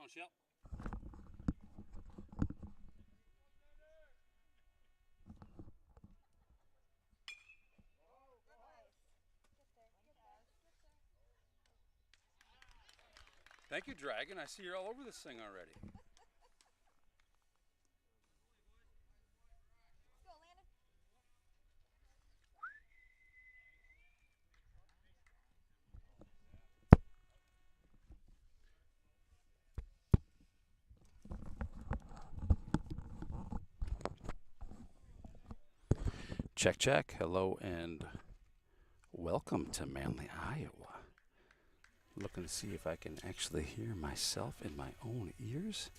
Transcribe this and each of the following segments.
on, Shell. Thank you, Dragon. I see you're all over this thing already. Check, check. Hello and welcome to Manly, Iowa. Looking to see if I can actually hear myself in my own ears.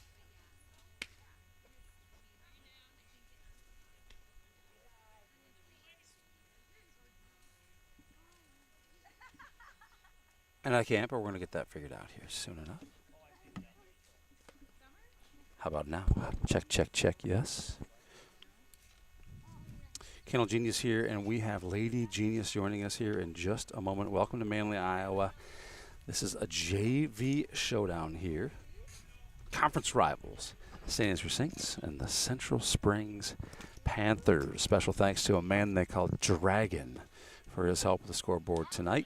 And I can't, but we're going to get that figured out here soon enough. How about now? Check, check, check. Yes. Kennel Genius here, and we have Lady Genius joining us here in just a moment. Welcome to Manly, Iowa. This is a JV showdown here. Conference rivals, St. Andrews Saints and the Central Springs Panthers. Special thanks to a man they call Dragon for his help with the scoreboard tonight.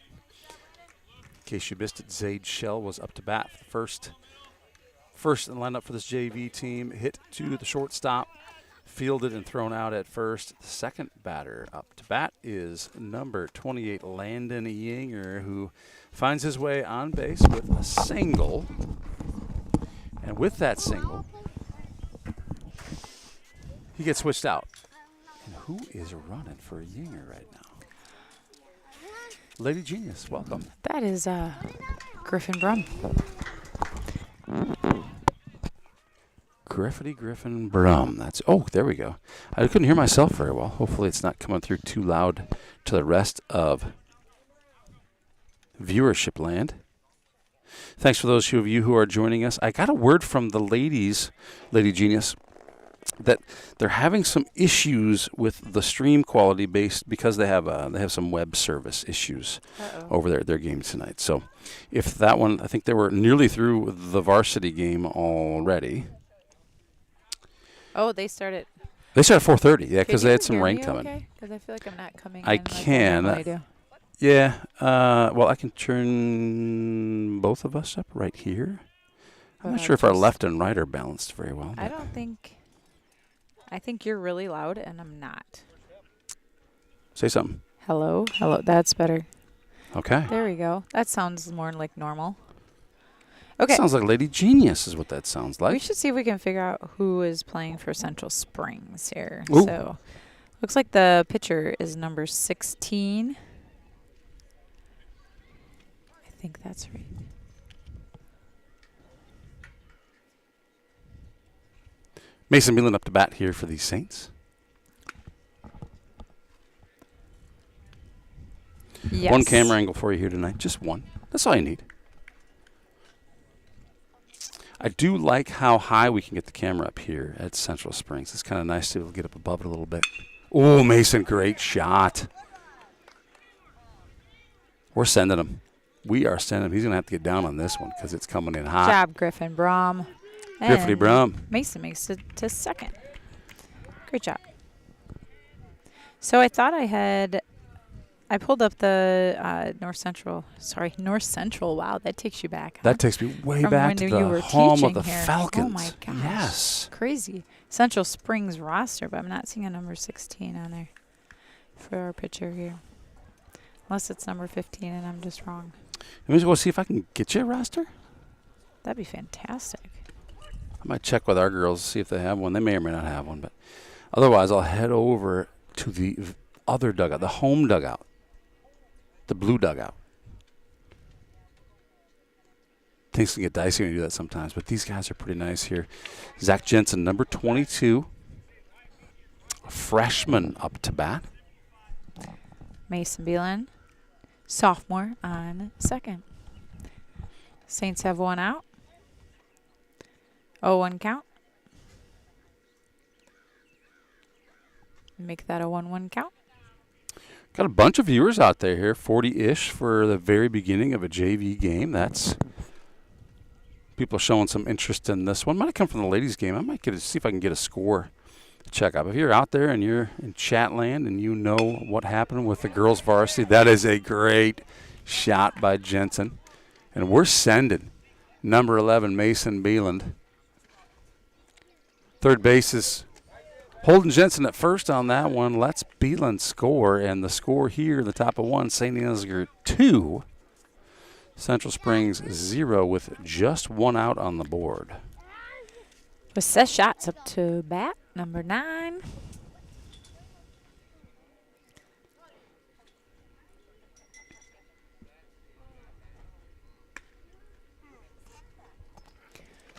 In case you missed it, Zaid Shell was up to bat first in the lineup for this JV team. Hit to the shortstop, fielded and thrown out at first. The second batter up to bat is number 28, Landon Yinger, who finds his way on base with a single. And with that single, he gets switched out. And who is running for Yinger right now? Lady Genius, welcome. That is Griffin Brum. Griffin Brum. That's there we go. I couldn't hear myself very well. Hopefully it's not coming through too loud to the rest of viewership land. Thanks for those of you who are joining us. I got a word from the ladies, Lady Genius, that they're having some issues with the stream quality because they have some web service issues over there at their game tonight. So if that one, I think they were nearly through the Varsity game already. Oh, they started. They started at 4:30, yeah, because they had some rain coming. Okay, because I feel like I'm not coming. I can. Like I do. Yeah. Well, I can turn both of us up right here. I'm not sure if our left and right are balanced very well. I don't think. I think you're really loud, and I'm not. Say something. Hello. That's better. Okay. There we go. That sounds more like normal. Okay. Sounds like Lady Genius is what that sounds like. We should see if we can figure out who is playing for Central Springs here. Ooh. So, looks like the pitcher is number 16. I think that's right. Mason Meelan up to bat here for the Saints. Yes. One camera angle for you here tonight. Just one. That's all you need. I do like how high we can get the camera up here at Central Springs. It's kind of nice to get up above it a little bit. Oh, Mason, great shot. We're sending him. We are sending him. He's going to have to get down on this one because it's coming in hot. Good job, Griffin Brum. Griffin Brum. Mason makes it to second. Great job. So I thought I pulled up the North Central. Wow, that takes you back. Huh? That takes me way From back to when you the were home of the teaching here. Falcons. Oh, my gosh. Yes. Crazy. Central Springs roster, but I'm not seeing a number 16 on there for our pitcher here. Unless it's number 15 and I'm just wrong. Let me go see if I can get you a roster. That'd be fantastic. I might check with our girls, see if they have one. They may or may not have one, but otherwise I'll head over to the other dugout, the home dugout, the blue dugout. Things can get dicey when you do that sometimes, but these guys are pretty nice here. Zach Jensen, number 22, a freshman up to bat. Mason Beelan, sophomore on second. Saints have one out. 0-1 count. Make that a 1-1 count. Got a bunch of viewers out there here, 40-ish for the very beginning of a JV game. That's People showing some interest in this one. Might have come from the ladies' game. I might see if I can get a score to check up. If you're out there and you're in chat land and you know what happened with the girls' varsity, that is a great shot by Jensen. And we're sending number 11, Mason Beeland. Third base is Holden Jensen at first on that one. Let's Beeland score. And the score here, the top of 1, St. Ansgar 2. Central Springs 0 with just 1 out on the board. With Seth Shots up to bat, number 9.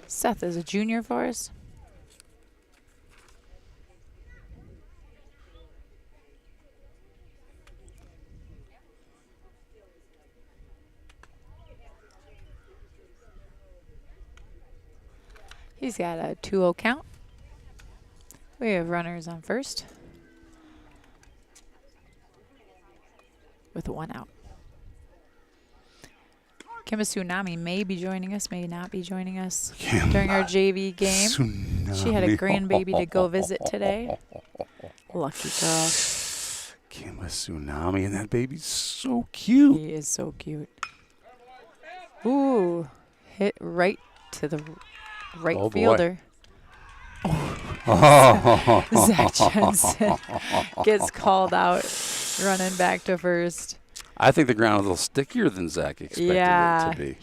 Seth is a junior for us. He's got a 2-0 count. We have runners on first with 1 out. Kim Tsunami may be joining us, may not be joining us during our JV game. Tsunami. She had a grandbaby to go visit today. Lucky girl. Kim Tsunami, and that baby's so cute. He is so cute. Ooh, hit right to the right fielder. Oh. Zach Jensen gets called out, running back to first. I think the ground is a little stickier than Zach expected it to be.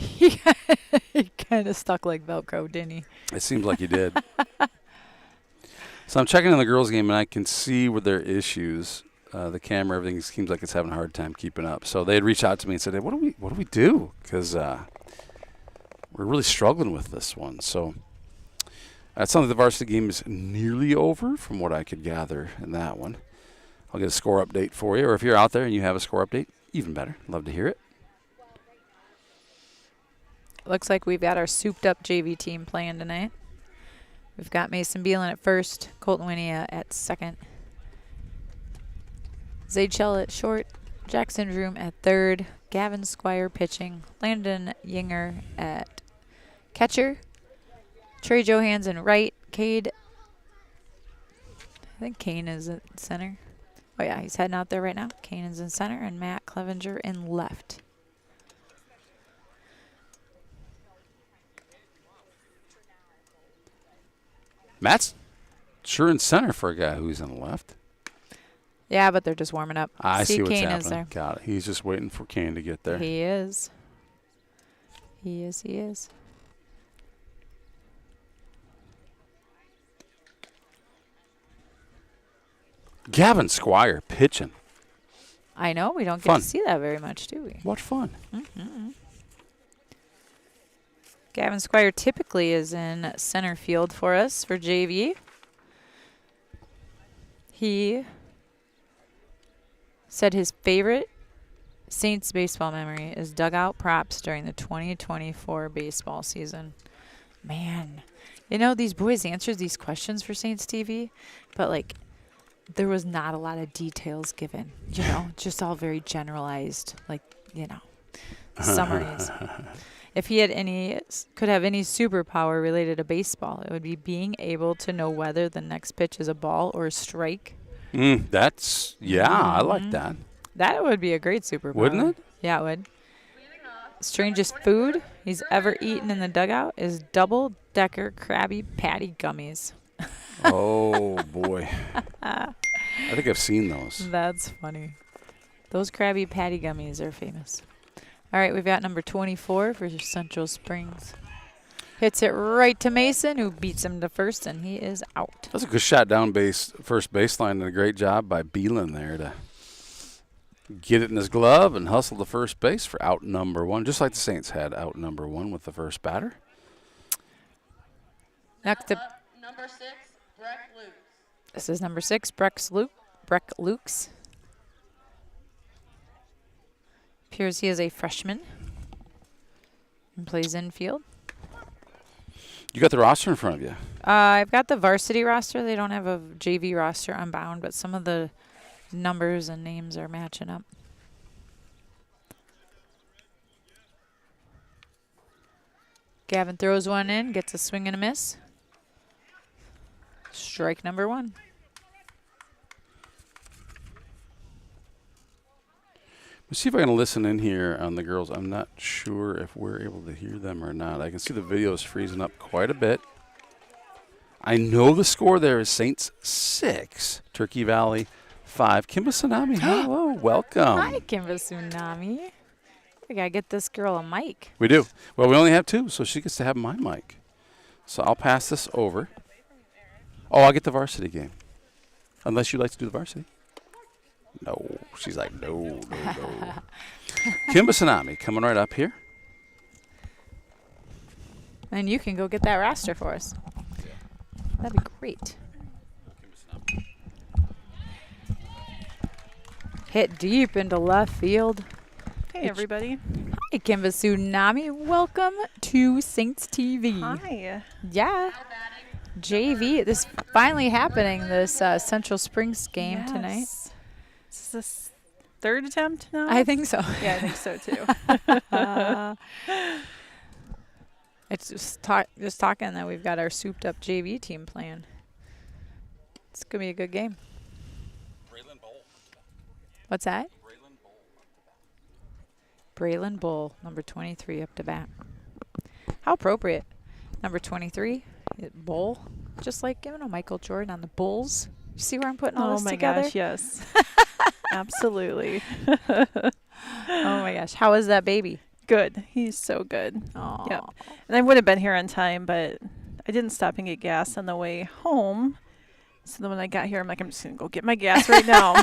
He kind of stuck like Velcro, didn't he? It seems like he did. So I'm checking in the girls' game, and I can see where there are issues. The camera, everything seems like it's having a hard time keeping up. So they had reached out to me and said, hey, what do we do? Because we're really struggling with this one. So it sounds like the varsity game is nearly over from what I could gather in that one. I'll get a score update for you. Or if you're out there and you have a score update, even better. Love to hear it. Looks like we've got our souped-up JV team playing tonight. We've got Mason Beelan at first, Colton Winia at second, Zayd Shell at short, Jackson Room at third, Gavin Squire pitching, Landon Yinger at catcher, Trey Johansson right, Cade, I think Kane is at center. Oh yeah, he's heading out there right now. Kane is in center and Matt Clevenger in left. Matt's sure in center for a guy who's in the left. Yeah, but they're just warming up. I see what's Kane happening. is there. Got it. He's just waiting for Kane to get there. He is. He is. Gavin Squire pitching. I know. We don't get to see that very much, do we? What fun. Mm-hmm. Gavin Squire typically is in center field for us for JV. He said his favorite Saints baseball memory is dugout props during the 2024 baseball season. Man, you know, these boys answered these questions for Saints TV, but, like, there was not a lot of details given, you know, just all very generalized, like, you know, summaries. If he could have any superpower related to baseball, it would be being able to know whether the next pitch is a ball or a strike. I like that. That would be a great superpower. Wouldn't it? Yeah, it would. Strangest food he's ever eaten in the dugout is double-decker Krabby Patty gummies. Oh, boy. I think I've seen those. That's funny. Those Krabby Patty gummies are famous. All right, we've got number 24 for Central Springs. Hits it right to Mason, who beats him to first, and he is out. That's a good shot down first baseline, and a great job by Beelan there to get it in his glove and hustle to first base for out number 1, just like the Saints had out number 1 with the first batter. Next up, number 6, Breck Lukes. This is number 6, Breck Lukes. Appears he is a freshman and plays infield. You got the roster in front of you. I've got the varsity roster. They don't have a JV roster unbound, but some of the numbers and names are matching up. Gavin throws one in, gets a swing and a miss. Strike number 1. Let's see if I can listen in here on the girls. I'm not sure if we're able to hear them or not. I can see the video is freezing up quite a bit. I know the score there is Saints 6, Turkey Valley 5. Kimba Tsunami, hello, welcome. Hi, Kimba Tsunami. We got to get this girl a mic. We do. Well, we only have 2, so she gets to have my mic. So I'll pass this over. Oh, I'll get the varsity game. Unless you'd like to do the varsity. No. She's like, no. Kimba Tsunami coming right up here. And you can go get that roster for us. That'd be great. Hit deep into left field. Hey, everybody. Hi, Kimba Tsunami. Welcome to Saints TV. Hi. Yeah. JV. This is finally happening, this Central Springs game tonight. Is this third attempt now? I think so. Yeah, I think so, too. It's just talking that we've got our souped-up JV team playing. It's going to be a good game. What's that? Braylon Bull, number 23, up to bat. How appropriate. Number 23, Bull. Just like giving a Michael Jordan on the Bulls. You see where I'm putting all this together? Oh, my gosh, yes. Absolutely. Oh, my gosh. How is that baby? Good. He's so good. Oh. Yep. And I would have been here on time, but I didn't stop and get gas on the way home. So then when I got here, I'm like, I'm just going to go get my gas right now.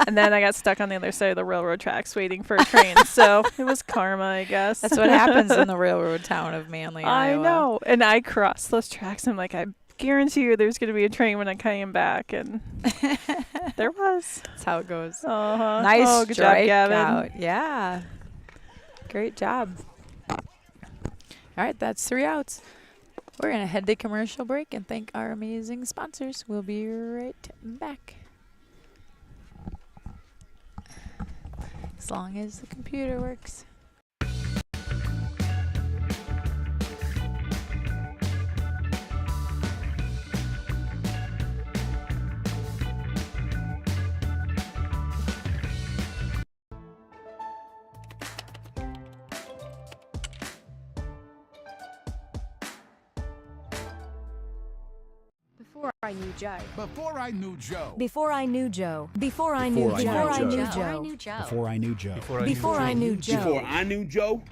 And then I got stuck on the other side of the railroad tracks waiting for a train. So it was karma, I guess. That's what happens in the railroad town of Manly, Iowa. I know. And I crossed those tracks. I'm like, I guarantee you there's going to be a train when I came back. And there was. That's how it goes. Uh-huh. Nice good job, Gavin. out. Yeah. Great job. All right, that's 3 outs. We're going to head to commercial break and thank our amazing sponsors. We'll be right back. As long as the computer works. Before I knew Joe. Before I knew Joe. Before I knew Joe. Before I knew Joe. Before I knew Joe. Before I knew Joe. Before I knew Joe. Before I knew Joe,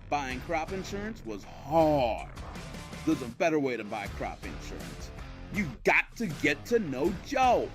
buying crop insurance was hard. There's a better way to buy crop insurance. You got to get to know Joe.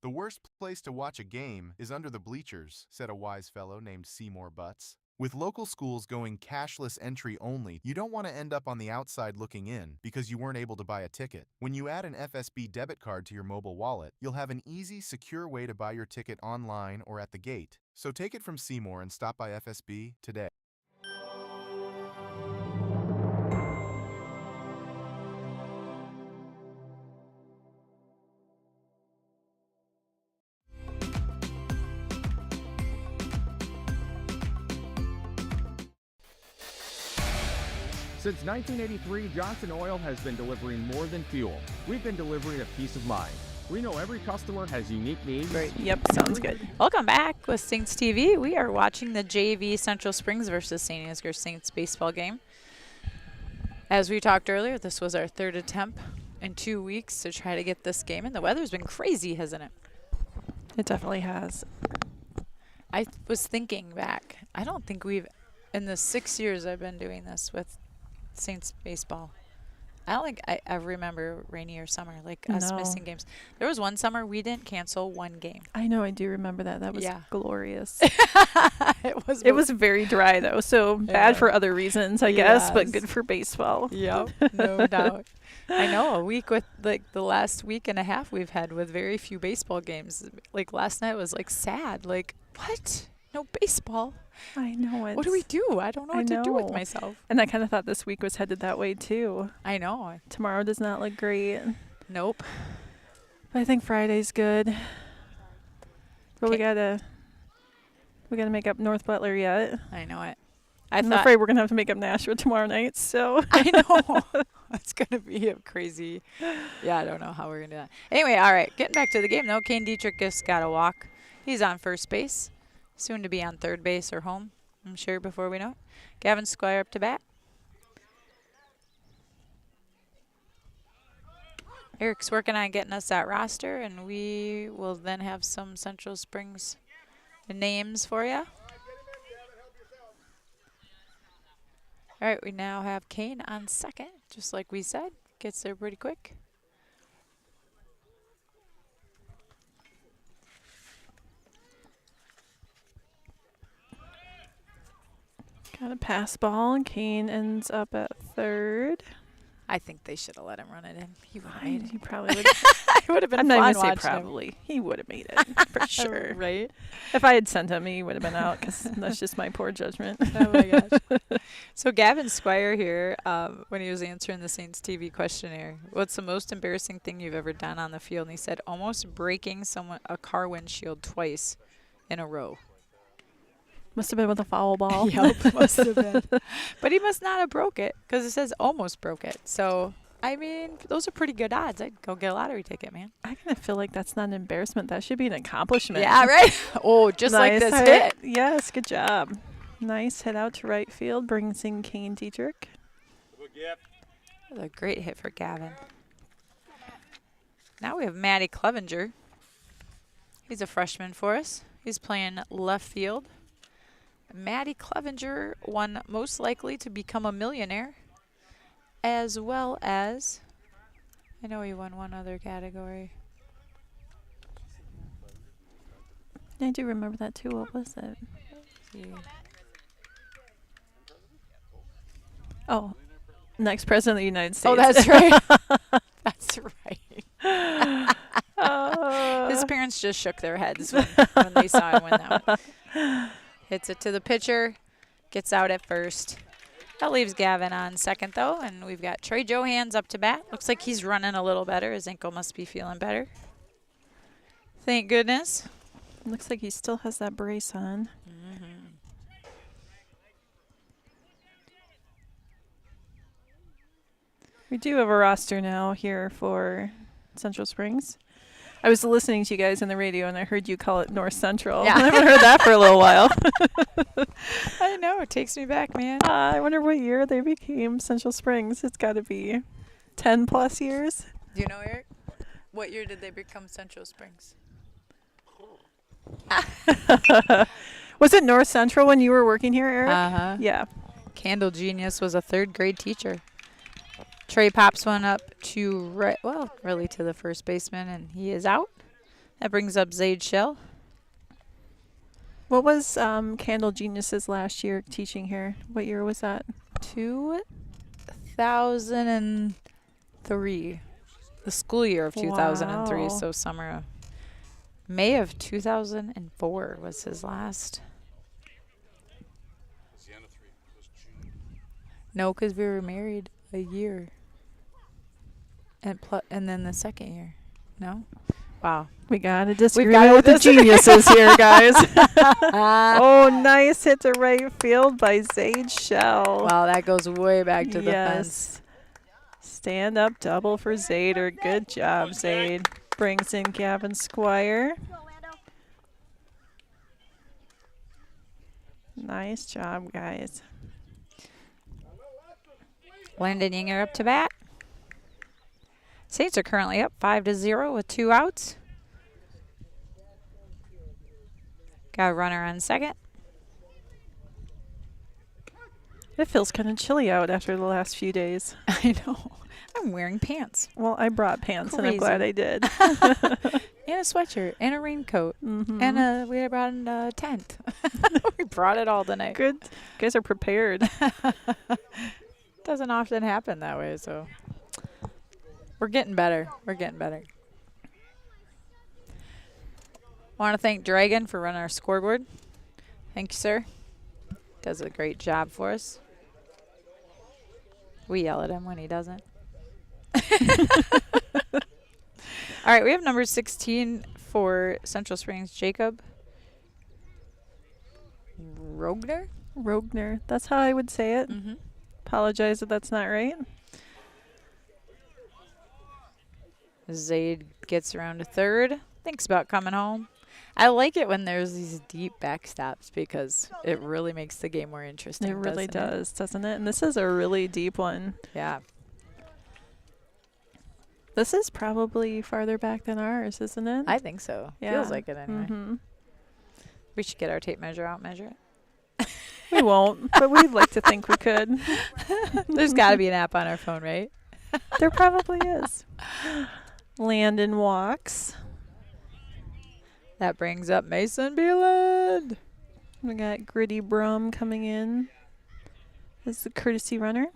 The worst place to watch a game is under the bleachers, said a wise fellow named Seymour Butts. With local schools going cashless entry only, you don't want to end up on the outside looking in because you weren't able to buy a ticket. When you add an FSB debit card to your mobile wallet, you'll have an easy, secure way to buy your ticket online or at the gate. So take it from Seymour and stop by FSB today. Since 1983, Johnson Oil has been delivering more than fuel. We've been delivering a peace of mind. We know every customer has unique needs. Great. Yep, sounds good. Welcome back with Saints TV. We are watching the JV Central Springs versus St. Ansgar Saints baseball game. As we talked earlier, this was our 3rd attempt in 2 weeks to try to get this game in. The weather's been crazy, hasn't it? It definitely has. I was thinking back. I don't think we've, in the 6 years I've been doing this with Saints baseball, I don't think I ever remember rainy or summer, like us missing games. There was one summer we didn't cancel one game. I know, I do remember that. That was glorious. It was very dry, though, so bad for other reasons, I guess, but good for baseball. Yep, no doubt. I know, a week with, like, the last week and a half we've had with very few baseball games. Like, last night was, like, sad. Like, what? No baseball? I know it. What do we do? I don't know what to do with myself. And I kind of thought this week was headed that way, too. I know. Tomorrow does not look great. Nope. I think Friday's good. But we gotta make up North Butler yet. I know it. I'm afraid we're gonna have to make up Nashua tomorrow night. So I know. It's going to be a crazy. Yeah, I don't know how we're going to do that. Anyway, all right. Getting back to the game, though. Kane Dietrich just got a walk. He's on first base. Soon to be on third base or home, I'm sure, before we know it. Gavin Squire up to bat. Eric's working on getting us that roster, and we will then have some Central Springs names for you. All right, we now have Kane on second, just like we said. Gets there pretty quick. Got a pass ball, and Kane ends up at third. I think they should have let him run it in. He would have made it. He probably would. It would have been I'm fun not even say watching him. probably. He would have made it for sure. Right? If I had sent him, he would have been out because that's just my poor judgment. Oh my gosh. So Gavin Squire here, when he was answering the Saints TV questionnaire, what's the most embarrassing thing you've ever done on the field? And he said almost breaking a car windshield twice in a row. Must have been with a foul ball. Yep, must have been. But he must not have broke it because it says almost broke it. So, I mean, those are pretty good odds. I'd go get a lottery ticket, man. I kind of feel like that's not an embarrassment. That should be an accomplishment. Yeah, right? Oh, just like Nice this hit. Yes, good job. Nice hit out to right field. Brings in Kane Dietrich. That was a great hit for Gavin. Now we have Matty Clevenger. He's a freshman for us. He's playing left field. Matty Clevenger won most likely to become a millionaire, as well as, I know he won one other category. I do remember that too. What was it? Oh, next president of the United States. Oh, that's right. That's right. His parents just shook their heads when they saw him win that one. Hits it to the pitcher, gets out at first. That leaves Gavin on second, though, and we've got Trey Johans up to bat. Looks like he's running a little better. His ankle must be feeling better. Thank goodness. Looks like he still has that brace on. We do have a roster now here for Central Springs. I was listening to you guys on the radio, and I heard you call it North Central. Yeah. I haven't heard that for a little while. I know. It takes me back, man. I wonder what year they became Central Springs. It's got to be 10-plus years. Do you know, Eric? What year did they become Central Springs? Was it North Central when you were working here, Eric? Uh-huh. Yeah. Candle Genius was a third grade teacher. Trey pops one up to really to the first baseman, and he is out. That brings up Zaid Shell. What was Candle Genius's last year teaching here? What year was that? 2003. The school year of 2003, Wow. so summer. May of 2004 was his last. No, because we were married a year. And then the second year. No? Wow. We got to disagree gotta with the geniuses here, guys. Oh, nice hit to right field by Zaid Shell. Wow, that goes way back to the fence. Stand up double for Zader. Good job, Zaid. Brings in Gavin Squire. Nice job, guys. Landon Yinger up to bat. Saints are currently up 5-0 with 2 outs. Got a runner on second. It feels kind of chilly out after the last few days. I know. I'm wearing pants. Well, I brought pants, and I'm glad I did. And a sweatshirt and a raincoat. Mm-hmm. And we brought in a tent. We brought it all tonight. Good. You guys are prepared. Doesn't often happen that way, so we're getting better. We're getting better. Want to thank Dragon for running our scoreboard. Thank you, sir. Does a great job for us. We yell at him when he doesn't. All right, we have number 16 for Central Springs, Jacob Rogner. Rogner. That's how I would say it. Mm-hmm. Apologize if that's not right. Zaid gets around to third. Thinks about coming home. I like it when there's these deep backstops because it really makes the game more interesting. It really does, doesn't it? And this is a really deep one. Yeah. This is probably farther back than ours, isn't it? I think so. Yeah. Feels like it anyway. Mm-hmm. We should get our tape measure out, measure it. We won't, but we'd like to think we could. There's got to be an app on our phone, right? There probably is. Landon walks. That brings up Mason Beeland. We got Gritty Brum coming in as the courtesy runner.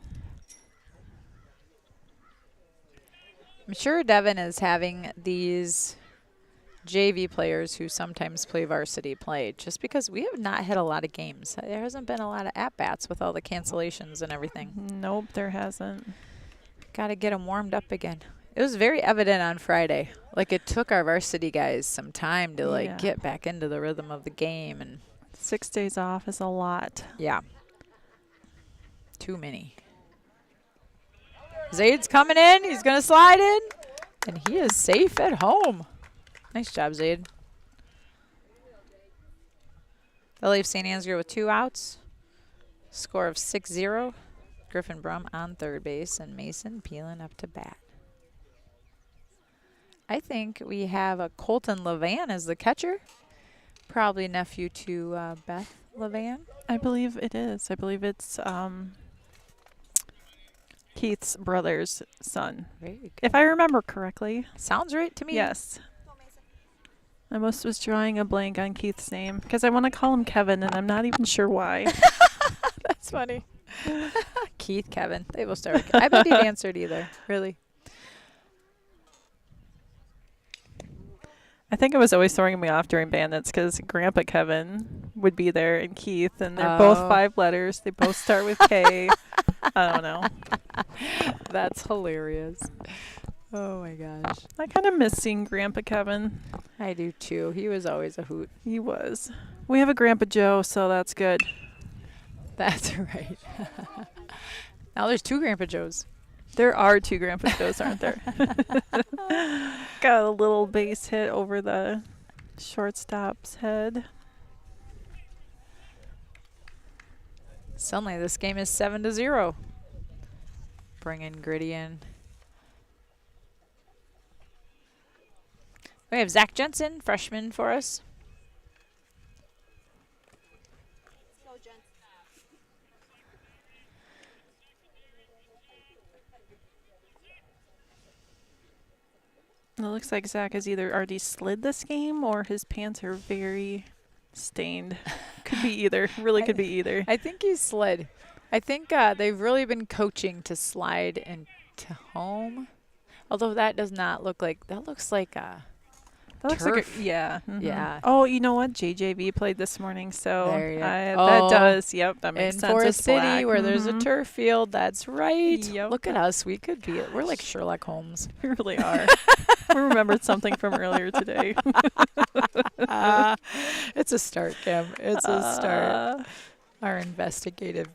I'm sure Devin is having these JV players who sometimes play varsity play just because we have not had a lot of games. There hasn't been a lot of at-bats with all the cancellations and everything. Nope, there hasn't. Got to get them warmed up again. It was very evident on Friday. Like, it took our varsity guys some time to, like, get back into the rhythm of the game. And 6 days off is a lot. yeah. Too many. Zaid's coming in. He's going to slide in. And he is safe at home. Nice job, Zaid. They'll leave St. Ansgar with 2 outs. Score of 6-0. Griffin Brum on third base and Mason peeling up to bat. I think we have a Colton Levan as the catcher. Probably nephew to Beth Levan. I believe it is. I believe it's Keith's brother's son. Very good. If I remember correctly. Sounds right to me. Yes. I almost was drawing a blank on Keith's name because I want to call him Kevin, and I'm not even sure why. That's funny. Keith, Kevin. They will start with I bet he'd answered either. Really. I think it was always throwing me off during Bandits because Grandpa Kevin would be there and Keith, and they're both 5 letters. They both start with K. I don't know. That's hilarious. Oh, my gosh. I kind of miss seeing Grandpa Kevin. I do, too. He was always a hoot. He was. We have a Grandpa Joe, so that's good. That's right. Now there's 2 Grandpa Joes. There are 2 Grandpa Joes, aren't there? Got a little base hit over the shortstop's head. Suddenly, this game is 7-0. Bringing Gritty in. We have Zach Jensen, freshman for us. It looks like Zach has either already slid this game or his pants are very stained. Could be either. Really could be either. I think he slid. I think they've really been coaching to slide into home. Although that does not look like, that looks like That looks like turf. yeah. Yeah. Oh, you know what? JJV played this morning, so There you go. that does. Yep, that makes in sense. Forest It's City black. where there's a turf field. That's right. Yep. Look at us. We could be. We're like Sherlock Holmes. We really are. We remembered something from earlier today. It's a start, Kim. It's a start. Our investigative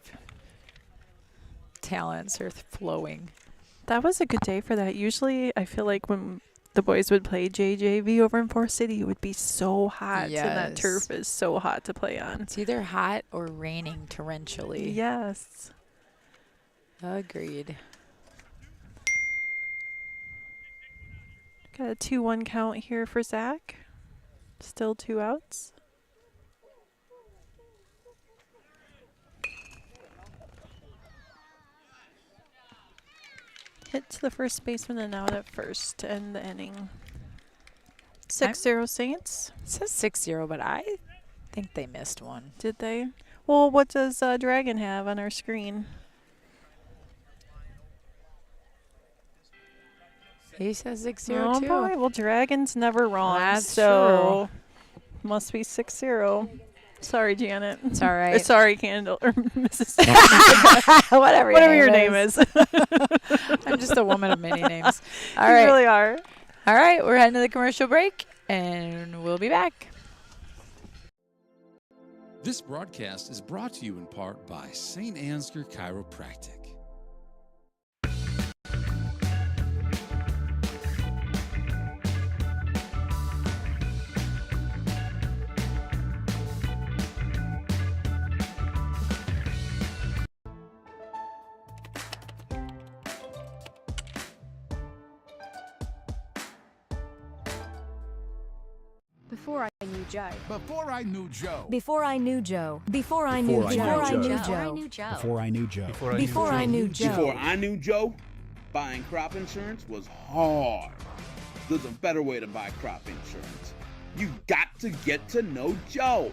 talents are flowing. That was a good day for that. Usually, I feel like when the boys would play JJV over in Forest City, it would be so hot, and that Yes. turf is so hot to play on. It's either hot or raining torrentially. Yes. Agreed. Got a 2-1 count here for Zach. Still 2 outs. Hit to the first baseman and out at first to end the inning. 6-0 Saints. It says 6-0, but I think they missed one. Did they? Well, what does Dragon have on our screen? He says 6-0 Oh too. boy, well Dragon's never wrong. That's so must be 6-0. Sorry, Janet. It's all right. Sorry, Candle or Mrs. Whatever your name is. I'm just a woman of many names. All You right. really are. All right, we're heading to the commercial break, and we'll be back. This broadcast is brought to you in part by St. Ansgar Chiropractic. Before I knew Joe. Before I knew Joe. Before I knew Joe. Before I knew Joe. Before I knew Joe. Before I knew Joe. Before I knew Joe. Before I knew Joe, buying crop insurance was hard. There's a better way to buy crop insurance. You got to get to know Joe.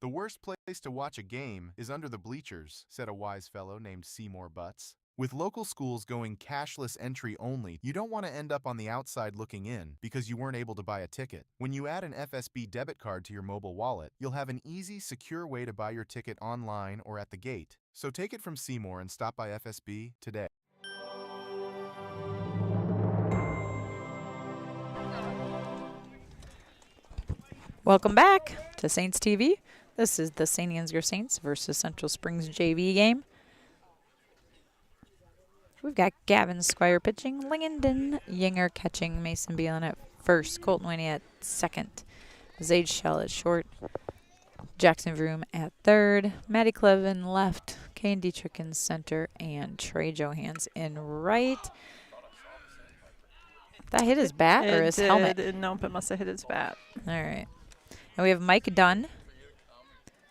The worst place to watch a game is under the bleachers, said a wise fellow named Seymour Butts. With local schools going cashless entry only, you don't want to end up on the outside looking in because you weren't able to buy a ticket. When you add an FSB debit card to your mobile wallet, you'll have an easy, secure way to buy your ticket online or at the gate. So take it from Seymour and stop by FSB today. Welcome back to Saints TV. This is the St. Ansgar Saints versus Central Springs JV game. We've got Gavin Squire pitching, Lingenden Yinger catching, Mason Beelan at first, Colton Winnie at second, Zade Shell at short, Jackson Vroom at third, Matty Clevin left, Kane Dietrich in center, and Trey Johans in right. That hit his bat or his helmet? Nope, it must have hit his bat. All right. And we have Mike Dunn,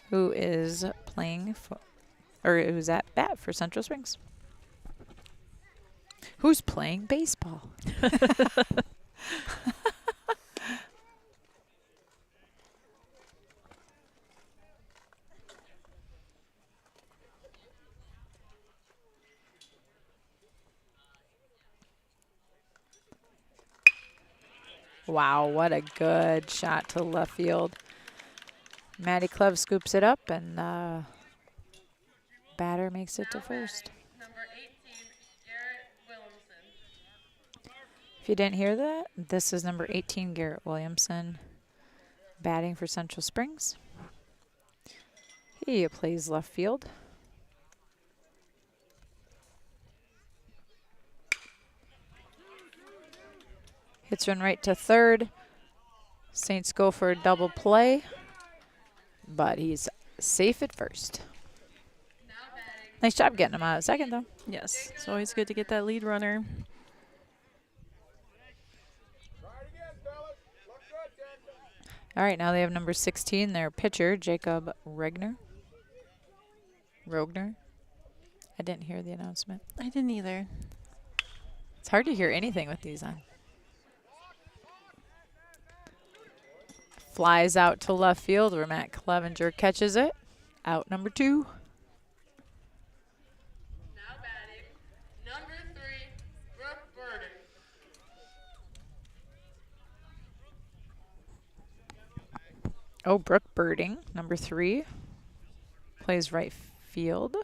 who is playing for, or who's at bat for Central Springs. Who's playing baseball? Wow, what a good shot to left field. Matty Cleve scoops it up, and batter makes it to first. Number 18, Garrett Williamson. If you didn't hear that, this is number 18, Garrett Williamson, batting for Central Springs. He plays left field. Hits run right to third. Saints go for a double play, but he's safe at first. Nice job getting him out at second, though. Yes, it's always good to get that lead runner. All right, now they have number 16, their pitcher, Jacob Rogner. I didn't hear the announcement. I didn't either. It's hard to hear anything with these on. Flies out to left field where Matt Clevenger catches it. Out number 2. Now batting, number 3, Brooke Burden. Oh, Brooke Birding, number 3. Plays right field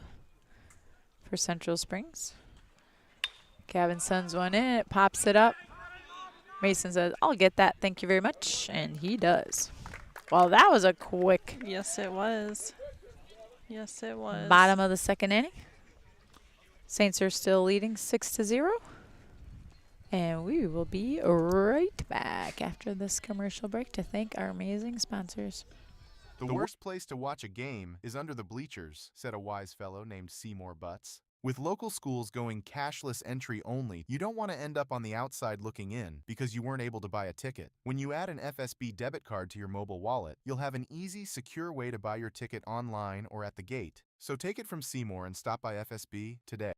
for Central Springs. Gavin sends one in. It pops it up. Mason says, I'll get that. Thank you very much. And he does. Well, that was a quick Yes, it was. Yes, it was. bottom of the second inning. Saints are still leading 6-0. And we will be right back after this commercial break to thank our amazing sponsors. The worst place to watch a game is under the bleachers, said a wise fellow named Seymour Butts. With local schools going cashless entry only, you don't want to end up on the outside looking in because you weren't able to buy a ticket. When you add an FSB debit card to your mobile wallet, you'll have an easy, secure way to buy your ticket online or at the gate. So take it from Seymour and stop by FSB today.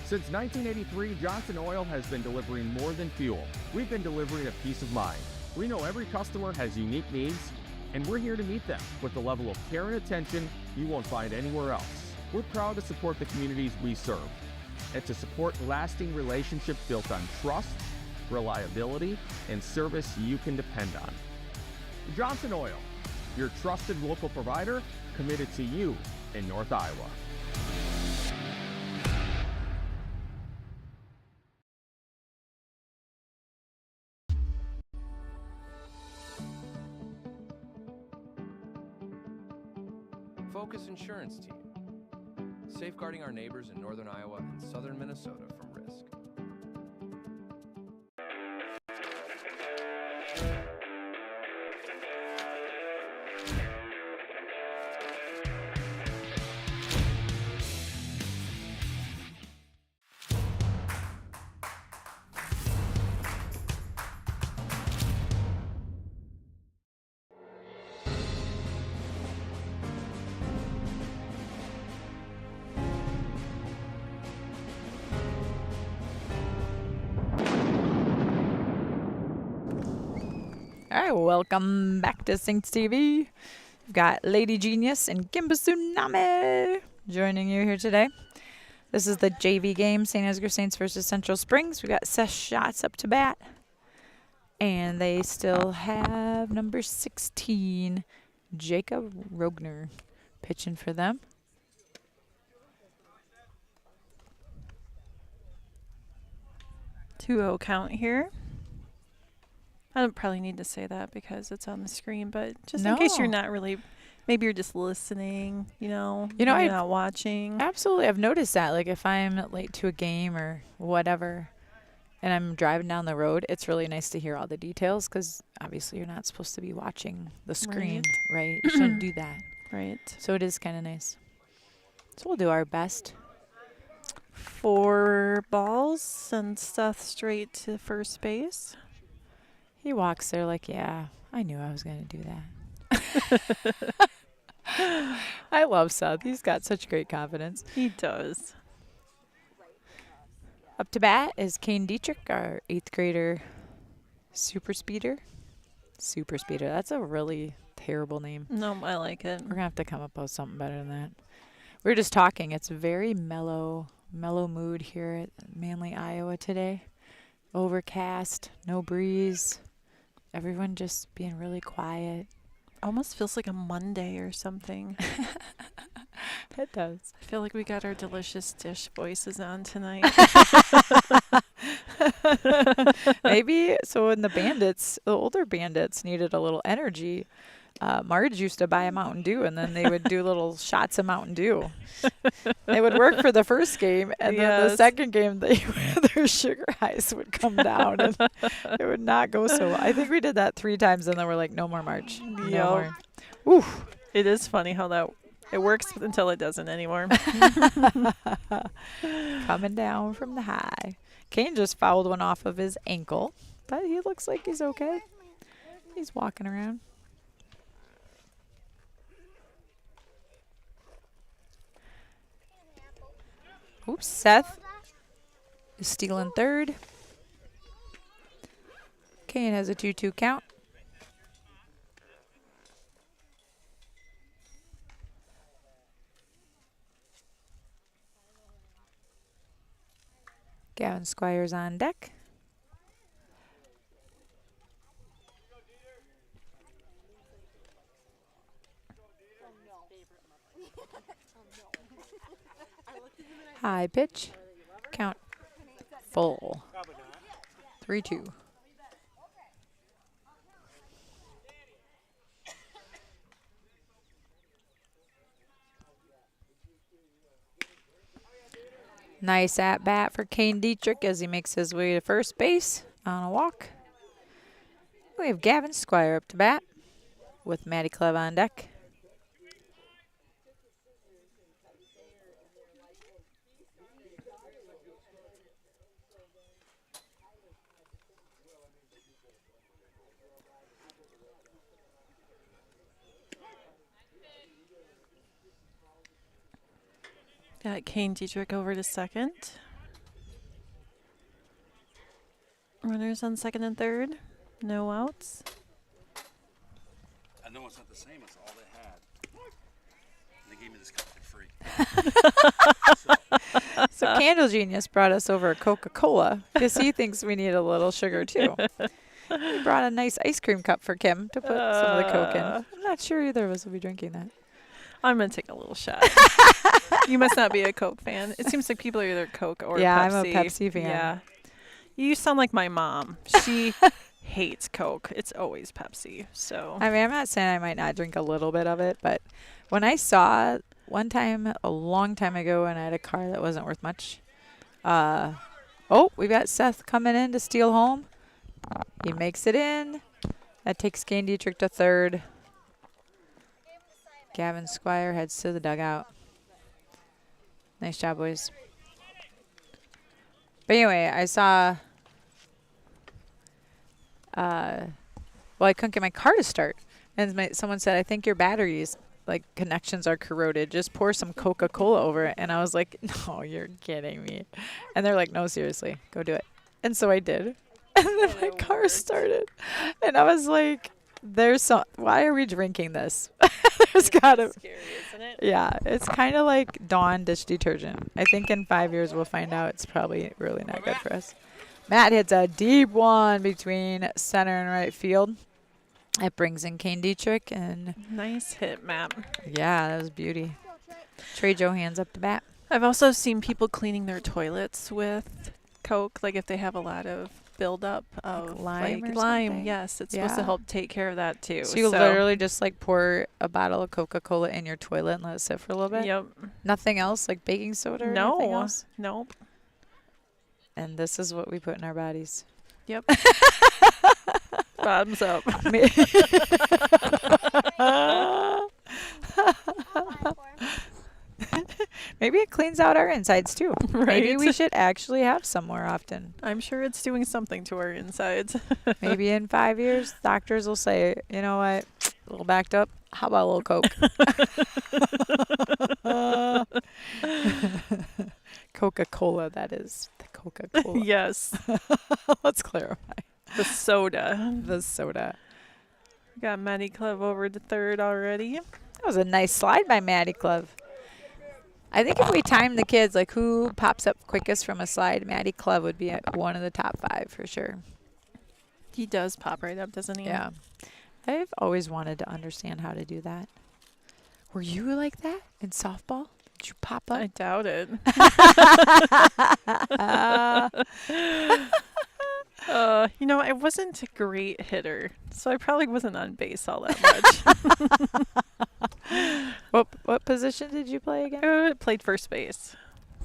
Since 1983, Johnson Oil has been delivering more than fuel. We've been delivering a peace of mind. We know every customer has unique needs, And we're here to meet them with the level of care and attention you won't find anywhere else. We're proud to support the communities we serve and to support lasting relationships built on trust, reliability, and service you can depend on. Johnson Oil, your trusted local provider committed to you in North Iowa. Focus Insurance Team, safeguarding our neighbors in northern Iowa and southern Minnesota from risk. All right, welcome back to Saints TV. We've got Lady Genius and Gimba Tsunami joining you here today. This is the JV game, St. Ansgar Saints versus Central Springs. We got Seth Schatz up to bat. And they still have number 16, Jacob Rogner, pitching for them. Two-0 count here. I don't probably need to say that because it's on the screen, but just in case you're not really, maybe you're just listening, you know you're not watching. Absolutely. I've noticed that. Like if I'm late to a game or whatever and I'm driving down the road, it's really nice to hear all the details because obviously you're not supposed to be watching the screen, right? You shouldn't do that. Right. So it is kind of nice. So we'll do our best. 4 balls, send Seth straight to first base. He walks there like, yeah, I knew I was going to do that. I love Seth. He's got such great confidence. He does. Up to bat is Kane Dietrich, our 8th grader super speeder. Super speeder. That's a really terrible name. No, I like it. We're going to have to come up with something better than that. We were just talking. It's very mellow mood here at Manly, Iowa today. Overcast, no breeze. Everyone just being really quiet. Almost feels like a Monday or something. It does. I feel like we got our delicious dish voices on tonight. Maybe. So when the older bandits needed a little energy, Marge used to buy a Mountain Dew, and then they would do little shots of Mountain Dew. It would work for the first game, and then the second game, their sugar highs would come down, and it would not go so well. I think we did that 3 times, and then we're like, no more Marge. No more. Oof. It is funny how it works until it doesn't anymore. Coming down from the high. Kane just fouled one off of his ankle, but he looks like he's okay. He's walking around. Oops, Seth is stealing third. Kane has a 2-2 count. Gavin Squire's on deck. High pitch. Count full. 3-2. Nice at bat for Kane Dietrich as he makes his way to first base on a walk. We have Gavin Squire up to bat with Matty Clev on deck. Got Kane Dietrich over to second. Runners on second and third. No outs. I know it's not the same. It's all they had. And they gave me this cup for free. So Candle Genius brought us over a Coca-Cola because he thinks we need a little sugar too. He brought a nice ice cream cup for Kim to put some of the Coke in. I'm not sure either of us will be drinking that. I'm going to take a little shot. You must not be a Coke fan. It seems like people are either Coke or Pepsi. Yeah, I'm a Pepsi fan. Yeah. You sound like my mom. She hates Coke. It's always Pepsi. So I mean, I'm not saying I might not drink a little bit of it, but when I saw one time, a long time ago, when I had a car that wasn't worth much, we've got Seth coming in to steal home. He makes it in. That takes Kane Dietrich to third. Gavin Squire heads to the dugout. Nice job, boys. But anyway, I saw... I couldn't get my car to start. And someone said, I think your batteries, connections are corroded. Just pour some Coca-Cola over it. And I was like, no, you're kidding me. And they're like, no, seriously, go do it. And so I did. And then my car started. And I was like, why are we drinking this? There's gotta... scary, isn't it? Yeah, it's kind of like Dawn dish detergent. I think in 5 years we'll find out it's probably really not good for us. Matt hits a deep one between center and right field. It brings in Kane Dietrich. And nice hit, Matt. Yeah, that was beauty. Trey Joe hands up the bat. I've also seen people cleaning their toilets with Coke, if they have a lot of buildup of lime or lime. something? Yes, it's supposed to help take care of that too. So you literally just pour a bottle of Coca-Cola in your toilet and let it sit for a little bit? Yep. Nothing else, like baking soda or anything else? Nope. And this is what we put in our bodies. Yep. Bottoms up. Maybe it cleans out our insides too. Right. Maybe we should actually have some more often. I'm sure it's doing something to our insides. Maybe in 5 years, doctors will say, you know what, a little backed up. How about a little Coke? Coca-Cola, that is. The Coca-Cola. Yes. Let's clarify. The soda. The soda. Got Maddie Clove over to third already. That was a nice slide by Maddie Clove. I think if we time the kids, who pops up quickest from a slide, Maddie Clove would be at one of the top 5 for sure. He does pop right up, doesn't he? Yeah. I've always wanted to understand how to do that. Were you like that in softball? Did you pop up? I doubt it. I wasn't a great hitter, so I probably wasn't on base all that much. What position did you play again? I played first base.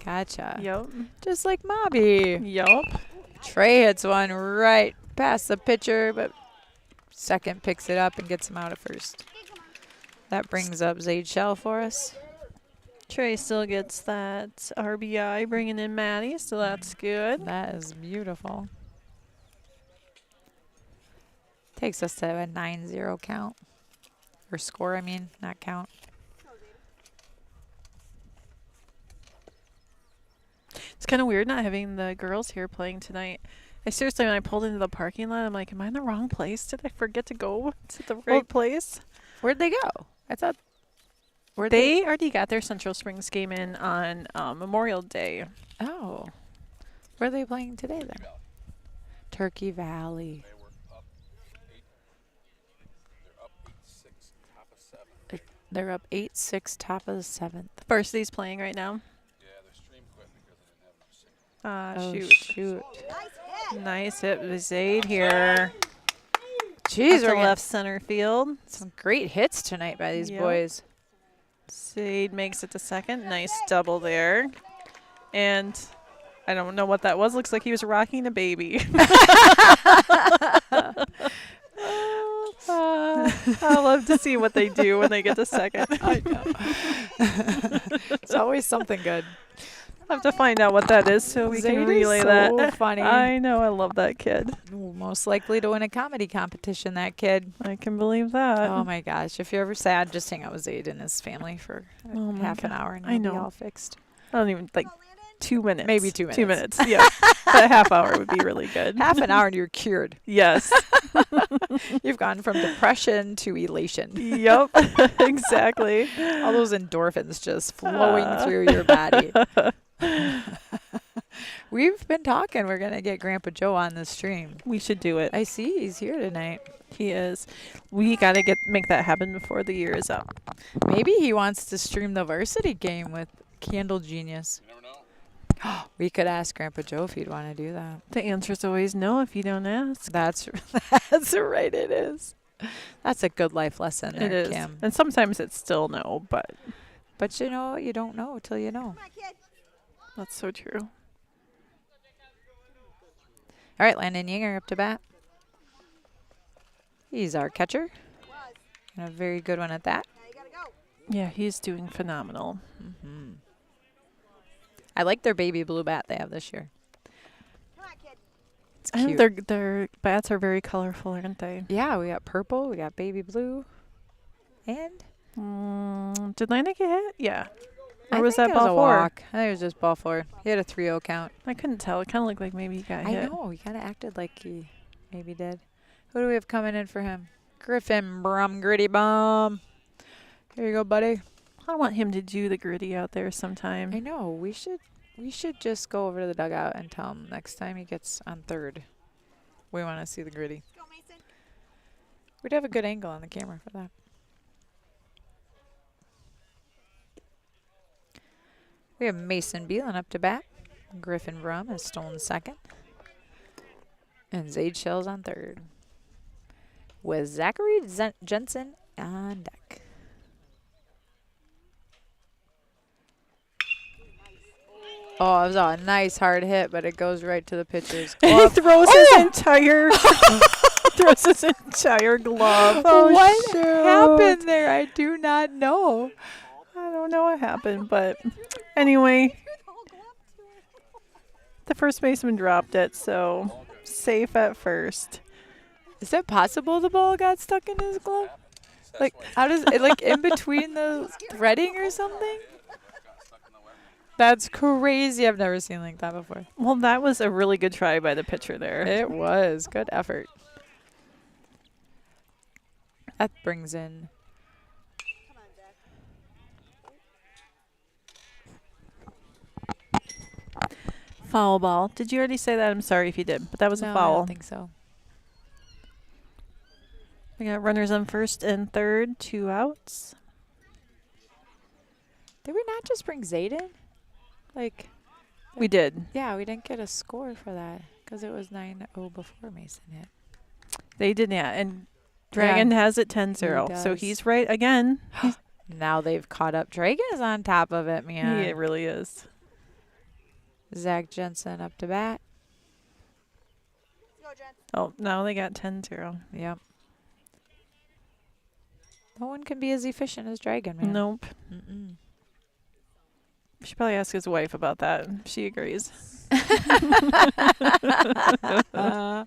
Gotcha. Yep. Just like Mobby. Yup. Trey hits one right past the pitcher, but second picks it up and gets him out at first. That brings up Zaid Shell for us. Trey still gets that RBI, bringing in Maddie, so that's good. That is beautiful. Takes us to a 9-0 count. Or score, not count. It's kind of weird not having the girls here playing tonight. Seriously, when I pulled into the parking lot, I'm like, am I in the wrong place? Did I forget to go to the right place? Where'd they go? I thought... They already got their Central Springs game in on Memorial Day. Oh. Where are they playing today, then? Turkey Valley. They're up 8-6, top of the 7th. Varsity's playing right now. Yeah, their stream quit because they didn't have enough Shoot. Shoot. Nice hit with Zaid here. Jeez, we're left center field. Some great hits tonight by these boys. Zaid makes it to second. Nice double there. And I don't know what that was. Looks like he was rocking a baby. I love to see what they do when they get to second. I know. It's always something good. I'll have to find out what that is so we can relay that. So funny. I know. I love that kid. Most likely to win a comedy competition, that kid. I can believe that. Oh, my gosh. If you're ever sad, just hang out with Zaid and his family for half an hour and you'll be all fixed. I don't even, 2 minutes. Maybe 2 minutes. 2 minutes, yeah. But a half hour would be really good. Half an hour and you're cured. Yes. You've gone from depression to elation. Yep, exactly. All those endorphins just flowing through your body. We've been talking. We're going to get Grandpa Joe on the stream. We should do it. I see he's here tonight. He is. We got to make that happen before the year is up. Maybe he wants to stream the varsity game with Candle Genius. You never know. We could ask Grandpa Joe if he'd want to do that. The answer's always no if you don't ask. That's right, it is. That's a good life lesson there, It is. Kim. And sometimes it's still no, but you know, you don't know till you know. that's so true. All right, Landon Yinger up to bat. He's our catcher. And a very good one at that. Yeah, he's doing phenomenal. Mm-hmm. I like their baby blue bat they have this year. It's I know cute. their bats are very colorful, aren't they? Yeah, we got purple, we got baby blue, and Did Landon get hit? Yeah. Or I was think that it was ball a four? walk. I think it was just ball four. He had a 3-0 count. I couldn't tell. It kind of looked like maybe he got I hit. know. He kind of acted like he maybe did. Who do we have coming in for him? Griffin Brum, Gritty Bum. Here you go, buddy. I want him to do the gritty out there sometime. I know. We should just go over to the dugout and tell him next time he gets on third. We want to see the gritty. We'd have a good angle on the camera for that. We have Mason Beelan up to bat. Griffin Brum has stolen second. And Zaid Shells on third. With Zachary Jensen on deck. Oh, it was a nice hard hit, but it goes right to the pitcher's He glove. throws his entire glove. Oh, what shoot. happened there? I do not know. I don't know what happened, but anyway, the first baseman dropped it, so safe at first. Is it possible the ball got stuck in his glove? Like, how does it, like, in between the threading or something? That's crazy. I've never seen like that before. Well, that was a really good try by the pitcher there. It was. Good effort. That brings in Foul ball. Did you already say that? I'm sorry if you did, but that was no, a foul. I don't think so. We got runners on first and third, 2 outs. Did we not just bring Zayden? Like, We did. yeah, we didn't get a score for that because it was 9-0 before Mason hit. They did, yeah. And Dragon has it 10-0. So does. he's right again. Now they've caught up. Dragon is on top of it, man. He really is. Zach Jensen up to bat. Oh, now they got 10-0. Yep. No one can be as efficient as Dragon, man. Nope. Mm-mm. Should probably ask his wife about that. She agrees. All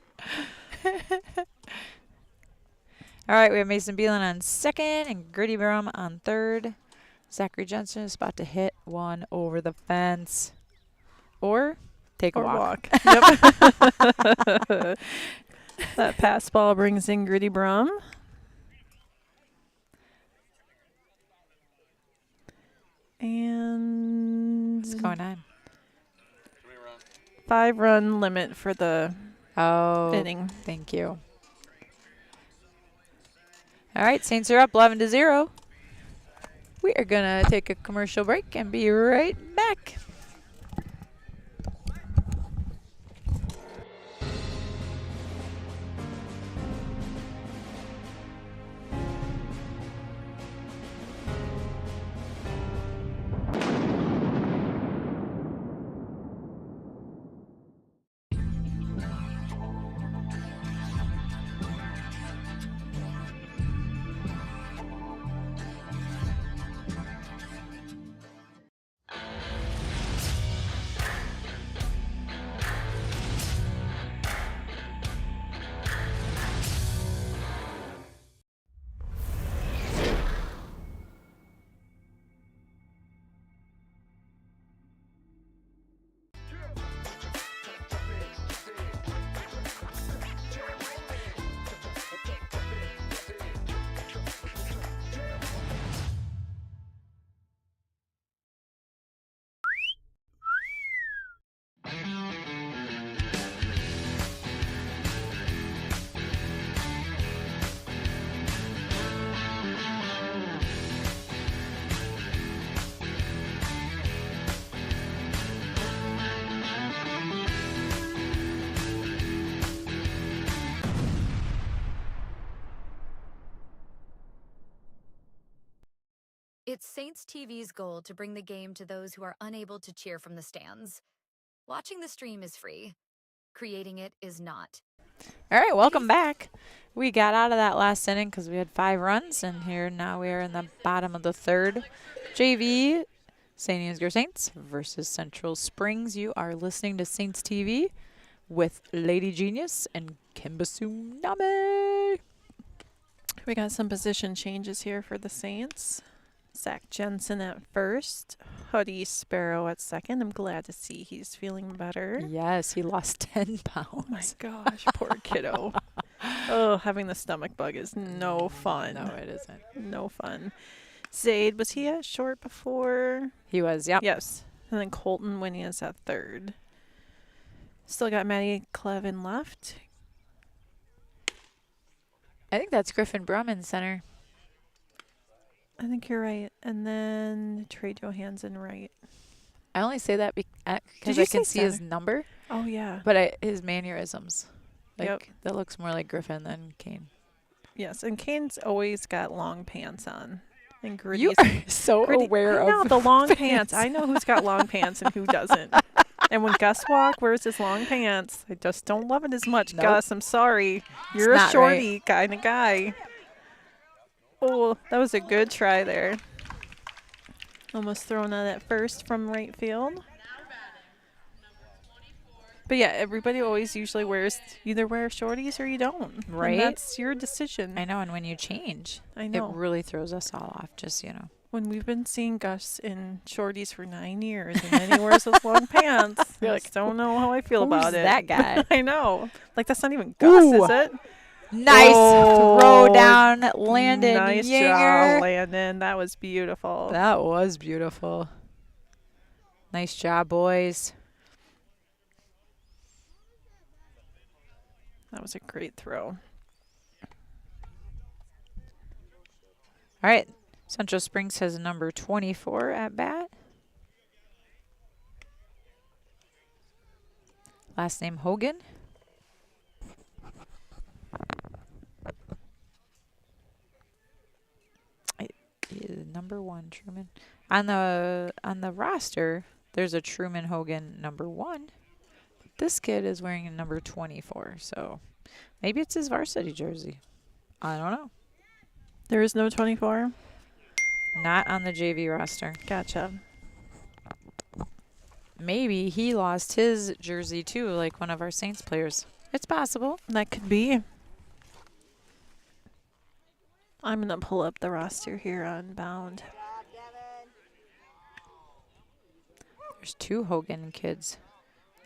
right, we have Mason Beelan on second and Gritty Brum on third. Zachary Jensen is about to hit one over the fence. Or take a walk. Yep. That pass ball brings in Gritty Brum. And What's going on? 5-run limit for the inning. Thank you. All right, Saints are up 11-0. We are going to take a commercial break and be right back. It's Saints TV's goal to bring the game to those who are unable to cheer from the stands. Watching the stream is free. Creating it is not. All right, welcome back. We got out of that last inning because we had 5 runs, and here now we are in the bottom of the third. JV, St. Ansgar Saints versus Central Springs. You are listening to Saints TV with Lady Genius and Kimbasu Name. We got some position changes here for the Saints. Zach Jensen at first, Hoodie Sparrow at second. I'm glad to see he's feeling better. Yes, he lost 10 pounds. Oh my gosh, poor kiddo. Oh, having the stomach bug is no fun. No, it isn't. No fun. Zaid, was he at short before? He was, yep. Yes. And then Colton Winnie is at third. Still got Maddie Clevin left. I think that's Griffin Brum in center. I think you're right. And then Trey Johansson right. I only say that because you I can say see his center? number, Oh, yeah. but his mannerisms. Like, Yep. that looks more like Griffin than Kane. Yes, and Kane's always got long pants on. And Gritty's You are so aware I know, of the long pants. I know who's got long pants and who doesn't. And when Gus wears his long pants, I just don't love it as much. Nope. Gus, I'm sorry. You're a not shorty kind of guy. Oh, that was a good try there. Almost thrown out at first from right field. But yeah, everybody always usually either wear shorties or you don't. Right. And that's your decision. I know, and when you change, I know. it really throws us all off, just, When we've been seeing Gus in shorties for 9 years and then he wears those long pants, You're I like, just don't know how I feel about who's it. that guy? I know. Like, that's not even Gus, Ooh. is it? Nice Oh, throw down, Landon Nice Yanger. job, Landon. That was beautiful. That was beautiful. Nice job, boys. That was a great throw. All right. Central Springs has number 24 at bat. Last name Hogan. Number 1, Truman. On the roster, there's a Truman Hogan number 1. This kid is wearing a number 24, so maybe it's his varsity jersey. I don't know. There is no 24? Not on the JV roster. Gotcha. Maybe he lost his jersey too, like one of our Saints players. It's possible. That could be. I'm going to pull up the roster here on Bound. There's 2 Hogan kids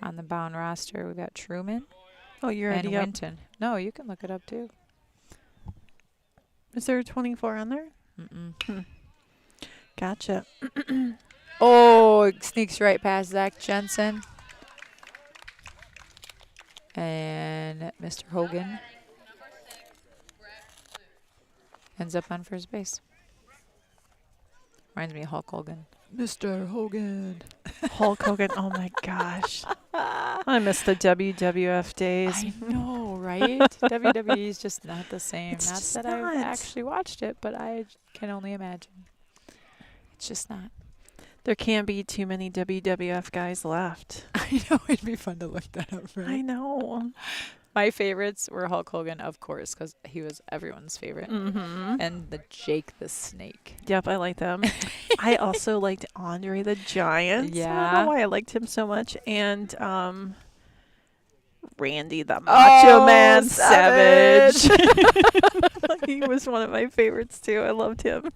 on the Bound roster. We got Truman Oh, you're and already up. Winton. No, you can look it up too. Is there a 24 on there? Mm-mm. Gotcha. Oh, it sneaks right past Zach Jensen. And Mr. Hogan ends up on first base. Reminds me of Hulk Hogan. Mr. Hogan. Hulk Hogan. Oh, my gosh. I miss the WWF days. I know, right? WWE is just not the same. It's Not just that not. I've actually watched it, but I can only imagine. It's just not. There can't be too many WWF guys left. I know. It'd be fun to look that up, right? I know. My favorites were Hulk Hogan, of course, because he was everyone's favorite. Mm-hmm. And the Jake the Snake. Yep, I like them. I also liked Andre the Giant. I don't Yeah. know why I liked him so much. And Randy the Macho Man Savage. He was one of my favorites too. I loved him.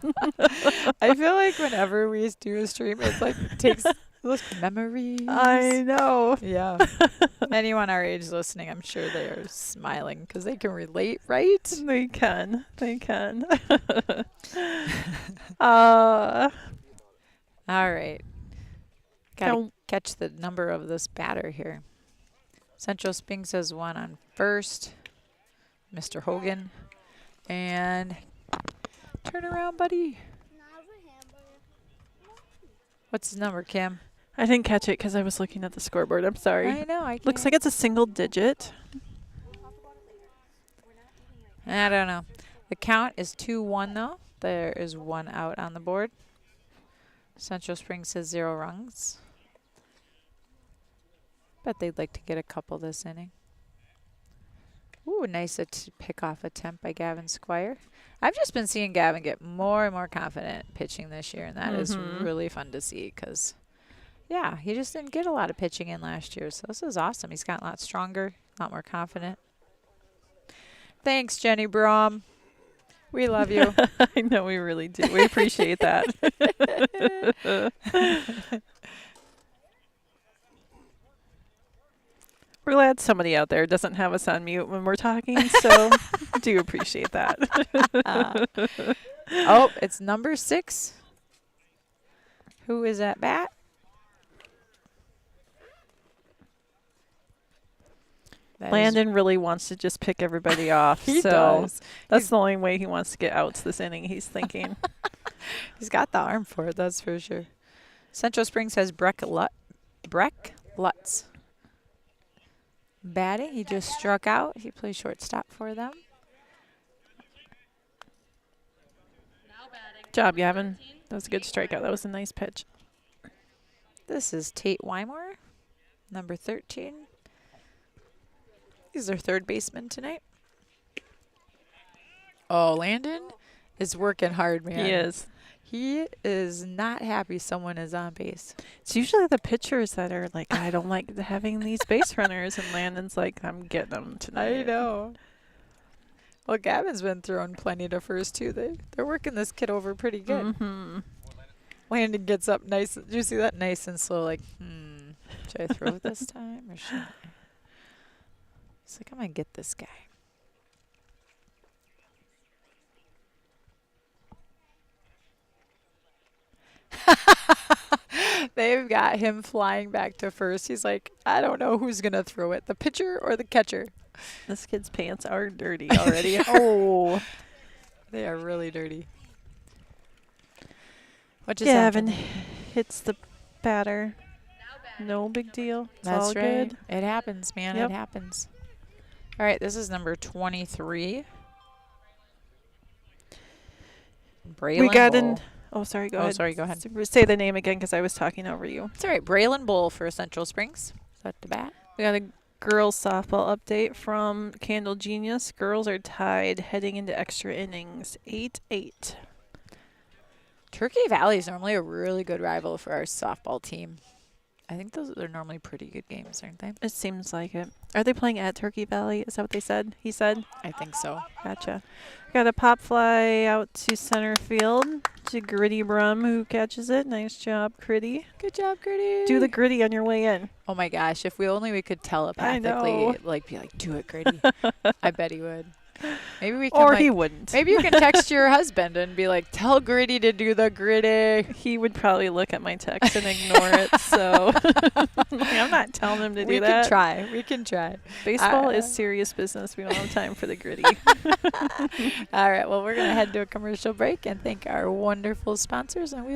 I feel like whenever we do a stream, it's like takes those memories. I know. Yeah. Anyone our age listening, I'm sure they are smiling because they can relate, right? They can. They can. uh, All right. Got to Now- catch the number of this batter here. Central Springs has 1 on first. Mr. Hogan. And turn around, buddy. What's his number, Kim? I didn't catch it because I was looking at the scoreboard. I'm sorry. I know. I Looks can't- like it's a single digit. I don't know. The count is 2-1 though. There is 1 out on the board. Central Springs has 0 runs. Bet they'd like to get a couple this inning. Ooh, nice pick off attempt by Gavin Squire. I've just been seeing Gavin get more and more confident pitching this year, and that is really fun to see because, yeah, he just didn't get a lot of pitching in last year, so this is awesome. He's gotten a lot stronger, a lot more confident. Thanks, Jenny Brom. We love you. I know we really do. We appreciate that. We're glad somebody out there doesn't have us on mute when we're talking, so do appreciate that. Oh, it's number 6. Who is at bat? Landon really wants to just pick everybody off. He so does. That's the only way he wants to get outs this inning, he's thinking. He's got the arm for it, that's for sure. Central Springs has Breck Lutz. Batting, he just struck out. He plays shortstop for them. Good job, Gavin. That was a good strikeout. That was a nice pitch. This is Tate Wymore, number 13. He's our third baseman tonight. Oh, Landon is working hard, man. He is. He is not happy someone is on base. It's usually the pitchers that are like, I don't like having these base runners, and Landon's like, I'm getting them tonight. I know. Well, Gavin's been throwing plenty to first, too. They're working this kid over pretty good. Landon gets up nice. Did you see that? Nice and slow, like, should I throw it this time or should I? He's like, I'm going to get this guy. They've got him flying back to first. He's like, I don't know who's going to throw it, the pitcher or the catcher. This kid's pants are dirty already. Oh. They are really dirty. What just Gavin happened? hits the batter. No big deal. It's That's all right. good. It happens, man. Yep. It happens. All right, this is number 23. Braylon We got Bull. an. Oh, sorry. Go ahead. Oh, sorry. Go ahead. Say the name again because I was talking over you. It's all right. Braylon Bull for Central Springs. Is that the bat? We got a girls softball update from Candle Genius. Girls are tied heading into extra innings, 8-8. Turkey Valley is normally a really good rival for our softball team. I think those are normally pretty good games, aren't they? It seems like it. Are they playing at Turkey Valley? Is that what they said? He said? I think so. Gotcha. Got a pop fly out to center field to Gritty Brum, who catches it. Nice job, Gritty. Good job, Gritty. Do the Gritty on your way in. Oh my gosh, if we could telepathically be like, do it, Gritty. I bet he would. Maybe we can Or he wouldn't. Maybe you can text your husband and be like, tell Gritty to do the Gritty. He would probably look at my text and ignore it, so I'm not telling him to do that. We can try. Baseball is serious business. We don't have time for the Gritty. All right, well, we're going to head to a commercial break and thank our wonderful sponsors, and we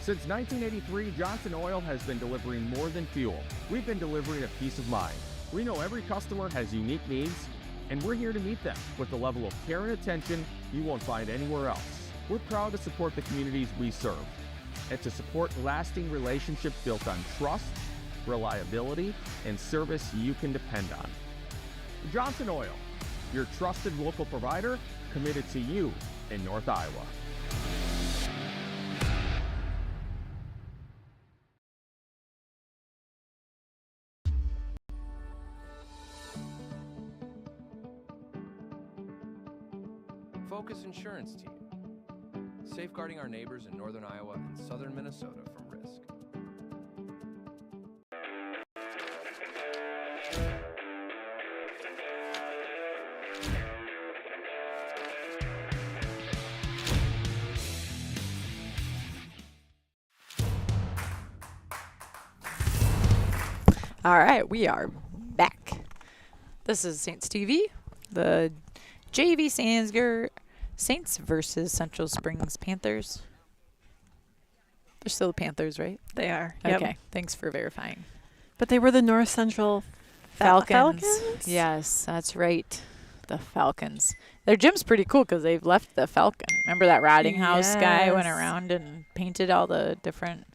Since 1983, Johnson Oil has been delivering more than fuel. We've been delivering a peace of mind. We know every customer has unique needs, and we're here to meet them with the level of care and attention you won't find anywhere else. We're proud to support the communities we serve and to support lasting relationships built on trust, reliability, and service you can depend on. Johnson Oil, your trusted local provider committed to you in North Iowa. Focus Insurance Team, safeguarding our neighbors in northern Iowa and southern Minnesota from risk. All right, we are back. This is Saints TV, the JV Saints versus Central Springs Panthers. They're still the Panthers, right? They are. Yep. Okay. Thanks for verifying. But they were the North Central Falcons. Yes, that's right. The Falcons. Their gym's pretty cool because they've left the Falcon. Remember that Rotting House guy went Yes. around and painted all the different,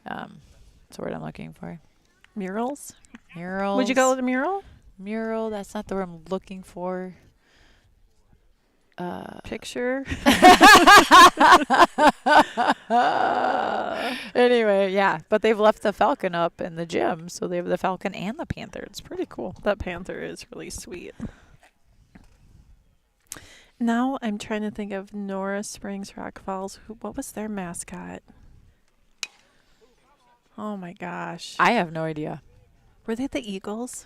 what's the word I'm looking for? Murals. Murals. Would you call it a mural? Mural, that's not the word I'm looking for. Picture. Anyway, yeah. But they've left the Falcon up in the gym, so they have the Falcon and the Panther. It's pretty cool. That panther is really sweet. Now I'm trying to think of Norris Springs Rock Falls. What was their mascot? Oh my gosh. I have no idea. Were they the Eagles?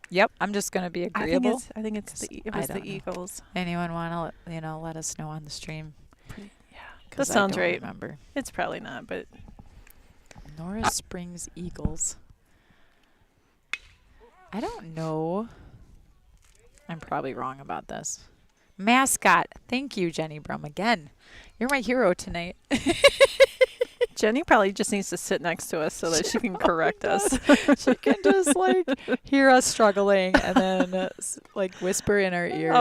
Yep, I'm just going to be agreeable. I think it's it I was the don't know. Eagles. Anyone want to let us know on the stream? Yeah. 'Cause That sounds I don't right. remember. It's probably not, but Norris Springs Eagles. I don't know. I'm probably wrong about this. Mascot. Thank you, Jenny Brum. Again, you're my hero tonight. Jenny probably just needs to sit next to us so that she can correct us. She can just hear us struggling and then whisper in our ears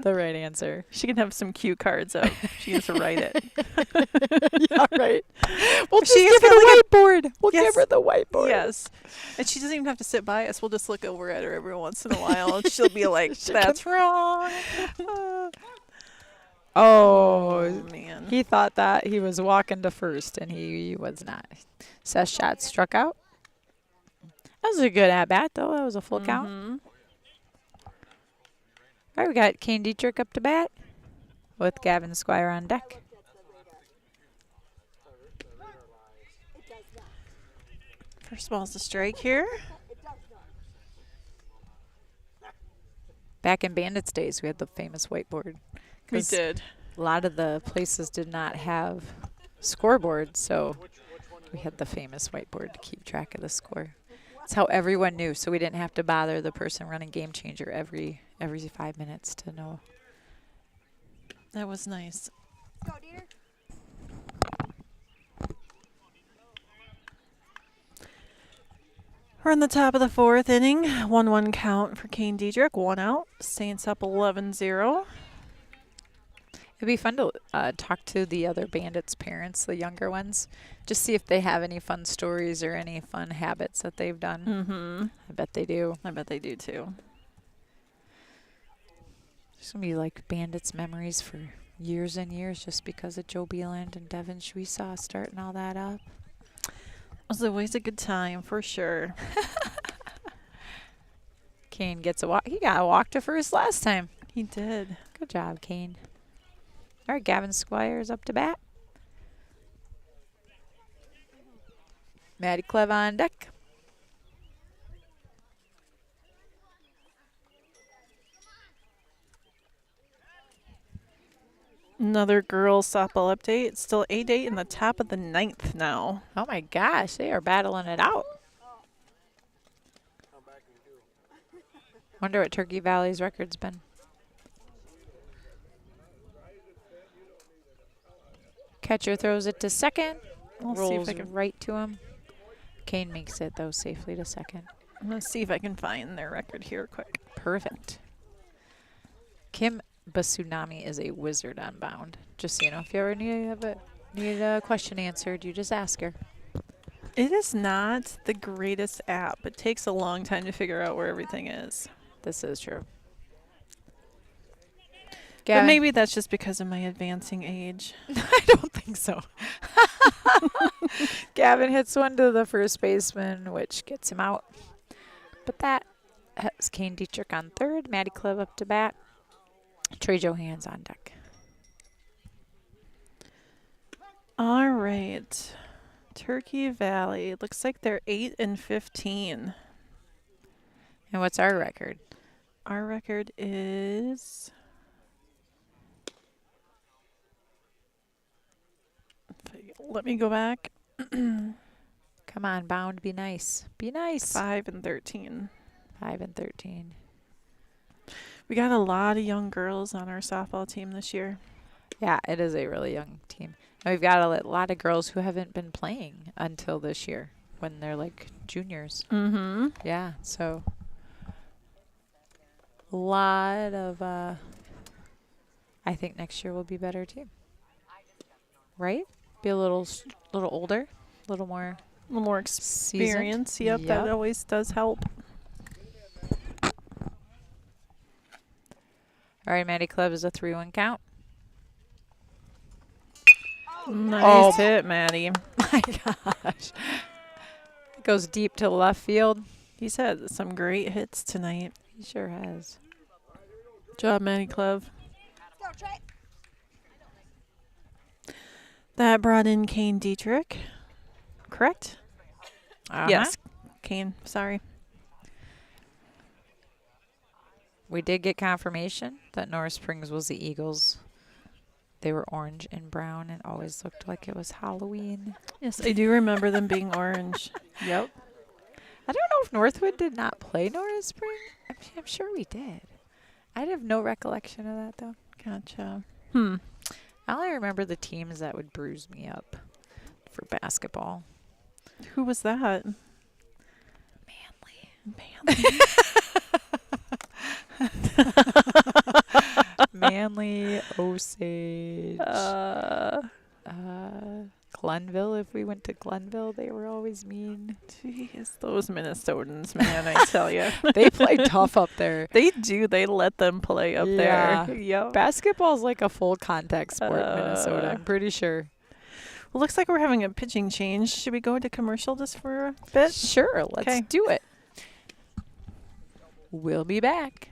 the right answer. She can have some cue cards up. She gets to write it. Yeah, right. We'll just She give her gets the whiteboard. We'll Yes. give her the whiteboard. Yes. And she doesn't even have to sit by us. We'll just look over at her every once in a while and she'll be like, that's wrong. Oh, man. He thought that he was walking to first, and he was not. Seth's shot struck out. That was a good at-bat, though. That was a full count. All right, we got Kane Dietrich up to bat with Gavin Squire on deck. First ball's a strike here. Back in Bandits days, we had the famous whiteboard. We 'Cause did. A lot of the places did not have scoreboards, so we had the famous whiteboard to keep track of the score. It's how everyone knew, so we didn't have to bother the person running Game Changer every 5 minutes to know. That was nice. We're in the top of the fourth inning. 1-1 count for Kane Dietrich. 1 out. Saints up 11-0. It'd be fun to talk to the other Bandits' parents, the younger ones, just see if they have any fun stories or any fun habits that they've done. Mm-hmm. I bet they do. I bet they do too. There's going to be Bandits memories for years and years just because of Joe Beeland and Devin Schweisaw starting all that up. It was always a good time for sure. Kane gets a walk. He got a walk to first last time. He did. Good job, Kane. All right, Gavin Squires up to bat. Matty Clev on deck. Another girls softball update. It's still 8-8 in the top of the 9th now. Oh my gosh, they are battling it out. Wonder what Turkey Valley's record's been. Catcher throws it to second. I'll see Rolls if I can. right to him. Kane makes it, though, safely to second. I'm going to see if I can find their record here quick. Perfect. Kim Basunami is a wizard on bound. Just so you know, if you ever need a question answered, you just ask her. It is not the greatest app. It takes a long time to figure out where everything is. This is true. But Gavin. maybe that's just because of my advancing age. I don't think so. Gavin hits one to the first baseman, which gets him out. But that has Kane Dietrich on third. Matty Clev up to bat. Trey Johans on deck. All right. Turkey Valley. Looks like they're 8-15. And what's our record? Our record is... Let me go back. Come on, bound. Be nice. Be nice. 5-13. 5-13. We got a lot of young girls on our softball team this year. Yeah, it is a really young team. And we've got a lot of girls who haven't been playing until this year when they're like juniors. Mm-hmm. Yeah, so a lot of, I think next year will be better too. Right? Be a little older, a little more A little more seasoned. experience. Yep, that always does help. All right, Maddie Club is a 3-1 count. Nice hit, Maddie. My gosh. It goes deep to left field. He's had some great hits tonight. He sure has. Good job, Maddie Clove. That brought in Kane Dietrich. Correct? Yes. Kane, sorry. We did get confirmation that Norris Springs was the Eagles. They were orange and brown and always looked like it was Halloween. Yes, I do remember them being orange. Yep. I don't know if Northwood did not play Norris Springs. I'm sure we did. I have no recollection of that, though. Gotcha. I only remember the teams that would bruise me up for basketball. Who was that? Manly. Manly, Osage, Glenville. If we went to Glenville, they were always mean. Jeez, those Minnesotans, man, I tell you. They play tough up there. They do. They let them play up there. Yep. Basketball's like a full contact sport in Minnesota, I'm pretty sure. Well, looks like we're having a pitching change. Should we go to commercial just for a bit? Sure, let's do it. We'll be back.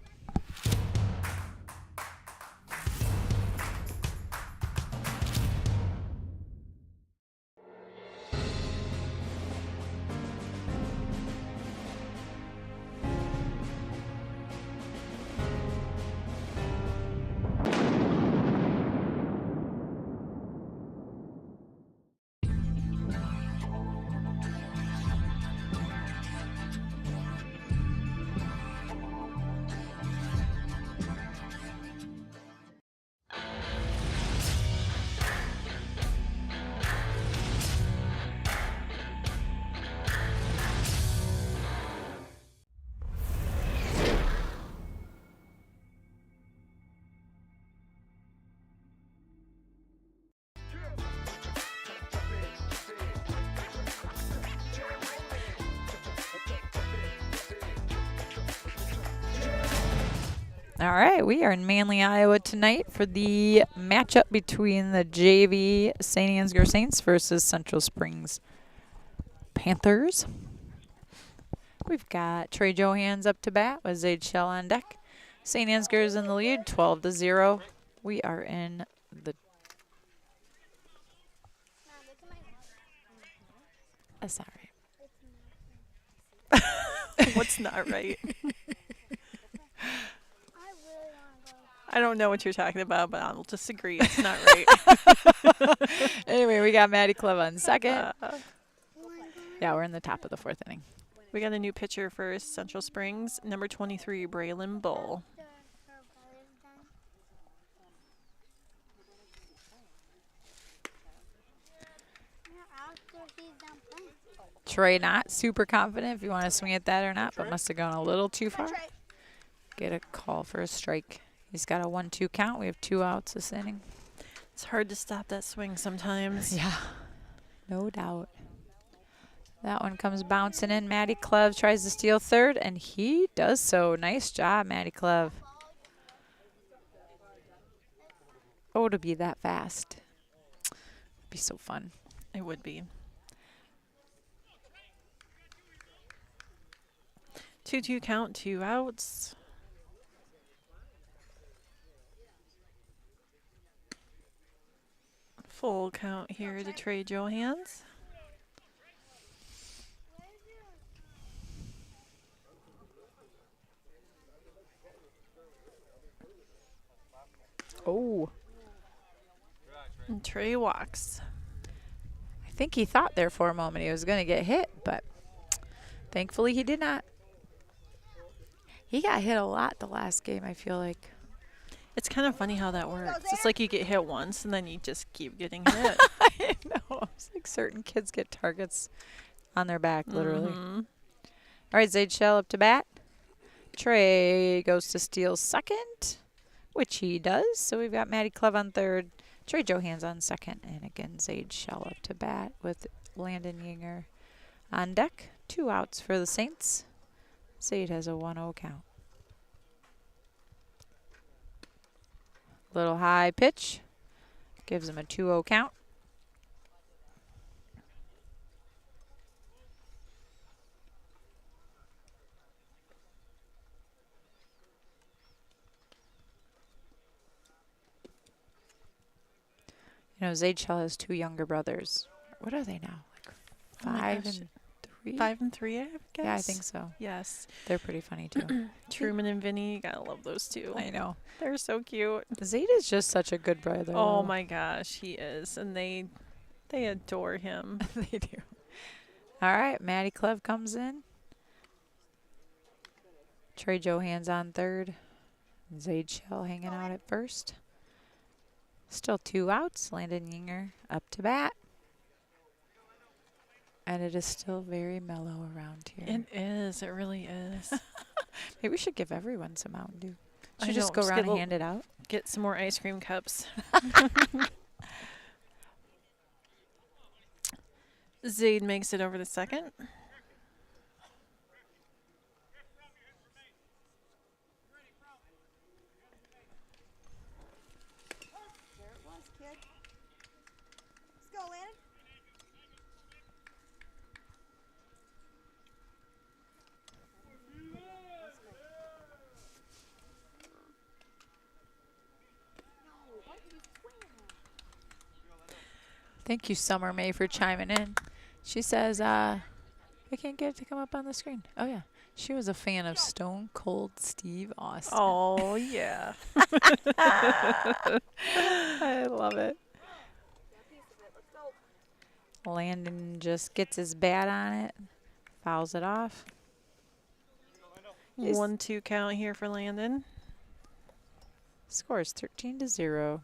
All right, we are in Manly, Iowa tonight for the matchup between the JV St. Ansgar Saints versus Central Springs Panthers. We've got Trey Johans up to bat with Zaid Shell on deck. St. Ansgar is in the lead, 12-0. We are in the... That's not right. What's not right? I don't know what you're talking about, but I'll just agree it's not right. Anyway, we got Maddie Cleve on second. Yeah, we're in the top of the fourth inning. We got a new pitcher for Central Springs, number 23, Braylon Bull. Trey not super confident if you want to swing at that or not, but must have gone a little too far. Get a call for a strike. He's got a 1-2 count. We have 2 outs this inning. It's hard to stop that swing sometimes. Yeah, no doubt. That one comes bouncing in. Maddie Cleve tries to steal third, and he does so. Nice job, Maddie Cleve. Oh, to be that fast. It'd be so fun. It would be. 2-2 count, 2 outs. Full count here to Trey Johans. Oh. And Trey walks. I think he thought there for a moment he was going to get hit, but thankfully he did not. He got hit a lot the last game, I feel like. It's kind of funny how that works. It's like you get hit once and then you just keep getting hit. I know. It's like certain kids get targets on their back, literally. All right, Zade Shell up to bat. Trey goes to steal second, which he does. So we've got Maddie Clev on third, Trey Johans on second, and again, Zade Shell up to bat with Landon Yinger on deck. 2 outs for the Saints. Zade has a 1-0 count. Little high pitch. Gives him a 2-0 count. You know, Zade Shell has 2 younger brothers. What are they now? Like 5 and 3? 5 and 3, I guess. Yeah, I think so. Yes. They're pretty funny too. Truman and Vinny, you gotta love those two. I know. They're so cute. Zade is just such a good brother. Oh my gosh, he is. And they adore him. They do. All right, Maddie Clev comes in. Trey Johans on third. Zade Shell hanging out at first. Still 2 outs. Landon Yinger up to bat. And it is still very mellow around here. It is. It really is. Maybe we should give everyone some Mountain Dew. I Should just know, go around and hand it out. Get some more ice cream cups. Zade makes it over to second. Thank you, Summer May, for chiming in. She says, I can't get it to come up on the screen. Oh, yeah. She was a fan of Stone Cold Steve Austin. Oh, yeah. I love it. Landon just gets his bat on it, fouls it off. 1-2 count here for Landon. Scores 13-0.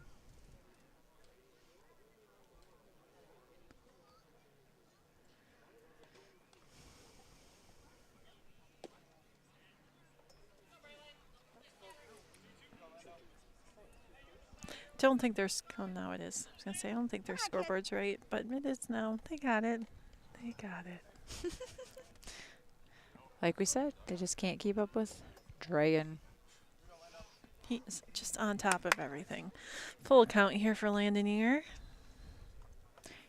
Don't think there's. Oh, no, it is. I was going to say, I don't think their scoreboard's right, but it is now. They got it. They got it. Like we said, they just can't keep up with Dragon. He's just on top of everything. Full count here for Landon Yinger.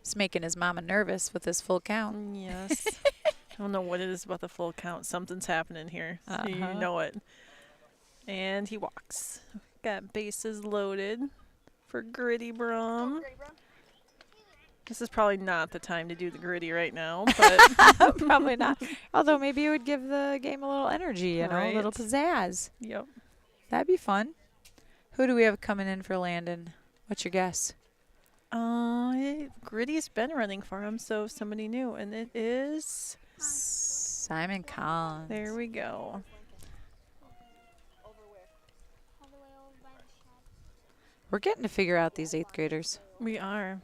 He's making his mama nervous with his full count. Yes. I don't know what it is about the full count. Something's happening here. So you know it. And he walks. Got bases loaded for Gritty Brum. This is probably not the time to do the gritty right now, but probably not. Although maybe it would give the game a little energy, you know, a little pizzazz. Yep. That'd be fun. Who do we have coming in for Landon? What's your guess? Gritty's been running for him, so somebody new, and it is Simon Collins. There we go. We're getting to figure out these 8th graders. We are.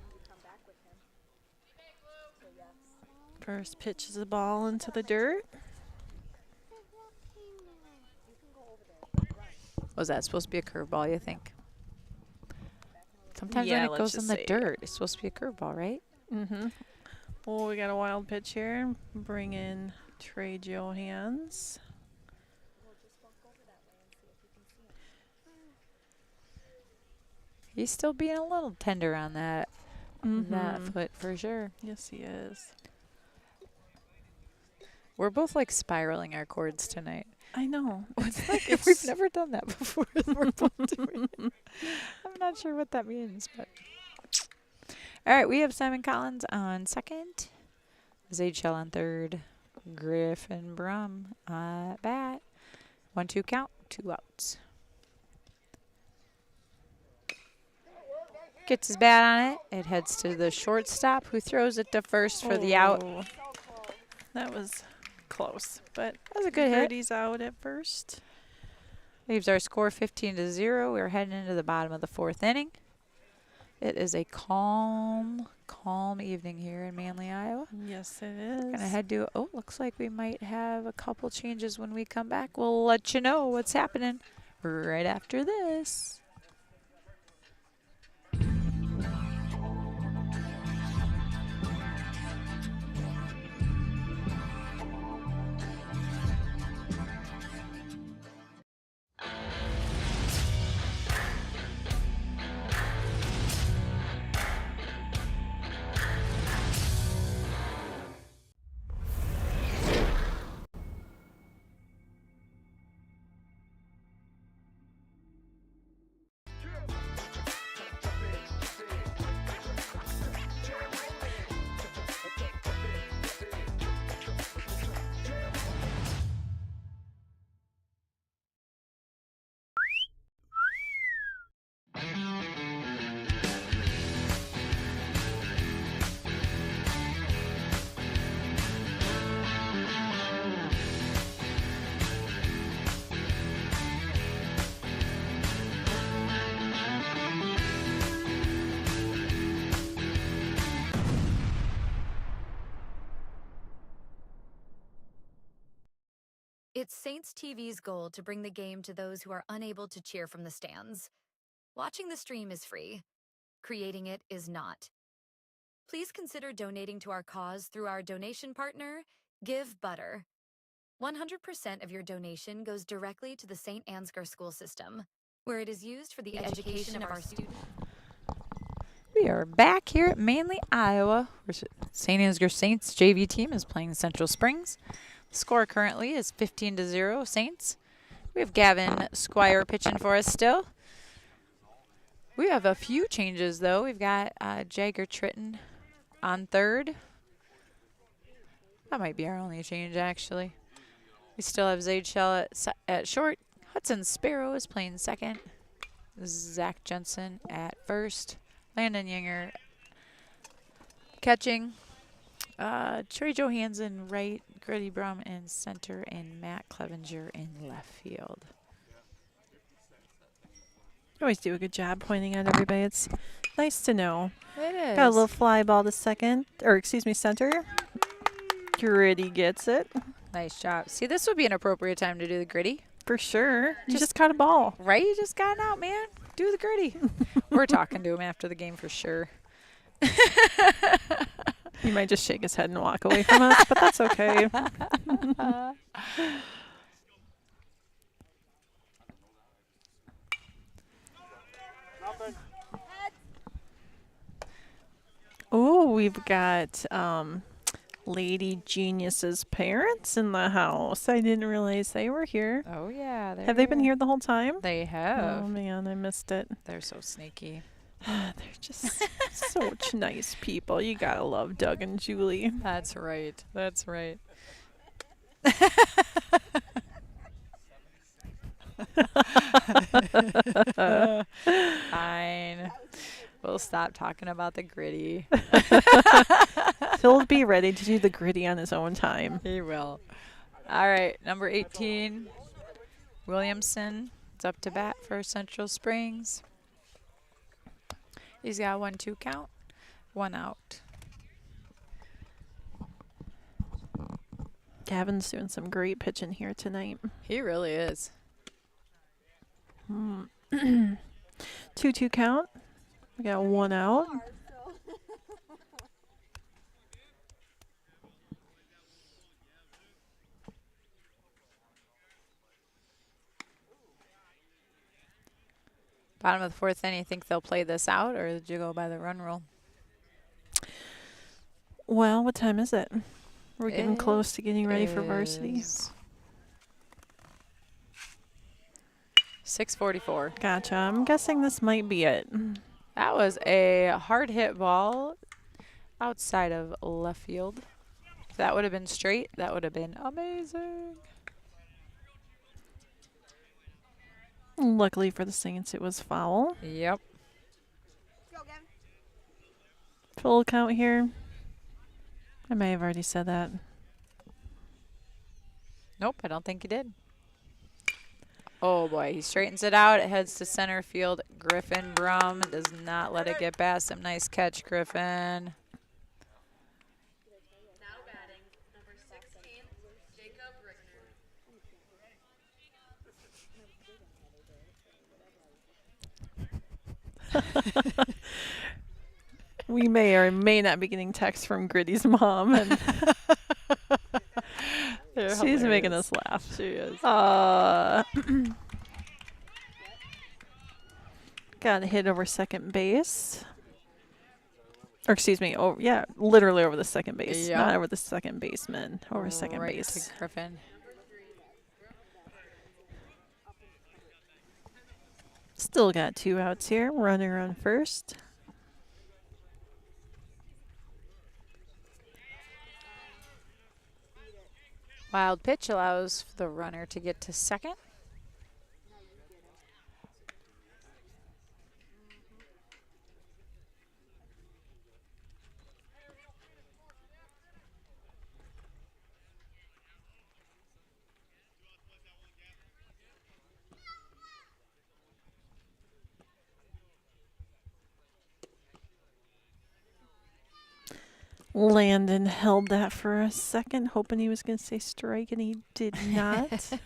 First pitch is a ball into the dirt. Was that supposed to be a curveball, you think? Sometimes Yeah, when it let's goes in just the say- dirt, it's supposed to be a curveball, right? Mm-hmm. Well, we got a wild pitch here. Bring in Trey Johans. He's still being a little tender on that foot for sure. Yes, he is. We're both like spiraling our cords tonight. I know. It's like we've never done that before. We're both doing it. I'm not sure what that means, but all right. We have Simon Collins on second, Zade Shell on third, Griffin Brum at bat. 1-2 count, 2 outs. Gets his bat on it. It heads to the shortstop, who throws it to first for the out. That was close, but that was a good hit. Birdie's out at first. Leaves our score 15-0. We're heading into the bottom of the 4th inning. It is a calm evening here in Manly, Iowa. Yes, it is. Gonna head to, oh, looks like we might have a couple changes when we come back. We'll let you know what's happening right after this. It's Saints TV's goal to bring the game to those who are unable to cheer from the stands. Watching the stream is free. Creating it is not. Please consider donating to our cause through our donation partner, Give Butter. 100% of your donation goes directly to the St. Ansgar school system, where it is used for the education of our students. We are back here at Manly, Iowa, where St. Ansgar Saints JV team is playing Central Springs. The score currently is 15-0 Saints. We have Gavin Squire pitching for us still. We have a few changes, though. We've got Jagger Tritton on third. That might be our only change, actually. We still have Zaid Shell at short. Hudson Sparrow is playing second. Zach Jensen at first. Landon Yinger catching. Trey Johansson right. Grady Brum in center. And Matt Clevenger in left field. You always do a good job pointing at everybody. It's nice to know. It is. Got a little fly ball to second, or excuse me, center. Gritty gets it. Nice job. See, this would be an appropriate time to do the gritty. For sure. You just caught a ball. Right? You just got it out, man. Do the gritty. We're talking to him after the game for sure. He might just shake his head and walk away from us, but that's okay. Oh, we've got Lady Genius's parents in the house. I didn't realize they were here. Oh, yeah. Have they been here the whole time? They have. Oh, man, I missed it. They're so sneaky. They're just such nice people. You gotta love Doug and Julie. That's right. That's right. Fine. We'll stop talking about the gritty. He'll be ready to do the gritty on his own time. He will. All right, number 18, Williamson. It's up to bat for Central Springs. He's got 1-2 count, 1 out. Gavin's doing some great pitching here tonight. He really is. 2-2 count. We got 1 out. Bottom of the 4th inning, you think they'll play this out, or did you go by the run rule? Well, what time is it? We're getting close to getting ready for varsity. 6:44. Gotcha. I'm guessing this might be it. That was a hard hit ball outside of left field. If that would have been straight, that would have been amazing. Luckily for the Saints, it was foul. Yep. Full count here. I may have already said that. Nope, I don't think you did. Oh, boy. He straightens it out. It heads to center field. Griffin Brum does not let it get past him. Nice catch, Griffin. Now batting, number 16, Jacob Rickner. We may or may not be getting texts from Gritty's mom, and she's making us laugh. She is. Got a hit over second base. Or excuse me, oh yeah, literally over the second base, Yep. not over the second baseman, over second Right base. to Griffin. Still got 2 outs here. Runner on first. Wild pitch allows the runner to get to second. Landon held that for a second, hoping he was going to say strike, and he did not.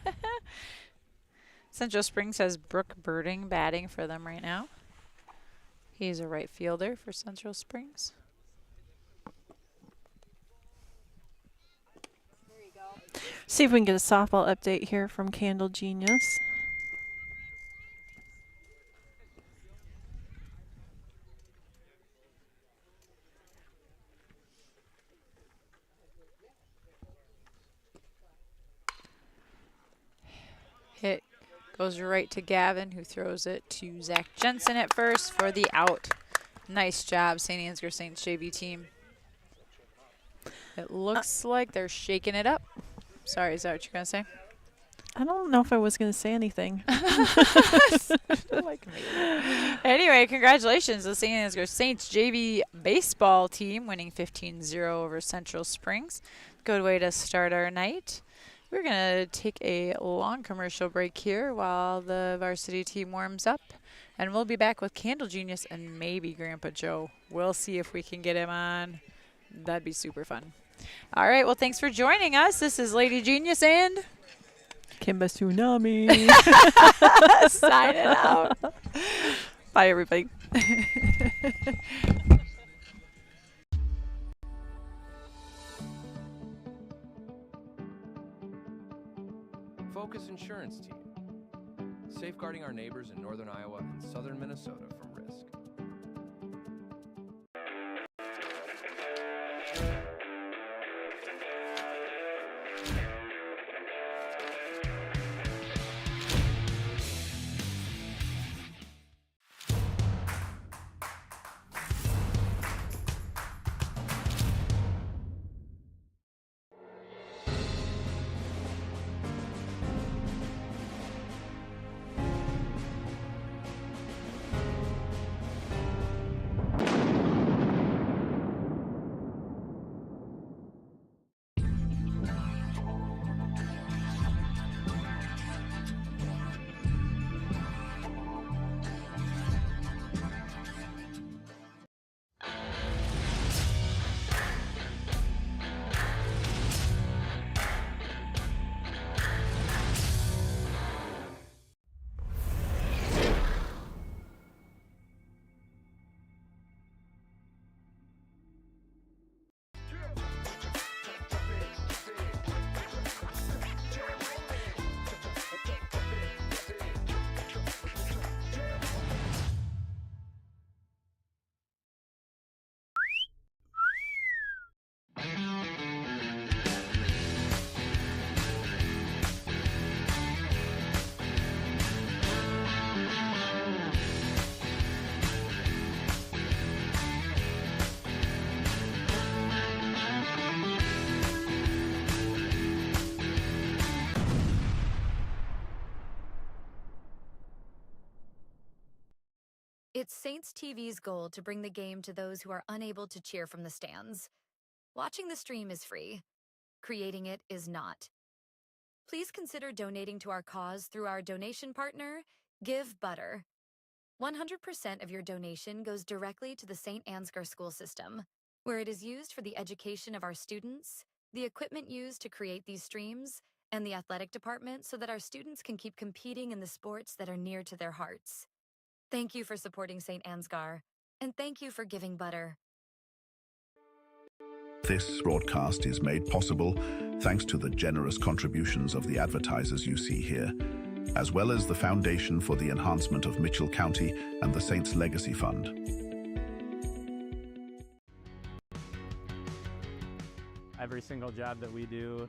Central Springs has Brooke Birding batting for them right now. He's a right fielder for Central Springs. See if we can get a softball update here from Candle Genius. Hit goes right to Gavin, who throws it to Zach Jensen at first for the out. Nice job, St. Ansgar Saints JV team. It looks like they're shaking it up. Sorry, is that what you're going to say? I don't know if I was going to say anything. Like me. Anyway, congratulations, the St. Ansgar Saints JV baseball team winning 15-0 over Central Springs. Good way to start our night. We're going to take a long commercial break here while the varsity team warms up. And we'll be back with Candle Genius and maybe Grandpa Joe. We'll see if we can get him on. That'd be super fun. All right, well, thanks for joining us. This is Lady Genius and Kimba Tsunami. signing out. Bye, everybody. Focus Insurance Team. Safeguarding our neighbors in northern Iowa and southern Minnesota from risk. It's Saints TV's goal to bring the game to those who are unable to cheer from the stands. Watching the stream is free. Creating it is not. please consider donating to our cause through our donation partner, Give Butter. 100% of your donation goes directly to the St. Ansgar school system, where it is used for the education of our students, the equipment used to create these streams, and the athletic department so that our students can keep competing in the sports that are near to their hearts. Thank you for supporting St. Ansgar, and thank you for giving butter. This broadcast is made possible thanks to the generous contributions of the advertisers you see here, as well as the Foundation for the Enhancement of Mitchell County and the Saints Legacy Fund. Every single job that we do,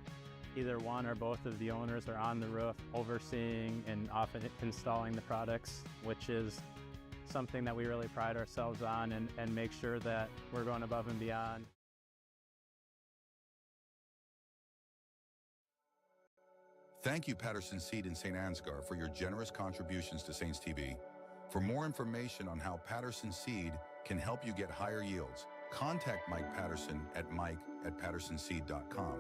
either one or both of the owners are on the roof overseeing and often installing the products, which is something that we really pride ourselves on and make sure that we're going above and beyond. Thank you, Patterson Seed and St. Ansgar, for your generous contributions to Saints TV. For more information on how Patterson Seed can help you get higher yields, contact Mike Patterson at mike@pattersonseed.com.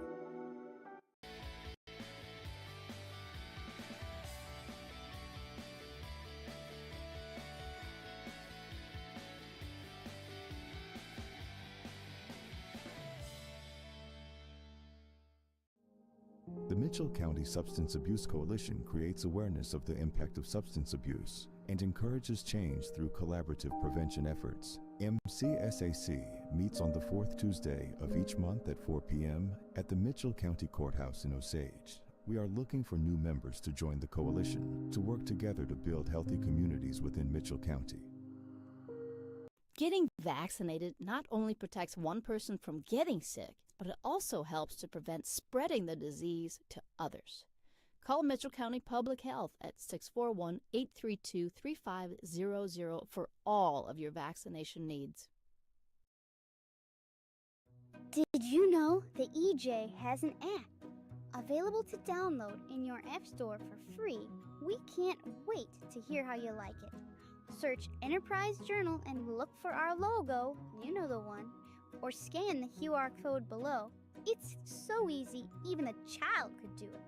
The Mitchell County Substance Abuse Coalition creates awareness of the impact of substance abuse and encourages change through collaborative prevention efforts. MCSAC meets on the fourth Tuesday of each month at 4 p.m. at the Mitchell County Courthouse in Osage. We are looking for new members to join the coalition to work together to build healthy communities within Mitchell County. Getting vaccinated not only protects one person from getting sick, but it also helps to prevent spreading the disease to others. Call Mitchell County Public Health at 641-832-3500 for all of your vaccination needs. Did you know that EJ has an app available to download in your app store for free? We can't wait to hear how you like it. Search Enterprise Journal and look for our logo, you know the one, or scan the QR code below. It's so easy, even a child could do it.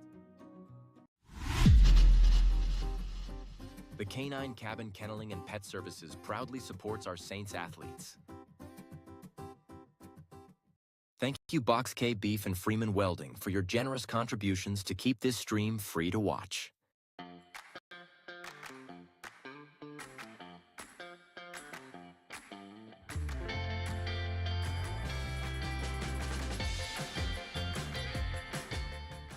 The Canine Cabin Kenneling and Pet Services proudly supports our Saints athletes. Thank you Box K Beef and Freeman Welding for your generous contributions to keep this stream free to watch.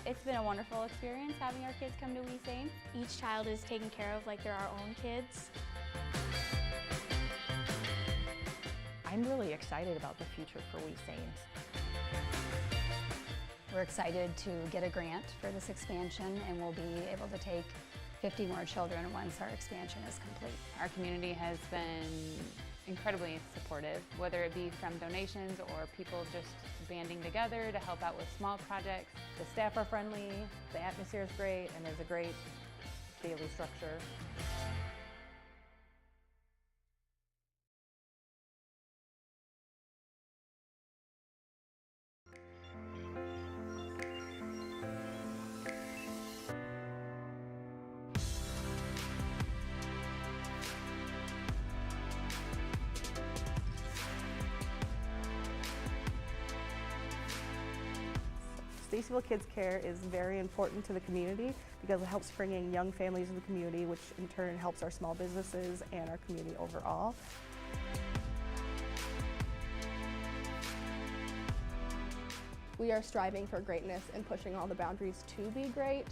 It's been a wonderful experience having our kids come to We Saints. Each child is taken care of like they're our own kids. I'm really excited about the future for We Saints. We're excited to get a grant for this expansion, and we'll be able to take 50 more children once our expansion is complete. Our community has been incredibly supportive, whether it be from donations or people just banding together to help out with small projects. The staff are friendly, the atmosphere is great, and there's a great daily structure. Stacyville Kids Care is very important to the community because it helps bring in young families in the community, which in turn helps our small businesses and our community overall. We are striving for greatness and pushing all the boundaries to be great.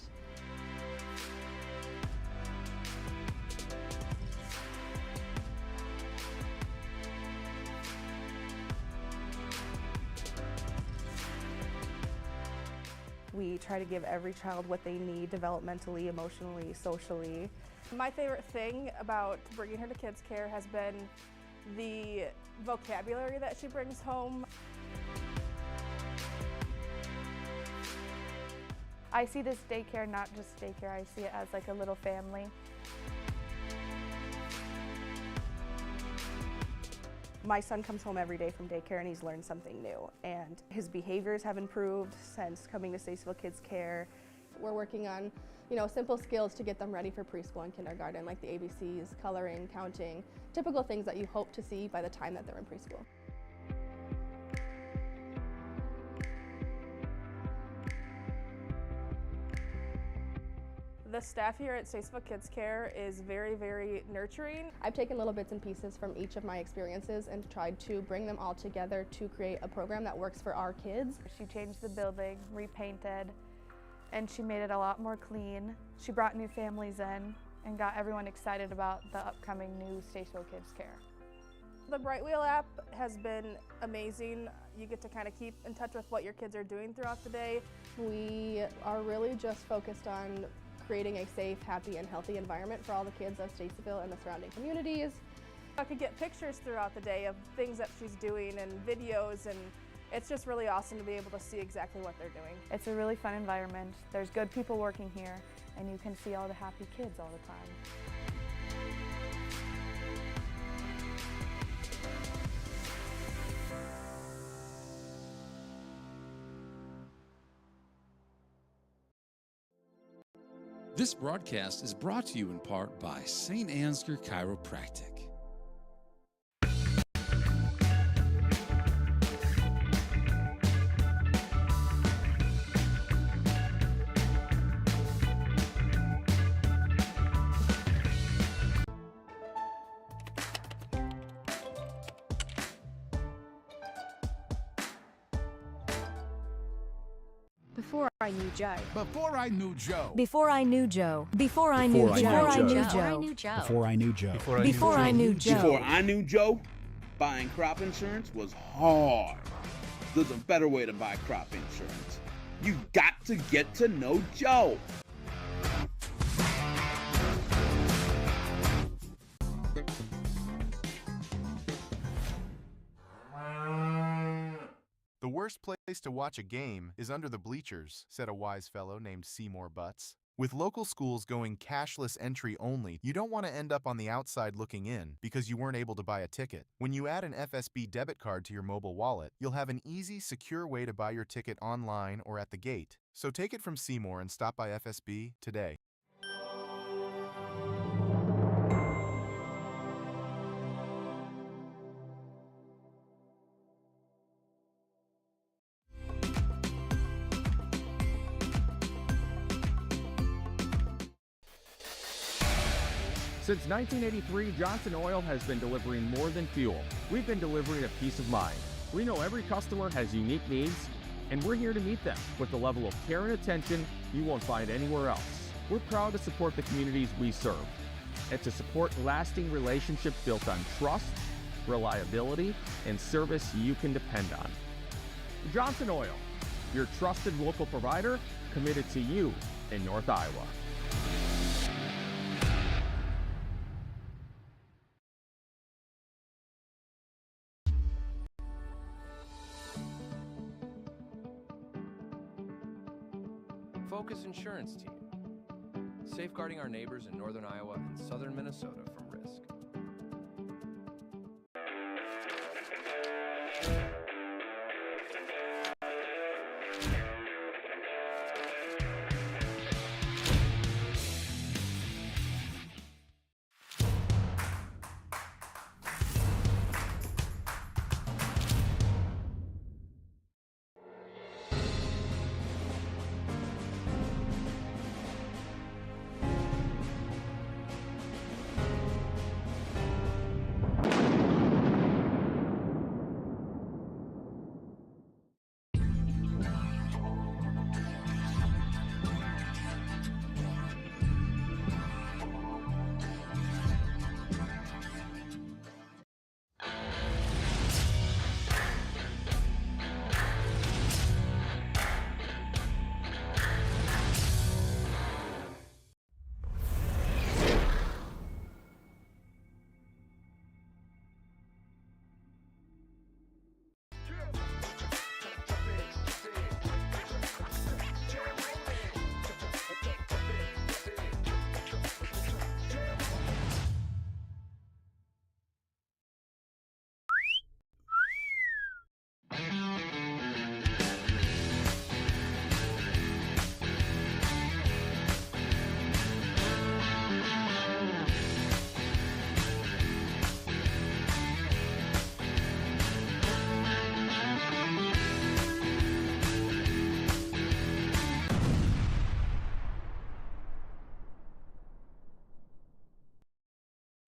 We try to give every child what they need developmentally, emotionally, socially. My favorite thing about bringing her to Kids Care has been the vocabulary that she brings home. I see this daycare not just daycare, I see it as like a little family. My son comes home every day from daycare and he's learned something new, and his behaviors have improved since coming to Stacyville Kids Care. We're working on, simple skills to get them ready for preschool and kindergarten, like the ABCs, coloring, counting, typical things that you hope to see by the time that they're in preschool. The staff here at Statesville Kids Care is very, very nurturing. I've taken little bits and pieces from each of my experiences and tried to bring them all together to create a program that works for our kids. She changed the building, repainted, and she made it a lot more clean. She brought new families in and got everyone excited about the upcoming new Statesville Kids Care. The Bright Wheel app has been amazing. You get to kind of keep in touch with what your kids are doing throughout the day. We are really just focused on creating a safe, happy, and healthy environment for all the kids of Statesville and the surrounding communities. I could get pictures throughout the day of things that she's doing and videos, and it's just really awesome to be able to see exactly what they're doing. It's a really fun environment. There's good people working here, and you can see all the happy kids all the time. This broadcast is brought to you in part by St. Ansgar Chiropractic. Before I knew Joe. Before I knew Joe. Before I knew Joe. Before I knew Joe. Before I knew Joe. Before I knew Joe. Before I knew Joe. Before I knew Joe, buying crop insurance was hard. There's a better way to buy crop insurance. You got to get to know Joe. The worst place to watch a game is under the bleachers, said a wise fellow named Seymour Butts. With local schools going cashless entry only, you don't want to end up on the outside looking in because you weren't able to buy a ticket. When you add an FSB debit card to your mobile wallet, you'll have an easy, secure way to buy your ticket online or at the gate. So take it from Seymour and stop by FSB today. Since 1983, Johnson Oil has been delivering more than fuel. We've been delivering a peace of mind. We know every customer has unique needs, and we're here to meet them with the level of care and attention you won't find anywhere else. We're proud to support the communities we serve and to support lasting relationships built on trust, reliability, and service you can depend on. Johnson Oil, your trusted local provider committed to you in North Iowa. Focus Insurance Team, safeguarding our neighbors in northern Iowa and southern Minnesota from risk.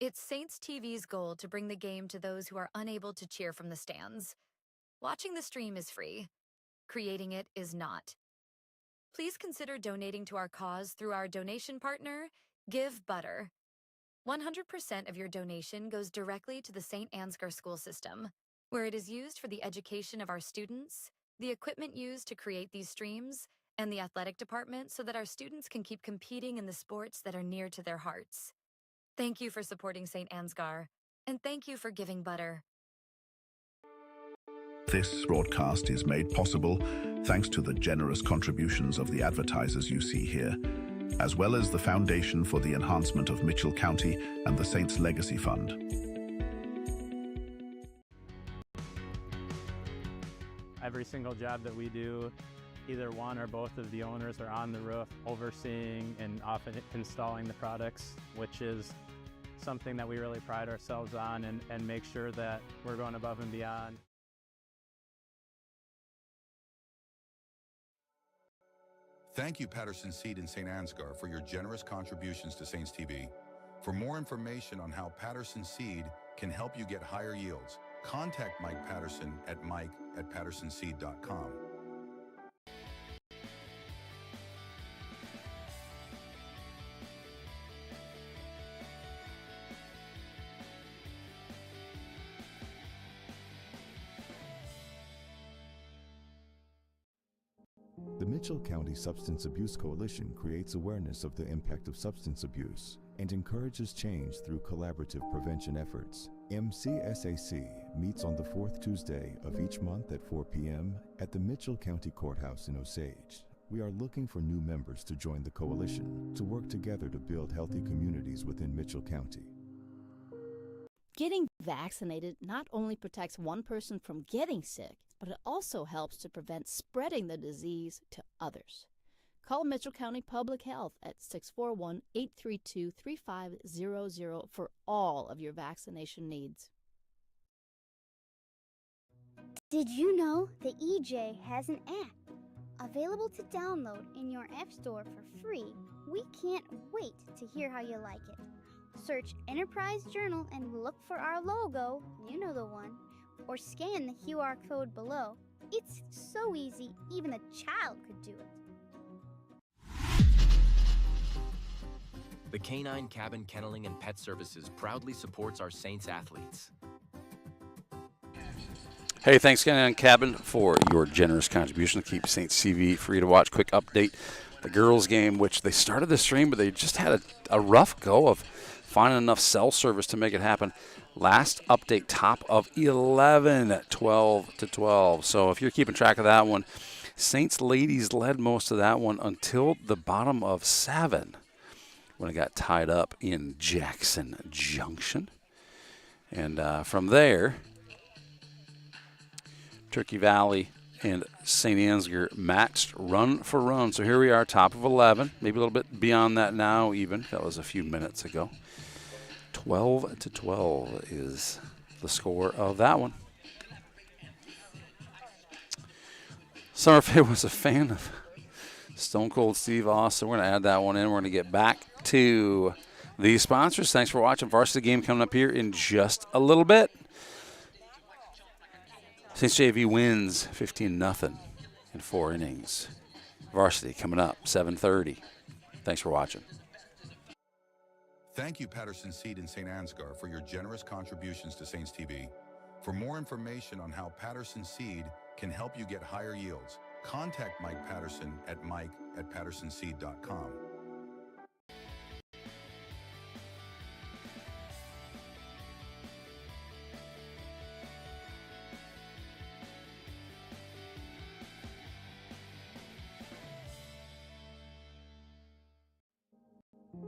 It's Saints TV's goal to bring the game to those who are unable to cheer from the stands. Watching the stream is free. Creating it is not. Please consider donating to our cause through our donation partner, Give Butter. 100% of your donation goes directly to the St. Ansgar school system, where it is used for the education of our students, the equipment used to create these streams, and the athletic department so that our students can keep competing in the sports that are near to their hearts. Thank you for supporting St. Ansgar, and thank you for giving Butter. This broadcast is made possible thanks to the generous contributions of the advertisers you see here, as well as the Foundation for the Enhancement of Mitchell County and the Saints Legacy Fund. Every single job that we do, either one or both of the owners are on the roof overseeing and often installing the products, which is something that we really pride ourselves on and make sure that we're going above and beyond. Thank you, Patterson Seed in St. Ansgar, for your generous contributions to Saints TV. For more information on how Patterson Seed can help you get higher yields, contact Mike Patterson at mike@pattersonseed.com. The Mitchell County Substance Abuse Coalition creates awareness of the impact of substance abuse and encourages change through collaborative prevention efforts. MCSAC meets on the fourth Tuesday of each month at 4 p.m. at the Mitchell County Courthouse in Osage. We are looking for new members to join the coalition to work together to build healthy communities within Mitchell County. Getting vaccinated not only protects one person from getting sick, but it also helps to prevent spreading the disease to others. Call Mitchell County Public Health at 641-832-3500 for all of your vaccination needs. Did you know the EJ has an app available to download in your App Store for free? We can't wait to hear how you like it. Search Enterprise Journal and look for our logo, you know the one, or scan the QR code below. It's so easy, even a child could do it. The Canine Cabin Kenneling and Pet Services proudly supports our Saints athletes. Hey, thanks Canine Cabin for your generous contribution to keep Saints TV free to watch. Quick update, the girls game, which they started the stream, but they just had a rough go of finding enough cell service to make it happen. Last update, top of 11, 12-12. So if you're keeping track of that one, Saints ladies led most of that one until the bottom of 7 when it got tied up in Jackson Junction. And from there, Turkey Valley and St. Ansgar matched run for run. So here we are, top of 11, maybe a little bit beyond that now even. That was a few minutes ago. 12-12 is the score of that one. Summerfield was a fan of Stone Cold Steve Austin. We're going to add that one in. We're going to get back to the sponsors. Thanks for watching. Varsity game coming up here in just a little bit. Saints JV wins 15-0 in 4 innings. Varsity coming up 7:30. Thanks for watching. Thank you, Patterson Seed in St. Ansgar, for your generous contributions to Saints TV. For more information on how Patterson Seed can help you get higher yields, contact Mike Patterson at mike@pattersonseed.com.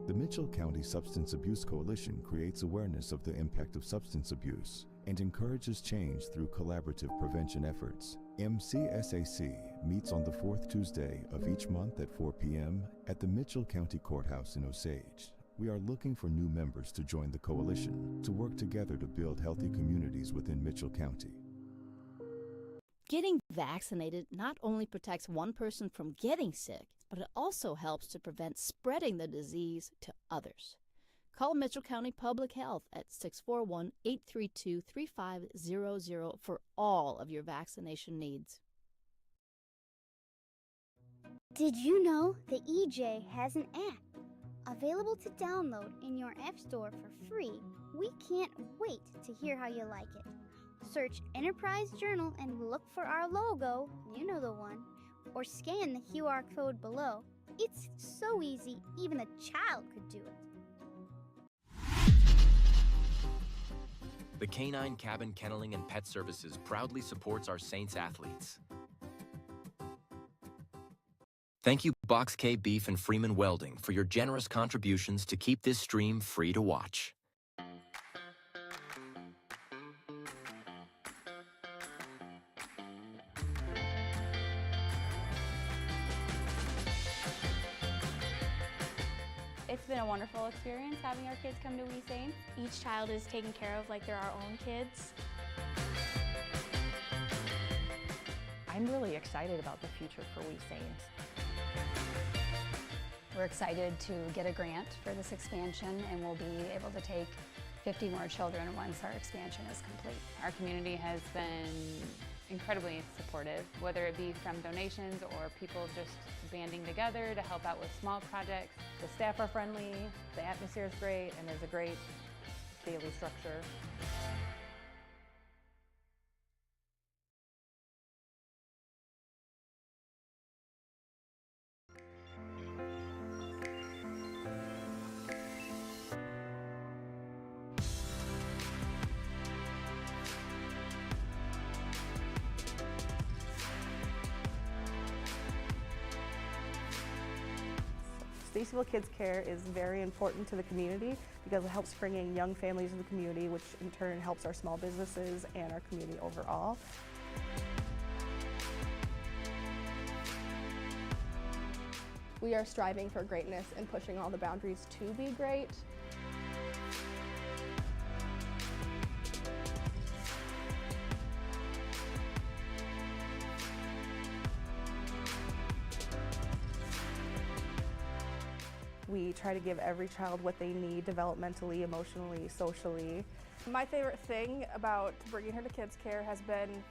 The Mitchell County Substance Abuse Coalition creates awareness of the impact of substance abuse and encourages change through collaborative prevention efforts. MCSAC meets on the fourth Tuesday of each month at 4 p.m. at the Mitchell County Courthouse in Osage. We are looking for new members to join the coalition to work together to build healthy communities within Mitchell County. Getting vaccinated not only protects one person from getting sick, but it also helps to prevent spreading the disease to others. Call Mitchell County Public Health at 641-832-3500 for all of your vaccination needs. Did you know the EJ has an app available to download in your App Store for free? We can't wait to hear how you like it. Search Enterprise Journal and look for our logo, you know the one, or scan the QR code below. It's so easy, even a child could do it. The Canine Cabin Kenneling and Pet Services proudly supports our Saints athletes. Thank you, Box K Beef and Freeman Welding, for your generous contributions to keep this stream free to watch. It's been a wonderful experience having our kids come to We Saints. Each child is taken care of like they're our own kids. I'm really excited about the future for We Saints. We're excited to get a grant for this expansion, and we'll be able to take 50 more children once our expansion is complete. Our community has been incredibly supportive, whether it be from donations or people just banding together to help out with small projects. The staff are friendly, the atmosphere is great, and there's a great daily structure. Stacyville Kids Care is very important to the community because it helps bring in young families in the community, which in turn helps our small businesses and our community overall. We are striving for greatness and pushing all the boundaries to be great. We try to give every child what they need developmentally, emotionally, socially. My favorite thing about bringing her to Kids Care has been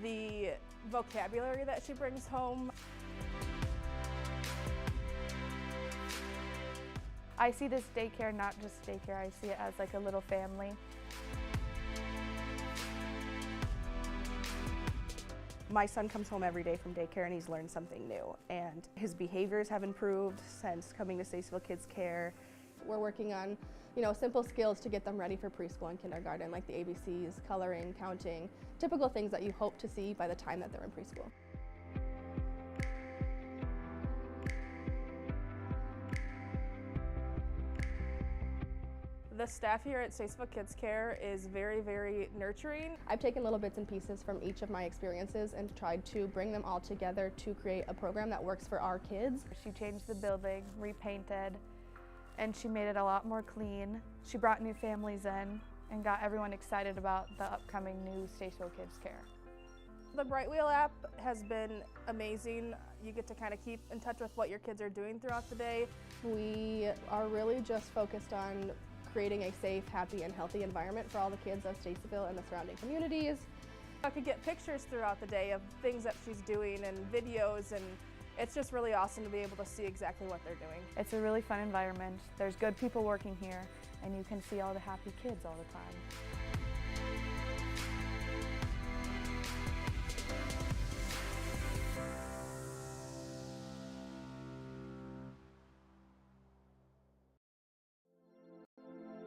the vocabulary that she brings home. I see this daycare not just daycare, I see it as like a little family. My son comes home every day from daycare and he's learned something new, and his behaviors have improved since coming to Stacyville Kids Care. We're working on, simple skills to get them ready for preschool and kindergarten, like the ABCs, coloring, counting, typical things that you hope to see by the time that they're in preschool. The staff here at Stacyville Kids Care is very, very nurturing. I've taken little bits and pieces from each of my experiences and tried to bring them all together to create a program that works for our kids. She changed the building, repainted, and she made it a lot more clean. She brought new families in and got everyone excited about the upcoming new Stacyville Kids Care. The Bright Wheel app has been amazing. You get to kind of keep in touch with what your kids are doing throughout the day. We are really just focused on creating a safe, happy, and healthy environment for all the kids of Stacyville and the surrounding communities. I could get pictures throughout the day of things that she's doing and videos, and it's just really awesome to be able to see exactly what they're doing. It's a really fun environment. There's good people working here, and you can see all the happy kids all the time.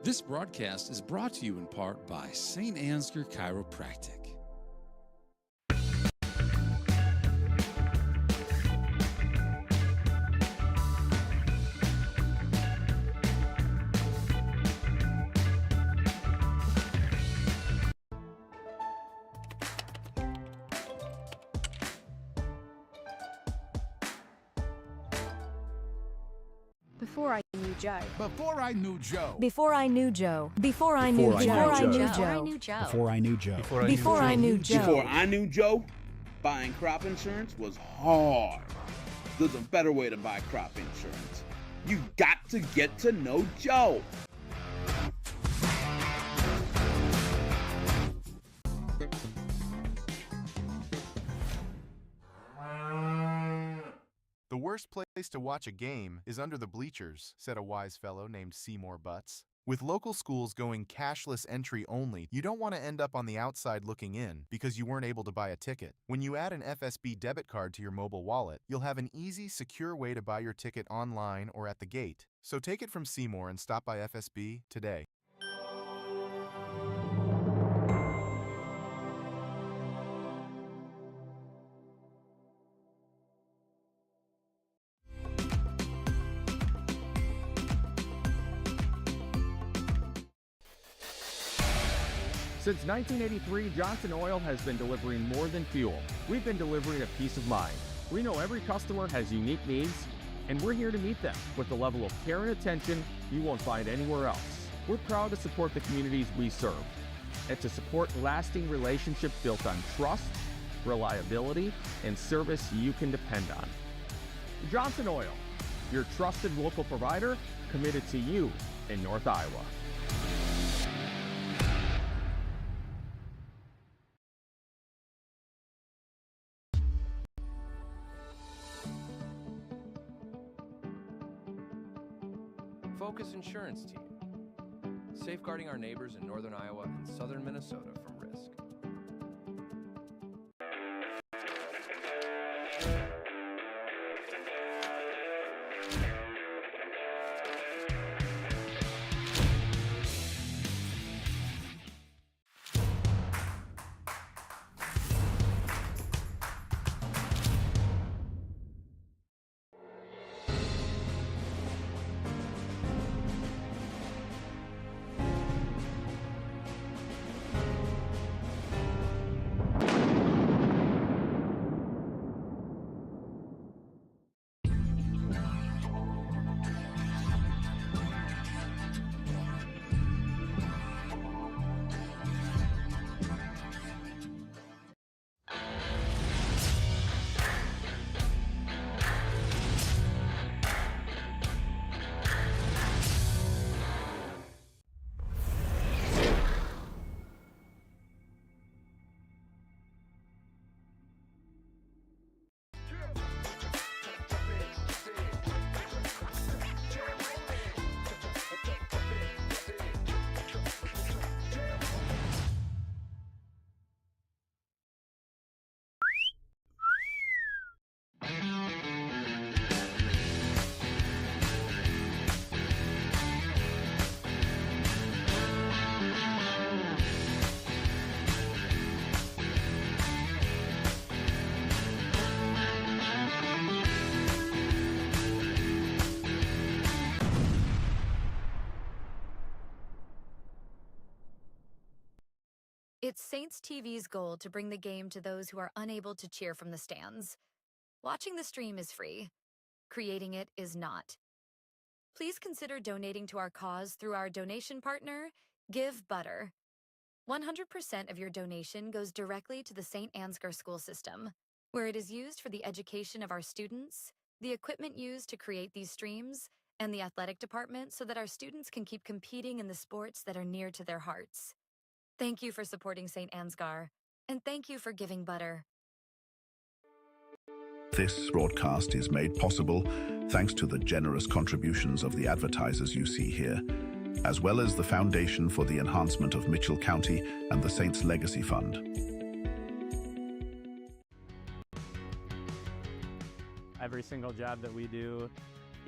This broadcast is brought to you in part by St. Ansgar Chiropractic. Before I knew Joe. Before I knew Joe. Before I knew Joe. Before I knew Joe. Before I knew Joe. Before I knew Joe. Before I knew Joe. Before I knew Joe, buying crop insurance was hard. There's a better way to buy crop insurance. You got to get to know Joe. worst place to watch a game is under the bleachers, said a wise fellow named Seymour Butts. With local schools going cashless entry only, you don't want to end up on the outside looking in because you weren't able to buy a ticket. When you add an FSB debit card to your mobile wallet, you'll have an easy, secure way to buy your ticket online or at the gate. So take it from Seymour and stop by FSB today. Since 1983, Johnson Oil has been delivering more than fuel. We've been delivering a peace of mind. We know every customer has unique needs, and we're here to meet them with the level of care and attention you won't find anywhere else. We're proud to support the communities we serve and to support lasting relationships built on trust, reliability, and service you can depend on. Johnson Oil, your trusted local provider committed to you in North Iowa. Focus Insurance Team, safeguarding our neighbors in northern Iowa and southern Minnesota from risk. It's Saints TV's goal to bring the game to those who are unable to cheer from the stands. Watching the stream is free. Creating it is not. Please consider donating to our cause through our donation partner, Give Butter. 100% of your donation goes directly to the St. Ansgar school system, where it is used for the education of our students, the equipment used to create these streams, and the athletic department so that our students can keep competing in the sports that are near to their hearts. Thank you for supporting St. Ansgar, and thank you for giving butter. This broadcast is made possible thanks to the generous contributions of the advertisers you see here, as well as the Foundation for the Enhancement of Mitchell County and the Saints Legacy Fund. Every single job that we do,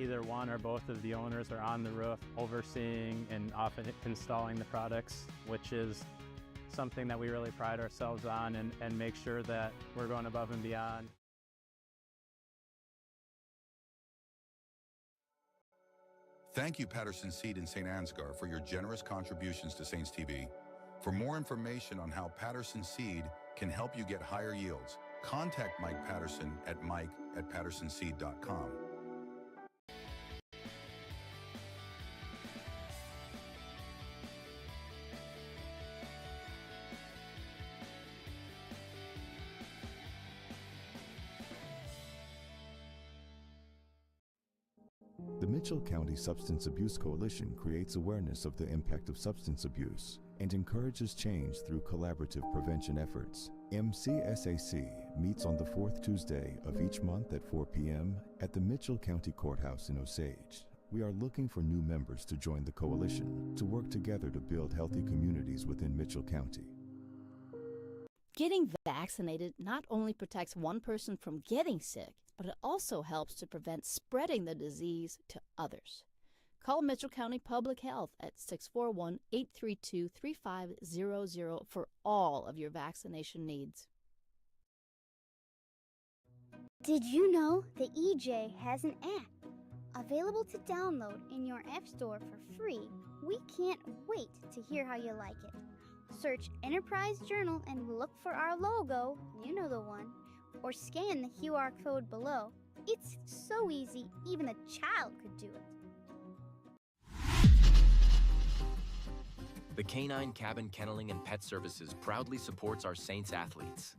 either one or both of the owners are on the roof overseeing and often installing the products, which is something that we really pride ourselves on and make sure that we're going above and beyond. Thank you, Patterson Seed in St. Ansgar, for your generous contributions to Saints TV. For more information on how Patterson Seed can help you get higher yields, contact Mike Patterson at mike@pattersonseed.com. The Mitchell County Substance Abuse Coalition creates awareness of the impact of substance abuse and encourages change through collaborative prevention efforts. MCSAC meets on the fourth Tuesday of each month at 4 p.m. at the Mitchell County Courthouse in Osage. We are looking for new members to join the coalition to work together to build healthy communities within Mitchell County. Getting vaccinated not only protects one person from getting sick, but it also helps to prevent spreading the disease to others. Call Mitchell County Public Health at 641-832-3500 for all of your vaccination needs. Did you know the EJ has an app available to download in your app store for free? We can't wait to hear how you like it. Search Enterprise Journal and look for our logo, you know the one, or scan the QR code below. It's so easy, even a child could do it. The Canine Cabin Kenneling and Pet Services proudly supports our Saints athletes.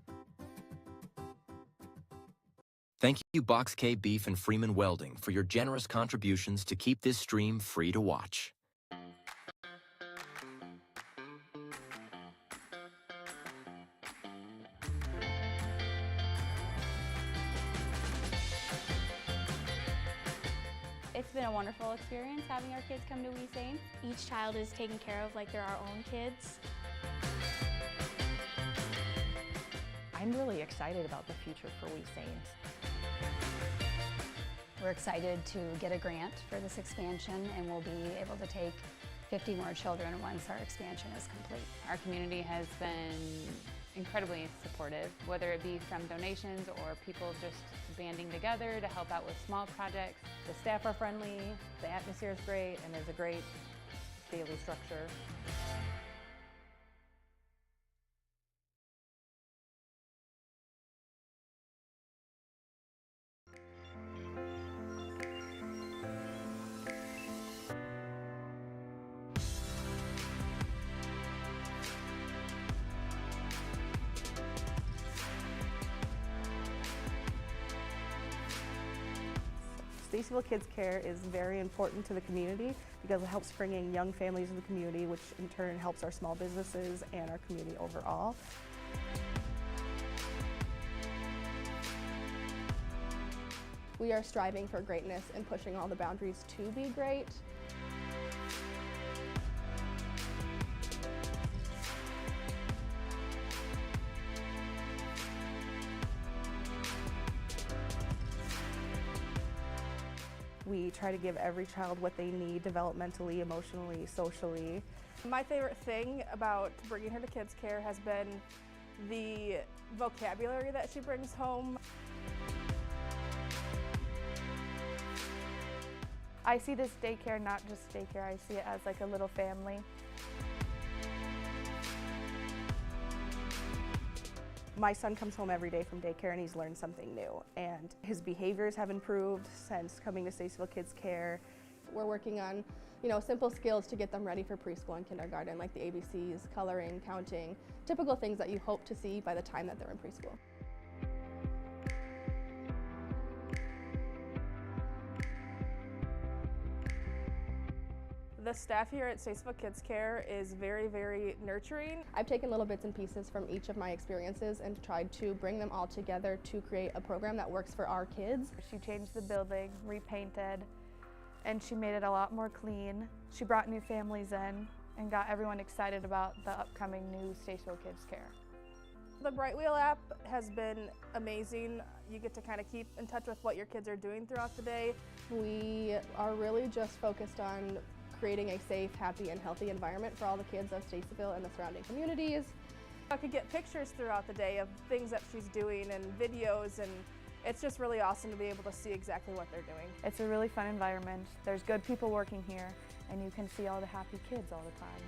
Thank you, Box K Beef and Freeman Welding, for your generous contributions to keep this stream free to watch. It's been a wonderful experience having our kids come to We Saints. Each child is taken care of like they're our own kids. I'm really excited about the future for We Saints. We're excited to get a grant for this expansion, and we'll be able to take 50 more children once our expansion is complete. Our community has been incredibly supportive, whether it be from donations or people just banding together to help out with small projects. The staff are friendly, the atmosphere is great, and there's a great daily structure. Stacyville Kids Care is very important to the community because it helps bring in young families in the community, which in turn helps our small businesses and our community overall. We are striving for greatness and pushing all the boundaries to be great. We try to give every child what they need developmentally, emotionally, socially. My favorite thing about bringing her to Kids Care has been the vocabulary that she brings home. I see this daycare not just daycare, I see it as like a little family. My son comes home every day from daycare and he's learned something new, and his behaviors have improved since coming to Stacyville Kids Care. We're working on, simple skills to get them ready for preschool and kindergarten, like the ABCs, coloring, counting, typical things that you hope to see by the time that they're in preschool. The staff here at Stacyville Kids Care is very, very nurturing. I've taken little bits and pieces from each of my experiences and tried to bring them all together to create a program that works for our kids. She changed the building, repainted, and she made it a lot more clean. She brought new families in and got everyone excited about the upcoming new Stacyville Kids Care. The Bright Wheel app has been amazing. You get to kind of keep in touch with what your kids are doing throughout the day. We are really just focused on creating a safe, happy, and healthy environment for all the kids of Stacyville and the surrounding communities. I could get pictures throughout the day of things that she's doing and videos, and it's just really awesome to be able to see exactly what they're doing. It's a really fun environment. There's good people working here, and you can see all the happy kids all the time.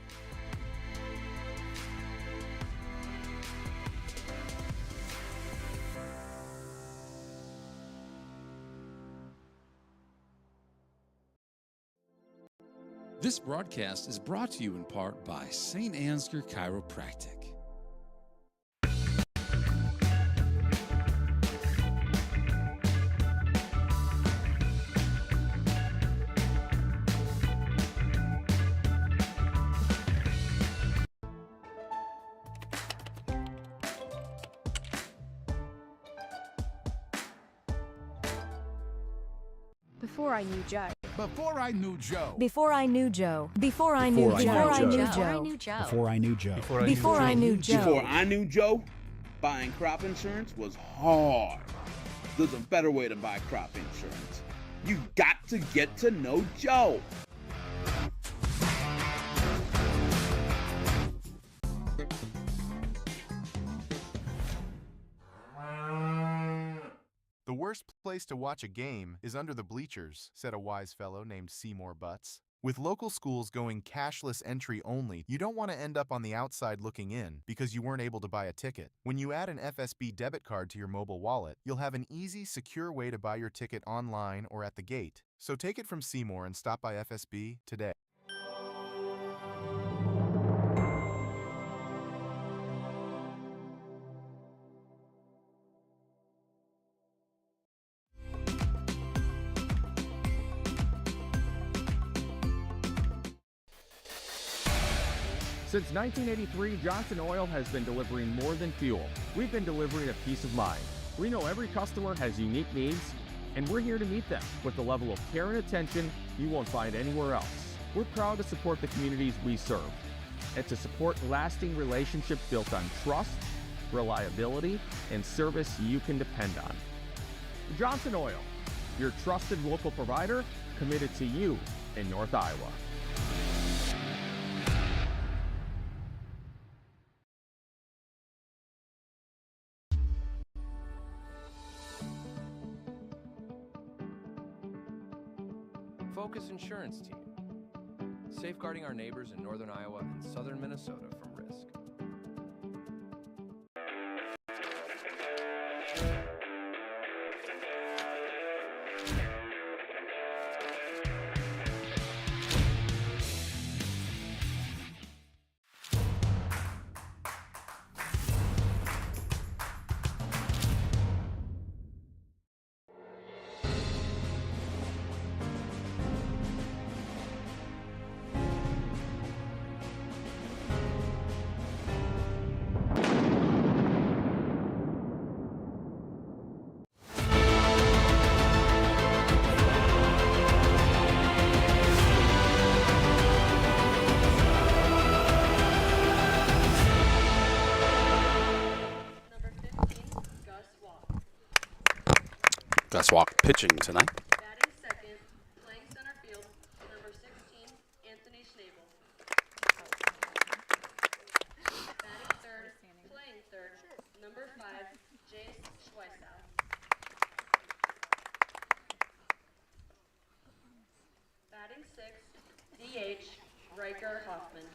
This broadcast is brought to you in part by St. Ansgar Chiropractic. Before I knew Joe. Before I knew Joe. Before I knew Joe. Before I knew Joe. Before I knew Joe. Before I knew Joe. Before I knew Joe. Before I knew Joe, buying crop insurance was hard. There's a better way to buy crop insurance. You got to get to know Joe. The worst place to watch a game is under the bleachers, said a wise fellow named Seymour Butts. With local schools going cashless entry only, you don't want to end up on the outside looking in because you weren't able to buy a ticket. When you add an FSB debit card to your mobile wallet, you'll have an easy, secure way to buy your ticket online or at the gate. So take it from Seymour and stop by FSB today. Since 1983, Johnson Oil has been delivering more than fuel. We've been delivering a peace of mind. We know every customer has unique needs, and we're here to meet them with the level of care and attention you won't find anywhere else. We're proud to support the communities we serve and to support lasting relationships built on trust, reliability, and service you can depend on. Johnson Oil, your trusted local provider committed to you in North Iowa. Focus Insurance Team, safeguarding our neighbors in northern Iowa and southern Minnesota from risk. Gus Walk pitching tonight. Batting second, playing center field, number 16, Anthony Schnabel. Batting third, playing third, number 5, Jace Schweisau. Batting sixth, DH, Riker Hoffman.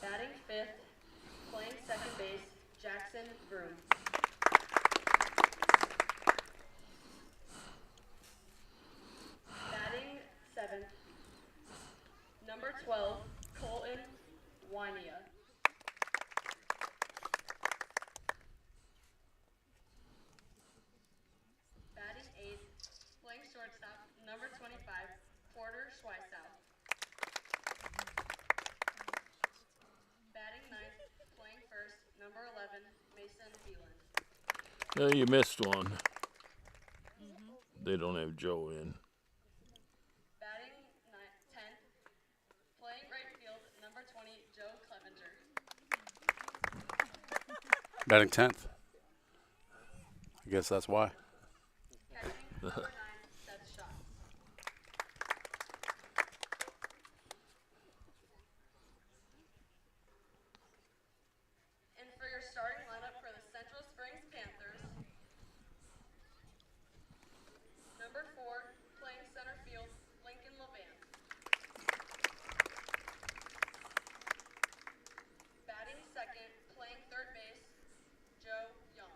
Batting fifth, playing second base, Jackson Broom. Batting seventh, number 12, Colton Wania. Batting eighth, playing shortstop, number 25, Porter Schweisau. Batting ninth, playing first, number 11, Mason Phelan. No, you missed one. They don't have Joe in. Batting 10th, playing right field, number 20, Joe Clevenger. Batting 10th. I guess that's why. Catching, number 9, Seth Shaw. And for your starting lineup for the Central Springs Panthers, number 4, playing center field, Lincoln Levan. Batting second, playing third base, Joe Young.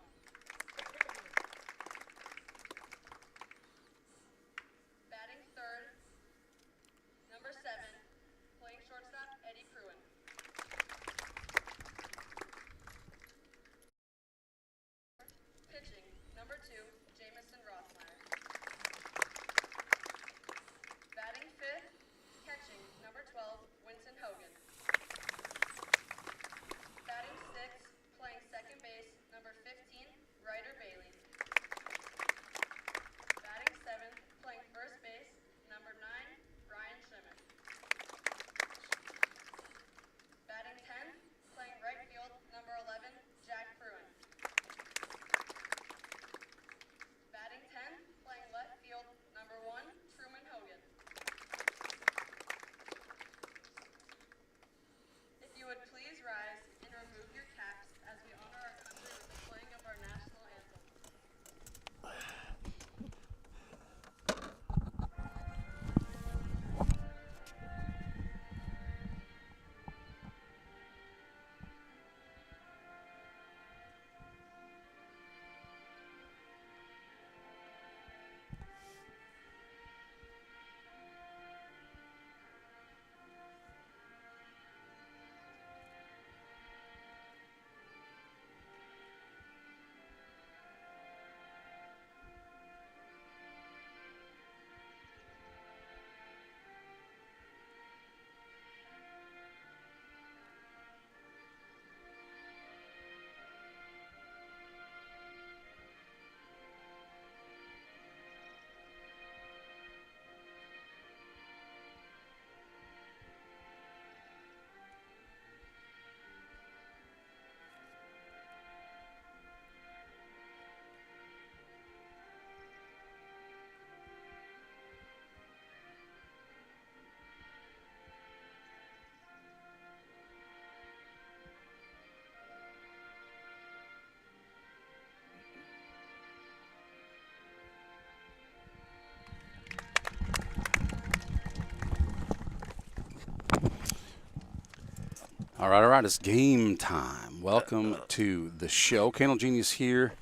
All right. It's game time. Welcome to the show. Candle Genius here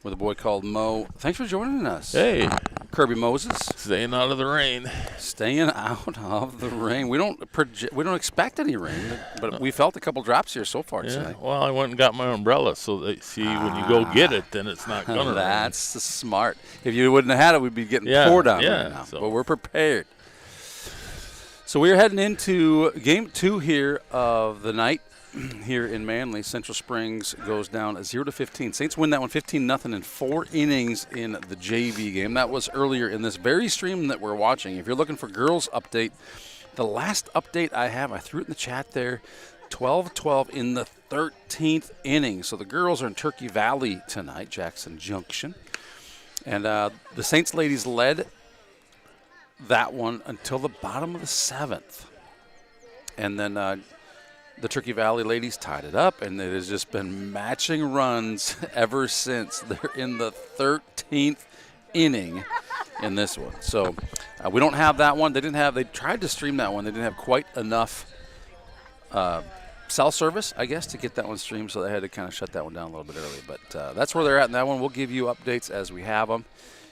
with a boy called Mo. Thanks for joining us. Hey. Kirby Moses. Staying out of the rain. Staying out of the rain. We don't expect any rain, but we felt a couple drops here so far today. Well, I went and got my umbrella, so they see when you go get it, then it's not going to rain. That's smart. If you wouldn't have had it, we'd be getting poured on right now. But we're prepared. So we're heading into game 2 here of the night here in Manly. Central Springs goes down 0-15. Saints win that one 15-0 in 4 innings in the JV game. That was earlier in this very stream that we're watching. If you're looking for girls update, the last update I have, I threw it in the chat there, 12-12 in the 13th inning. So the girls are in Turkey Valley tonight, Jackson Junction. And the Saints ladies led that one until the bottom of the 7th. And then the Turkey Valley ladies tied it up, and it has just been matching runs ever since. They're in the 13th inning in this one. So we don't have that one. They tried to stream that one. They didn't have quite enough cell service, I guess, to get that one streamed, so they had to kind of shut that one down a little bit early. But that's where they're at in that one. We'll give you updates as we have them.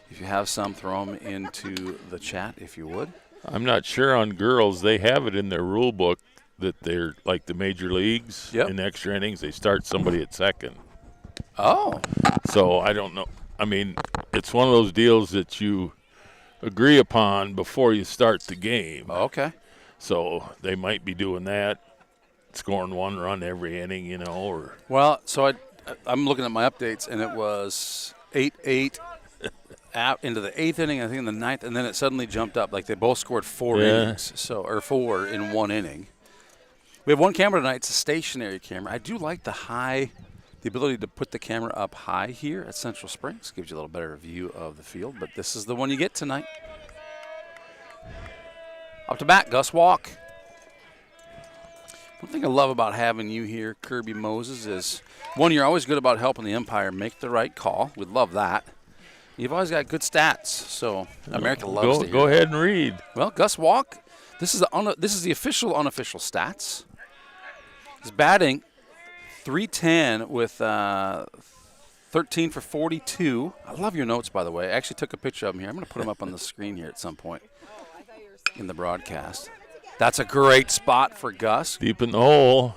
If you have some, throw them into the chat if you would. I'm not sure on girls. They have it in their rule book that they're like the major leagues. In extra innings. They start somebody at second. Oh. So I don't know. I mean, it's one of those deals that you agree upon before you start the game. Okay. So they might be doing that, scoring 1 run every inning, or. Well, so I'm looking at my updates, and it was 8-8. Out into the 8th inning, I think in the 9th, and then it suddenly jumped up. Like they both scored 4 innings, or 4 in 1 inning. We have one camera tonight. It's a stationary camera. I do like the ability to put the camera up high here at Central Springs. Gives you a little better view of the field, but this is the one you get tonight. Up to bat, Gus Walk. One thing I love about having you here, Kirby Moses, is, one, you're always good about helping the umpire make the right call. We love that. You've always got good stats, so America loves to hear Go ahead and read. Well, Gus Walk, this is the official unofficial stats. He's batting .310 with 13 for 42. I love your notes, by the way. I actually took a picture of them here. I'm going to put them up on the screen here at some point in the broadcast. That's a great spot for Gus. Deep in the hole.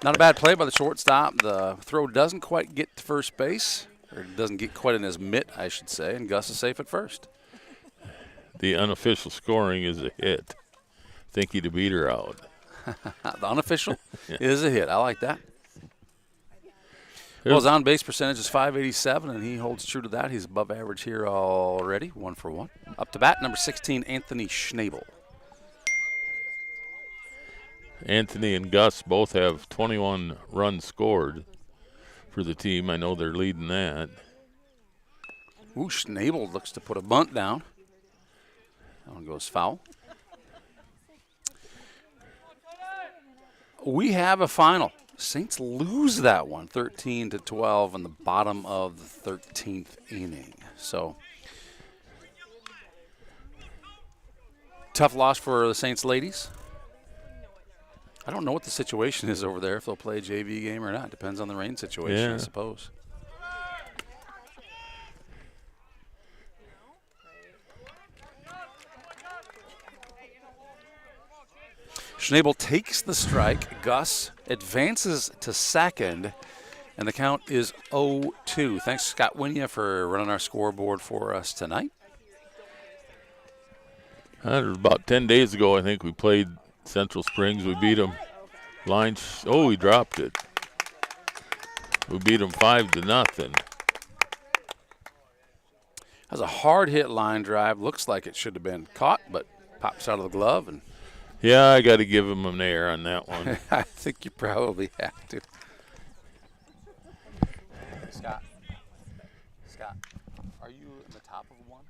Not a bad play by the shortstop. The throw doesn't quite get to first base, or doesn't get quite in his mitt, I should say, and Gus is safe at first. The unofficial scoring is a hit. I think he'd have beat her out. The unofficial is a hit. I like that. Well, his on-base percentage is .587, and he holds true to that. He's above average here already, 1 for 1. Up to bat, number 16, Anthony Schnabel. Anthony and Gus both have 21 runs scored for the team. I know they're leading that. Ooh, Schnabel looks to put a bunt down. That one goes foul. We have a final. Saints lose that one, 13-12 in the bottom of the 13th inning. So, tough loss for the Saints ladies. I don't know what the situation is over there, if they'll play a JV game or not. Depends on the rain situation, I suppose. Schnabel takes the strike. Gus advances to second, and the count is 0-2. Thanks, Scott Winya, for running our scoreboard for us tonight. About 10 days ago, I think we played Central Springs. We beat them. He dropped it. We beat them 5-0. Has a hard hit line drive. Looks like it should have been caught, but pops out of the glove. And yeah, I got to give him an air on that one. I think you probably have to. Scott, are you in the top of one?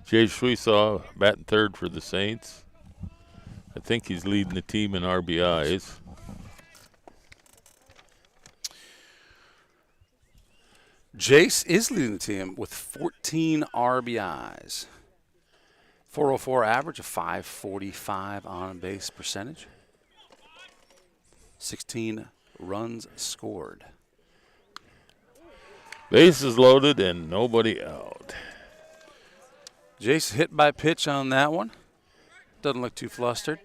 Jay Schweisaw batting third for the Saints. I think he's leading the team in RBIs. Jace is leading the team with 14 RBIs. 404 average, a 545 on-base percentage. 16 runs scored. Bases loaded and nobody out. Jace hit by pitch on that one. Doesn't look too flustered.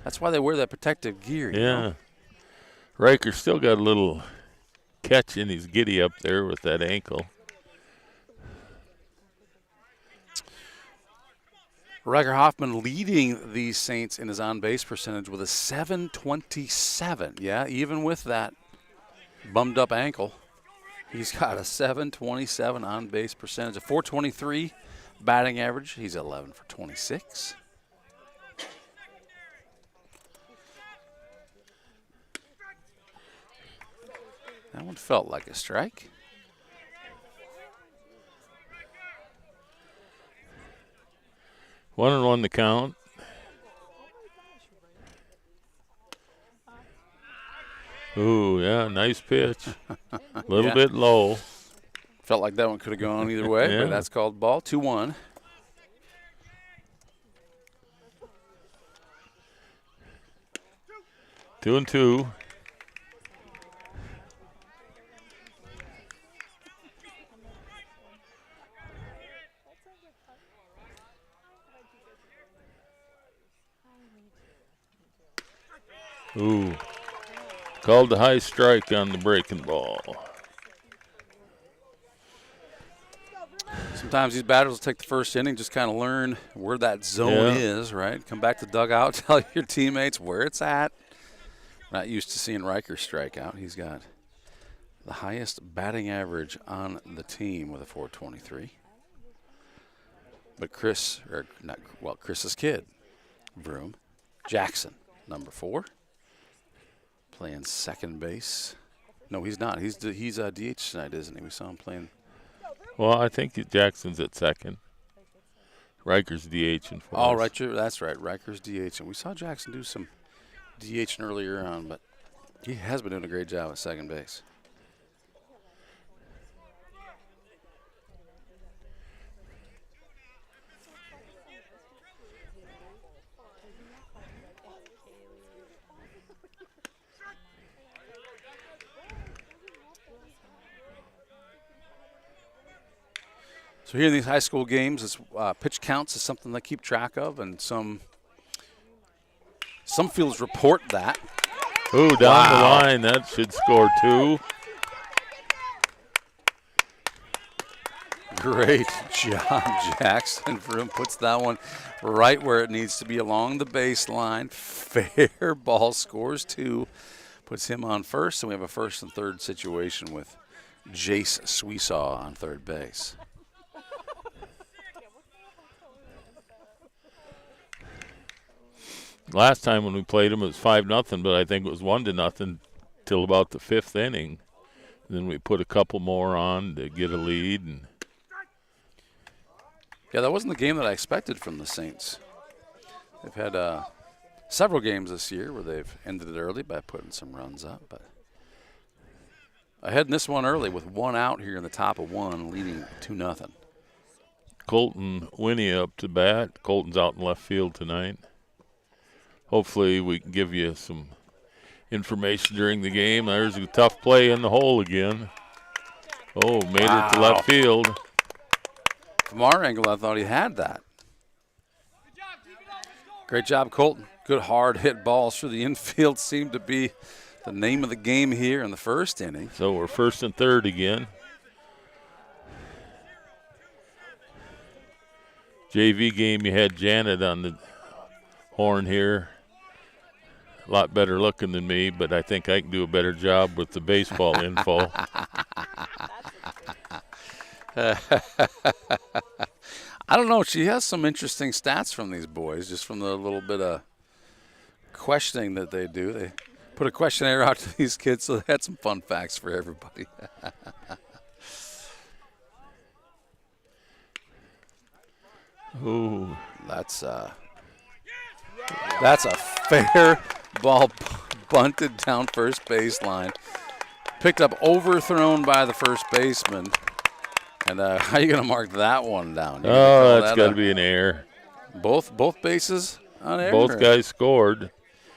That's why they wear that protective gear. You know? Riker still got a little catch in his giddy up there with that ankle. Riker Hoffman leading the Saints in his on-base percentage with a 727. Yeah, even with that bummed-up ankle, he's got a 727 on-base percentage, a 423 batting average. He's 11 for 26. That one felt like a strike. One and one to count. Ooh, yeah, nice pitch. A little bit low. Felt like that one could have gone either way, but that's called ball. 2-1. Two and two. Ooh. Called the high strike on the breaking ball. Sometimes these batters will take the first inning, just kind of learn where that zone is, right? Come back to the dugout, tell your teammates where it's at. Not used to seeing Riker strike out. He's got the highest batting average on the team with a 423. But Chris's kid, Vroom, Jackson, number 4. Playing second base. No, he's not. He's DH tonight, isn't he? We saw him playing. Well, I think Jackson's at second. Riker's DH and 4. Oh, right. That's right. Riker's DH. And we saw Jackson do some DH earlier on, but he has been doing a great job at second base. So here in these high school games, it's, pitch counts is something they keep track of, and some fields report that. Ooh, down the line, that should score 2. Great job, Jackson. Vroom puts that one right where it needs to be, along the baseline. Fair ball, scores 2, puts him on first, and we have a first and third situation with Jace Sweesaw on third base. Last time when we played them, it was 5-0, but I think it was 1-0 till about the 5th inning. Then we put a couple more on to get a lead. And yeah, that wasn't the game that I expected from the Saints. They've had several games this year where they've ended it early by putting some runs up, but ahead in this one early with 1 out here in the top of 1, leading 2-0. Colton Winnie up to bat. Colton's out in left field tonight. Hopefully we can give you some information during the game. There's a tough play in the hole again. Oh, made it to left field. From our angle, I thought he had that. Great job, Colton. Good hard hit balls through the infield seemed to be the name of the game here in the first inning. So we're first and third again. JV game, you had Janet on the horn here. A lot better looking than me, but I think I can do a better job with the baseball info. I don't know. She has some interesting stats from these boys, just from the little bit of questioning that they do. They put a questionnaire out to these kids, so they had some fun facts for everybody. Ooh, that's a fair ball bunted down first baseline. picked up, overthrown by the first baseman. And how are you going to mark that one down? Oh, that's got to be an error. Both bases on error? Both guys scored.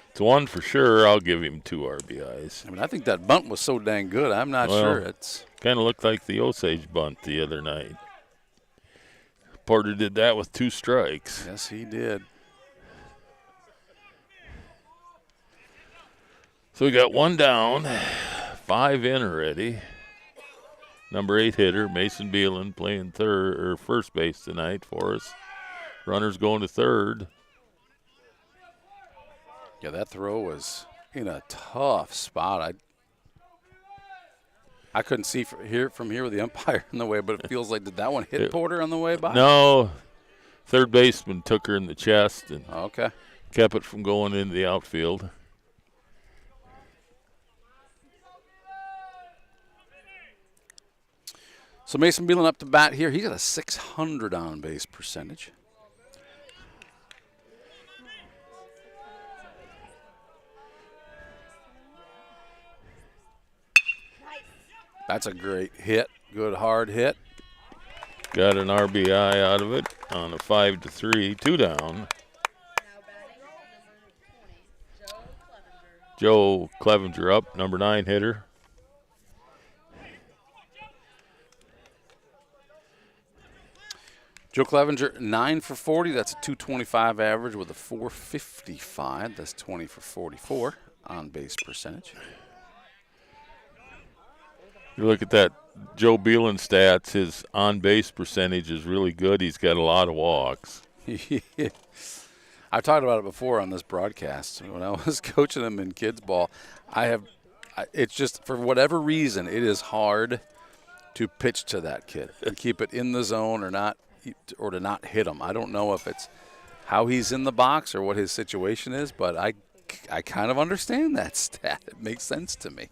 It's one for sure. I'll give him 2 RBIs. I mean, I think that bunt was so dang good. I'm not sure. It's kind of looked like the Osage bunt the other night. Porter did that with 2 strikes. Yes, he did. So we got 1 down, 5 in already. Number 8 hitter, Mason Beelan, playing first base tonight for us. Runners going to third. Yeah, that throw was in a tough spot. I couldn't see from here with the umpire in the way, but it feels like, did that one hit Porter on the way by? No. Third baseman took her in the chest and kept it from going into the outfield. So Mason Beelan up to bat here. He's got a .600 on-base percentage. That's a great hit. Good hard hit. Got an RBI out of it on a 5-3, 2 down. Joe Clevenger up, number 9 hitter. Joe Clevenger, 9 for 40. That's a .225 average with a .455. That's 20 for 44 on base percentage. You look at that Joe Beelan stats, his on-base percentage is really good. He's got a lot of walks. I've talked about it before on this broadcast. When I was coaching him in kids ball, it's just, for whatever reason, it is hard to pitch to that kid and keep it in the zone or not, or to not hit him. I don't know if it's how he's in the box or what his situation is, but I kind of understand that stat. It makes sense to me.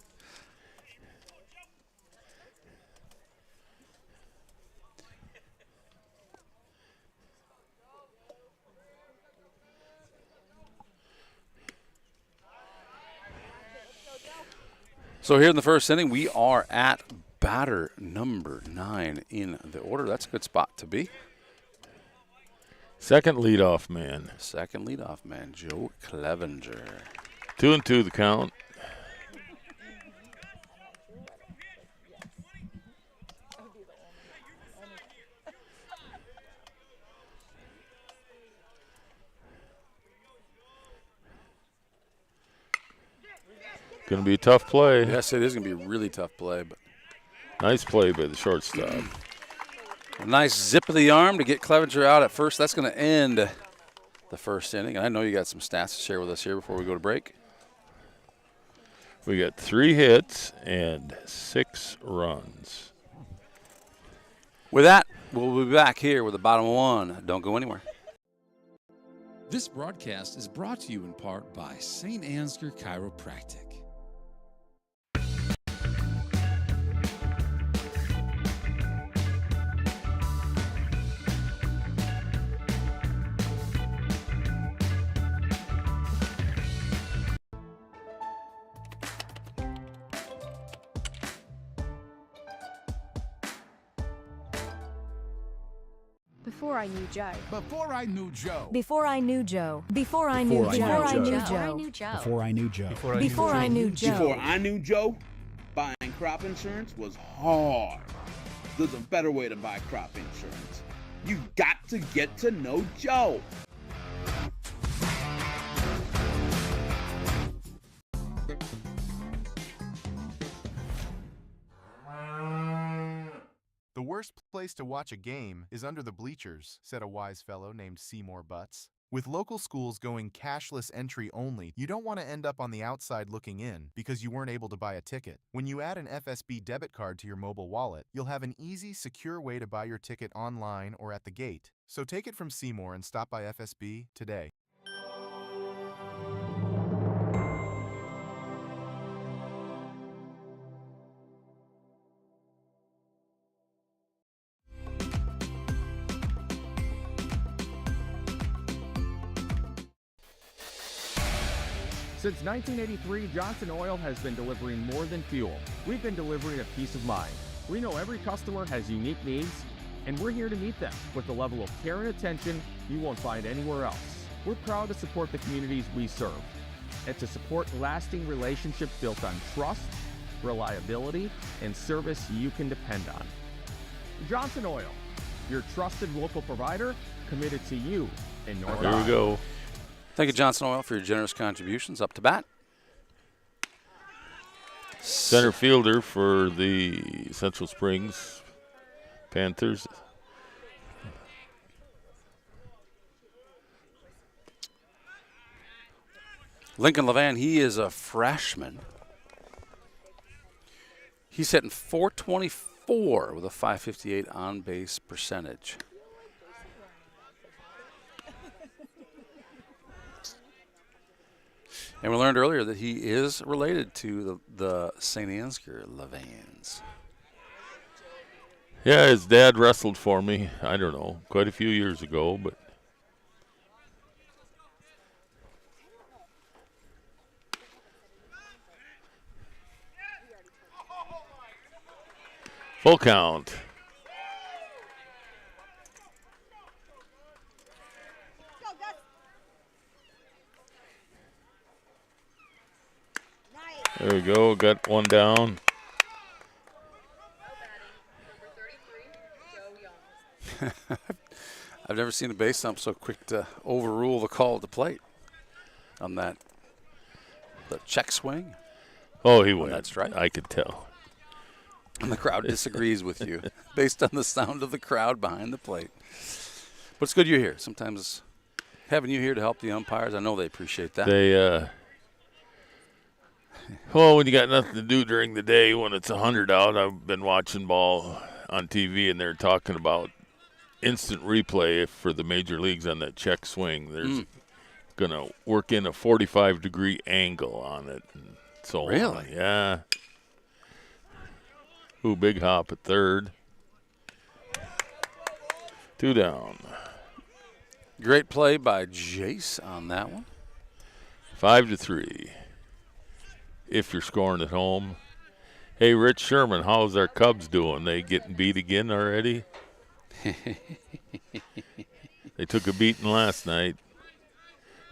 So here in the first inning, we are at batter number 9 in the order. That's a good spot to be. Second leadoff man. Second leadoff man, Joe Clevenger. 2-2 the count. Going to be a tough play. Yes, it is going to be a really tough play. But nice play by the shortstop. A nice zip of the arm to get Clevenger out at first. That's going to end the first inning. And I know you got some stats to share with us here before we go to break. We got 3 hits and 6 runs. With that, we'll be back here with the bottom 1. Don't go anywhere. This broadcast is brought to you in part by St. Ansgar Chiropractic. Before I knew Joe. Before I knew Joe. Before I knew Joe. Before I knew Joe. Before I knew Joe. Before I knew Joe. Before I knew Joe. Before I knew Joe, buying crop insurance was hard. There's a better way to buy crop insurance. You got to get to know Joe. The worst place to watch a game is under the bleachers, said a wise fellow named Seymour Butts. With local schools going cashless entry only, you don't want to end up on the outside looking in because you weren't able to buy a ticket. When you add an FSB debit card to your mobile wallet, you'll have an easy, secure way to buy your ticket online or at the gate. So take it from Seymour and stop by FSB today. Since 1983, Johnson Oil has been delivering more than fuel. We've been delivering a peace of mind. We know every customer has unique needs, and we're here to meet them with the level of care and attention you won't find anywhere else. We're proud to support the communities we serve and to support lasting relationships built on trust, reliability, and service you can depend on. Johnson Oil, your trusted local provider, committed to you in North Here we go. Thank you, Johnson Oil, for your generous contributions. Up to bat. Center fielder for the Central Springs Panthers. Lincoln Levan, he is a freshman. He's hitting .424 with a .558 on-base percentage. And we learned earlier that he is related to the St. Ansgar Levans. Yeah, his dad wrestled for me, I don't know, quite a few years ago, but full count. There we go, got one down. I've never seen a base ump so quick to overrule the call at the plate on that. The check swing. Oh, he went. That's right. I could tell. And the crowd disagrees with you based on the sound of the crowd behind the plate. But it's good you're here. Sometimes having you here to help the umpires, I know they appreciate that. Well, when you got nothing to do during the day, when it's 100 out, I've been watching ball on TV, and they're talking about instant replay for the major leagues on that check swing. There's going to work in a 45-degree angle on it. And so really? Yeah. Ooh, big hop at third. 2 down. Great play by Jace on that one. 5-3. If you're scoring at home. Hey, Rich Sherman, how's our Cubs doing? They getting beat again already? They took a beating last night.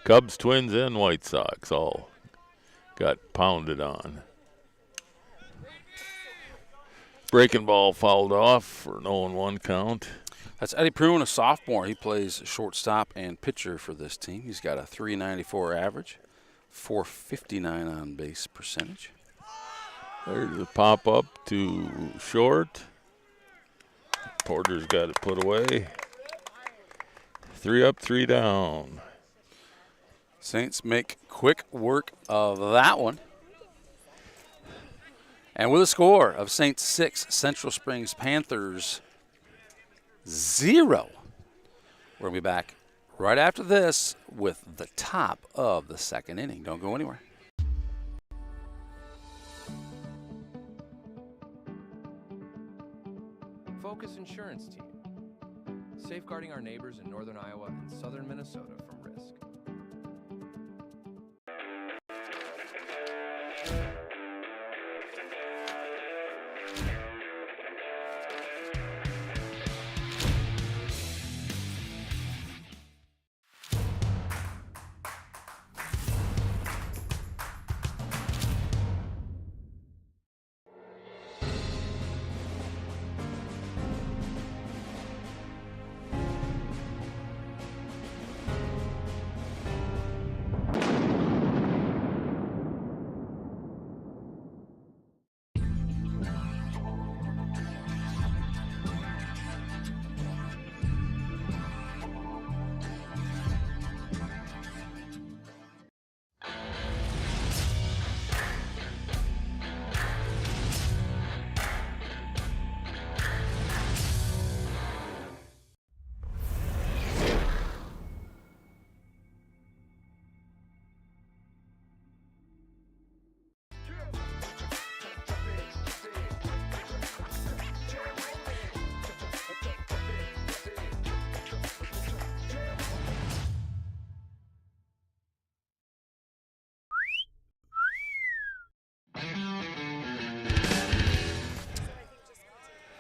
Cubs, Twins, and White Sox all got pounded on. Breaking ball fouled off for 0-1 count. That's Eddie Prune, a sophomore. He plays shortstop and pitcher for this team. He's got a .394 average, .459 on base percentage. There's a pop-up to short. Porter's got it put away. 3 up, 3 down. Saints make quick work of that one. And with a score of Saints 6, Central Springs Panthers 0. We're going to be back right after this with the top of the second inning. Don't go anywhere. Focus Insurance Team, safeguarding our neighbors in northern Iowa and southern Minnesota from risk.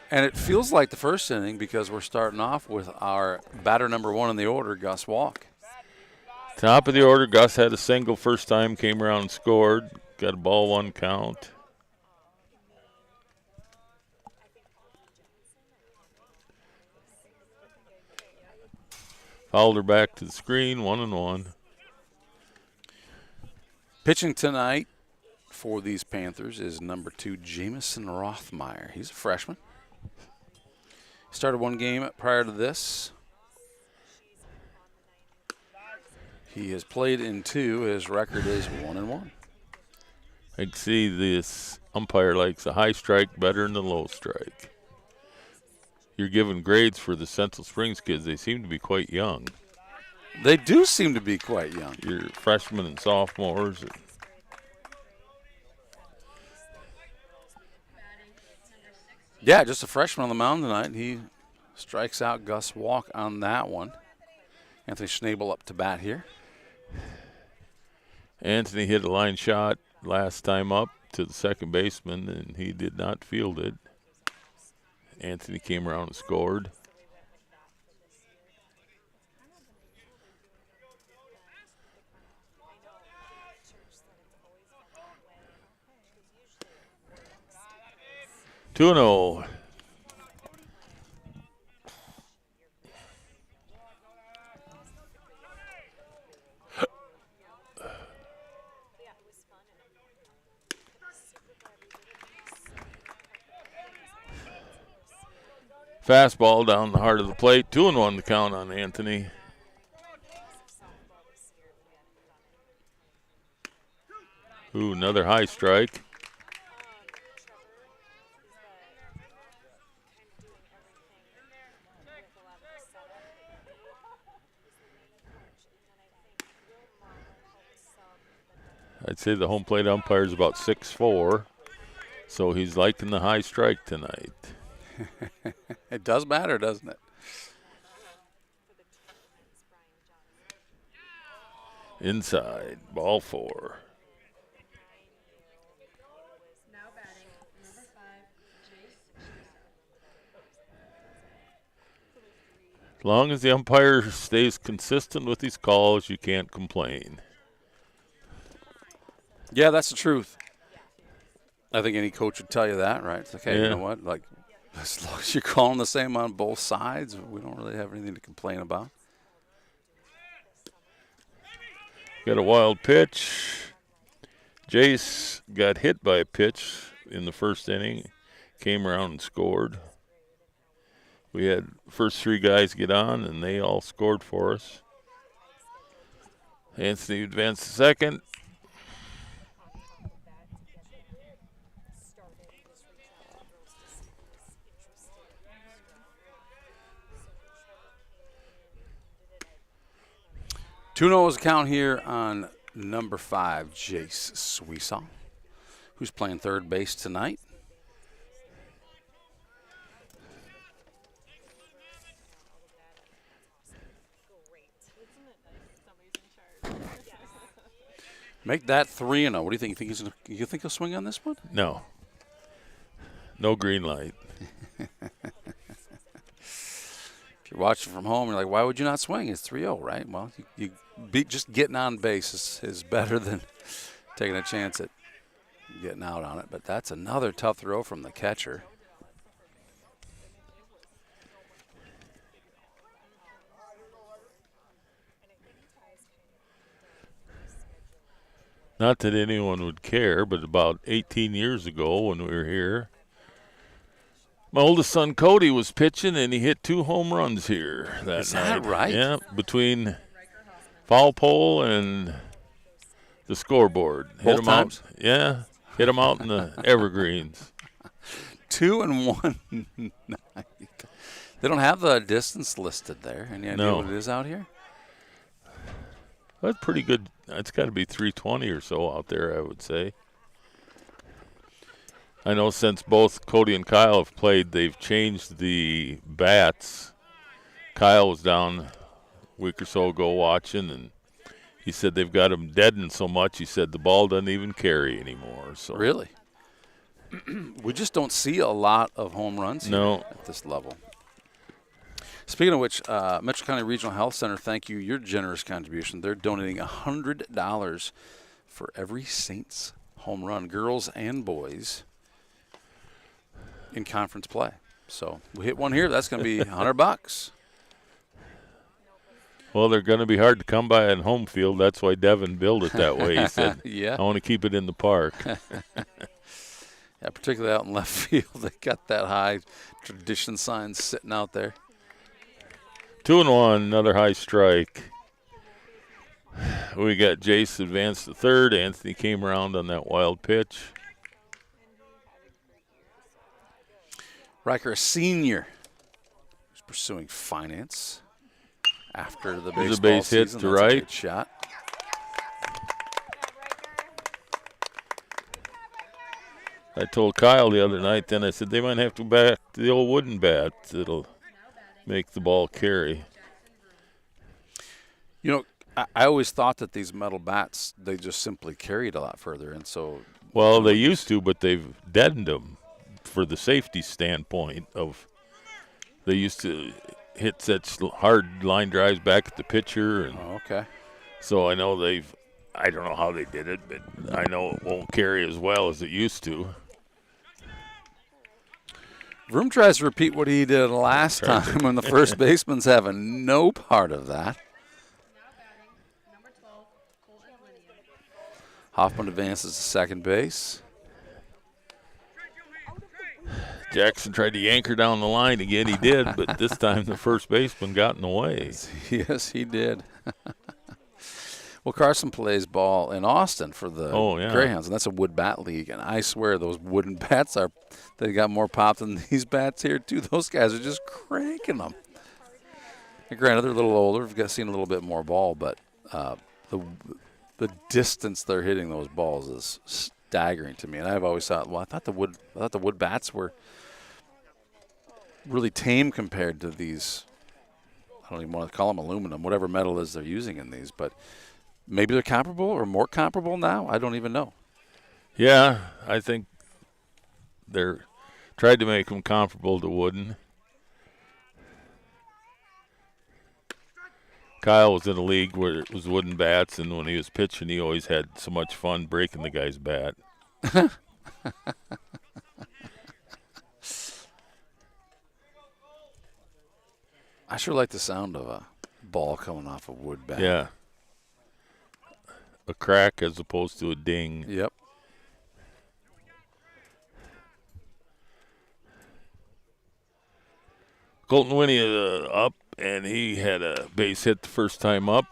And it feels like the first inning because we're starting off with our batter number 1 in the order, Gus Walk. Top of the order, Gus had a single first time, came around and scored. Got a ball 1 count. Fouled her back to the screen, 1-1. Pitching tonight for these Panthers is number 2, Jamison Rothmeyer. He's a freshman. Started 1 game prior to this. He has played in 2. His record is 1-1. I can see this umpire likes a high strike better than the low strike. You're giving grades for the Central Springs kids. They seem to be quite young. They do seem to be quite young. Your freshmen and sophomores. Yeah, just a freshman on the mound tonight. He strikes out Gus Walk on that one. Anthony Schnabel up to bat here. Anthony hit a line shot last time up to the second baseman, and he did not field it. Anthony came around and scored. Two and 0. Fastball down the heart of the plate. 2-1 the count on Anthony. Ooh, another high strike. I'd say the home plate umpire is about 6'4", so he's liking the high strike tonight. It does matter, doesn't it? Inside, ball 4. Now batting, number 5, Jace. As long as the umpire stays consistent with his calls, you can't complain. Yeah, that's the truth. I think any coach would tell you that, right? It's like, hey, you know what? Like, as long as you're calling the same on both sides, we don't really have anything to complain about. Got a wild pitch. Jace got hit by a pitch in the first inning, came around and scored. We had first 3 guys get on, and they all scored for us. Anthony advanced to second. Two 0's count here on number 5, Jace Sweesaw, who's playing third base tonight. Make that 3-0. What do you think? You think he'll swing on this one? No. No green light. If you're watching from home, you're like, why would you not swing? It's 3-0, right? Well, just getting on base is better than taking a chance at getting out on it. But that's another tough throw from the catcher. Not that anyone would care, but about 18 years ago when we were here, my oldest son Cody was pitching, and he hit 2 home runs here that night. Is that right? Yeah, between foul pole and the scoreboard. Both times? Yeah, hit him out in the evergreens. 2 and 1 night. They don't have the distance listed there. Any idea what it is out here? That's pretty good. It's got to be 320 or so out there, I would say. I know since both Cody and Kyle have played, they've changed the bats. Kyle was down a week or so ago watching, and he said they've got them deadened so much, he said the ball doesn't even carry anymore. So really? we just don't see a lot of home runs here at this level. Speaking of which, Metro County Regional Health Center, thank you. Your generous contribution. They're donating $100 for every Saints home run, girls and boys, in conference play. So we hit one here. That's going to be $100. Well, they're going to be hard to come by on home field. That's why Devin built it that way. He said, yeah. I want to keep it in the park. Yeah, particularly out in left field. They got that high tradition sign sitting out there. 2-1, another high strike. We got Jace advanced to third. Anthony came around on that wild pitch. Riker, a senior, who's pursuing finance after the There's baseball a base hit season. to That's right. A good shot. I told Kyle the other night, then I said they might have to back to the old wooden bat. It'll make the ball carry. You know, I always thought that these metal bats, they just simply carried a lot further. And so. Well, they used to, but they've deadened them for the safety standpoint of they used to hit such hard line drives back at the pitcher. And okay. So I know I don't know how they did it, but I know it won't carry as well as it used to. Vroom tries to repeat what he did last time when the first baseman's having no part of that. Hoffman advances to second base. Jackson tried to yank her down the line again. He did, but this time the first baseman got in the way. Yes, he did. Well, Carson plays ball in Austin for the Greyhounds, and that's a wood bat league. And I swear those wooden bats they got more pop than these bats here, too. Those guys are just cranking them. And granted, they're a little older. We've seen a little bit more ball, but the distance they're hitting those balls is staggering to me. And I've always thought, well, I thought the wood bats were really tame compared to these. I don't even want to call them aluminum, whatever metal is they're using in these, but maybe they're comparable or more comparable now. I don't even know. Yeah, I think they're tried to make them comparable to wooden. Kyle was in a league where it was wooden bats, and when he was pitching, he always had so much fun breaking the guy's bat. I sure like the sound of a ball coming off a wood bat. Yeah. A crack as opposed to a ding. Yep. Colton Winnie up, and he had a base hit the first time up.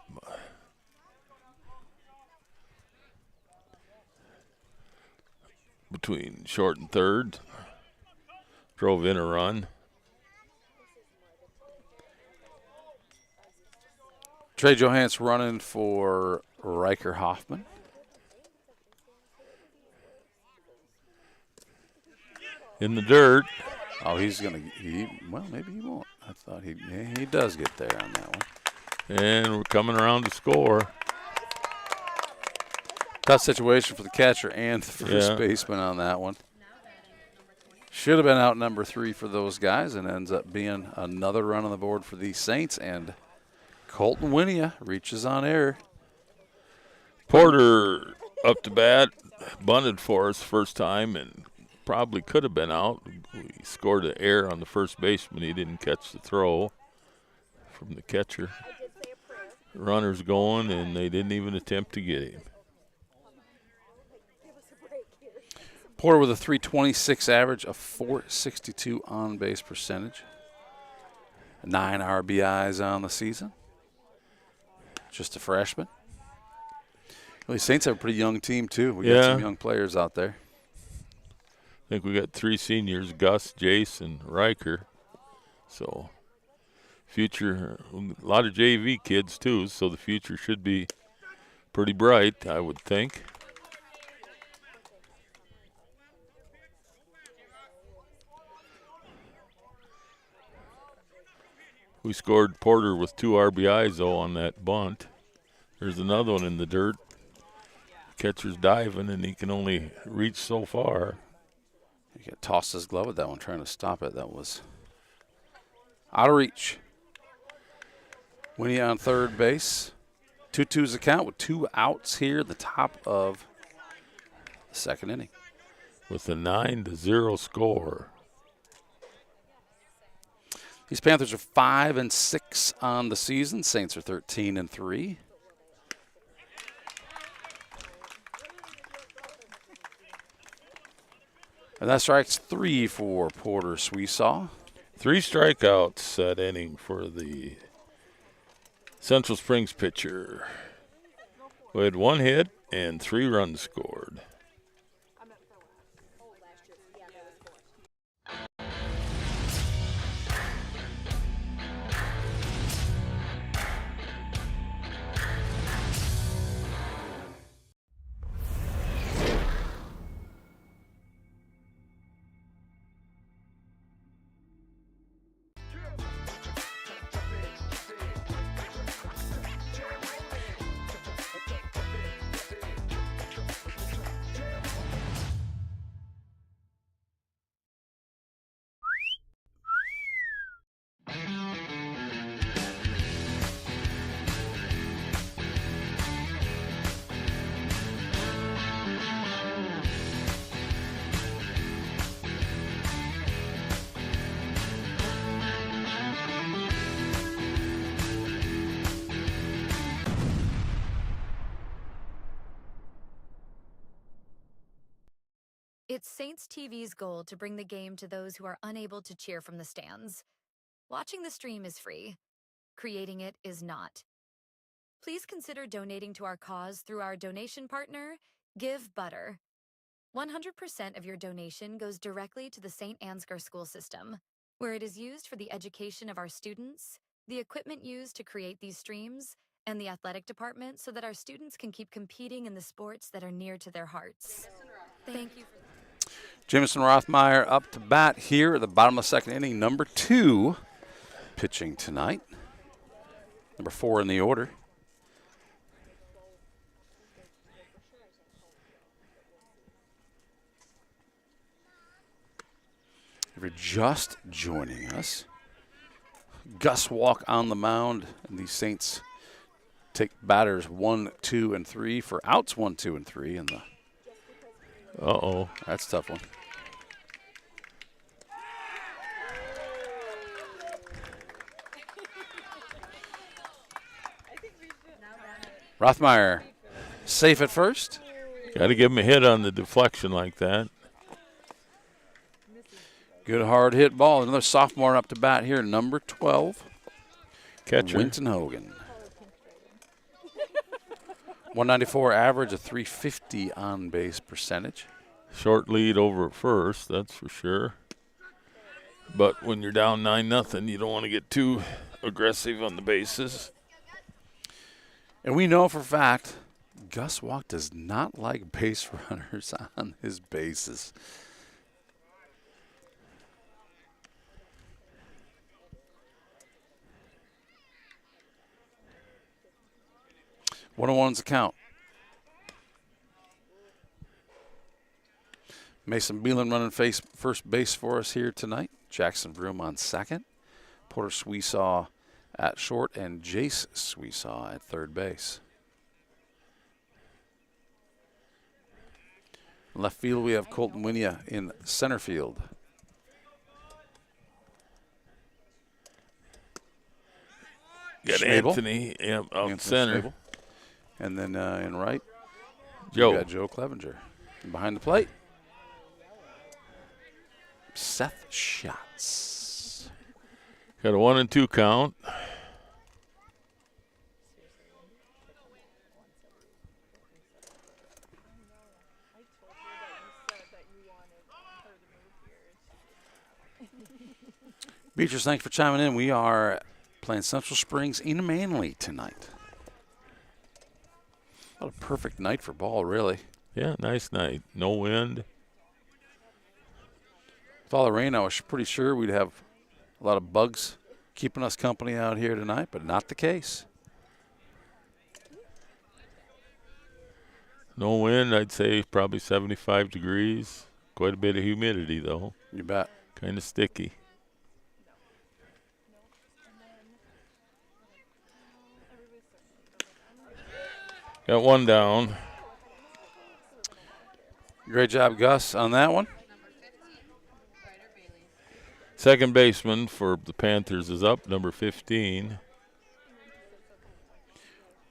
Between short and third. Drove in a run. Trey Johans running for Riker Hoffman. In the dirt. Oh, he's going to – well, maybe he won't. I thought he does get there on that one. And we're coming around to score. Tough situation for the catcher and the first baseman on that one. Should have been out number 3 for those guys, and ends up being another run on the board for the Saints. And Colton Winia reaches on air. Porter up to bat, bunted for us first time, and probably could have been out. We scored an error on the first baseman. He didn't catch the throw from the catcher. Runner's going, and they didn't even attempt to get him. Porter with a .326 average, a .462 on-base percentage. 9 RBIs on the season. Just a freshman. Well, the Saints have a pretty young team, too. We got some young players out there. I think we got 3 seniors, Gus, Jace, and Riker. So, future, a lot of JV kids, too, so the future should be pretty bright, I would think. We scored Porter with 2 RBIs, though, on that bunt. There's another one in the dirt. Catcher's diving, and he can only reach so far. He got tossed his glove at that one, trying to stop it. That was out of reach. Winnie on third base. 2-2's the count with 2 outs here at the top of the second inning. With a 9-0 score. These Panthers are 5-6 on the season. Saints are 13-3. And that strikes 3 for Porter Sweesaw. 3 strikeouts that inning for the Central Springs pitcher. We had 1 hit and 3 runs scored. It's Saints TV's goal to bring the game to those who are unable to cheer from the stands. Watching the stream is free. Creating it is not. Please consider donating to our cause through our donation partner, Give Butter. 100% of your donation goes directly to the St. Ansgar school system, where it is used for the education of our students, the equipment used to create these streams, and the athletic department so that our students can keep competing in the sports that are near to their hearts. Thank you. Jamison Rothmeyer up to bat here at the bottom of the second inning. Number 2 pitching tonight. Number 4 in the order. If you're just joining us, Gus Walk on the mound, and the Saints take batters 1, 2, and 3 for outs 1, 2, and 3 in the. Uh-oh. That's a tough one. Rothmeyer safe at first. Got to give him a hit on the deflection like that. Good hard hit ball. Another sophomore up to bat here, number 12. Catcher. Winton Hogan. 194 average, a 350 on base percentage. Short lead over at first, that's for sure. But when you're down 9-0, you don't want to get too aggressive on the bases. And we know for a fact Gus Walk does not like base runners on his bases. One-on-one's the count. Mason Beelan running first base for us here tonight. Jackson Vroom on second. Porter Sweesaw at short, and Jace Sweesaw at third base. Left field, we have Colton Winia in center field. Got Schnabel. Anthony out center. Schnabel. And then in right, Joe. we got Joe Clevenger. And behind the plate, Seth Schatz. Got a 1-2 count. Beachers, thanks for chiming in. We are playing Central Springs in Manly tonight. What a perfect night for ball, really. Yeah, nice night. No wind. With all the rain, I was pretty sure we'd have a lot of bugs keeping us company out here tonight, but not the case. No wind, I'd say probably 75 degrees. Quite a bit of humidity, though. You bet. Kind of sticky. Got one down. Great job, Gus, on that one. Second baseman for the Panthers is up, number 15.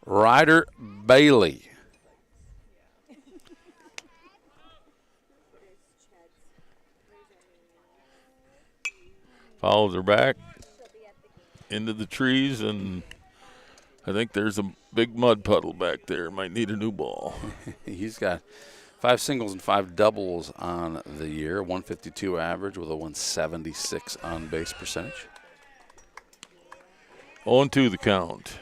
Ryder Bailey. Fouls are back into the trees, and I think there's a big mud puddle back there. Might need a new ball. He's got 5 singles and 5 doubles on the year, 152 average with a 176 on base percentage. 0-2 the count.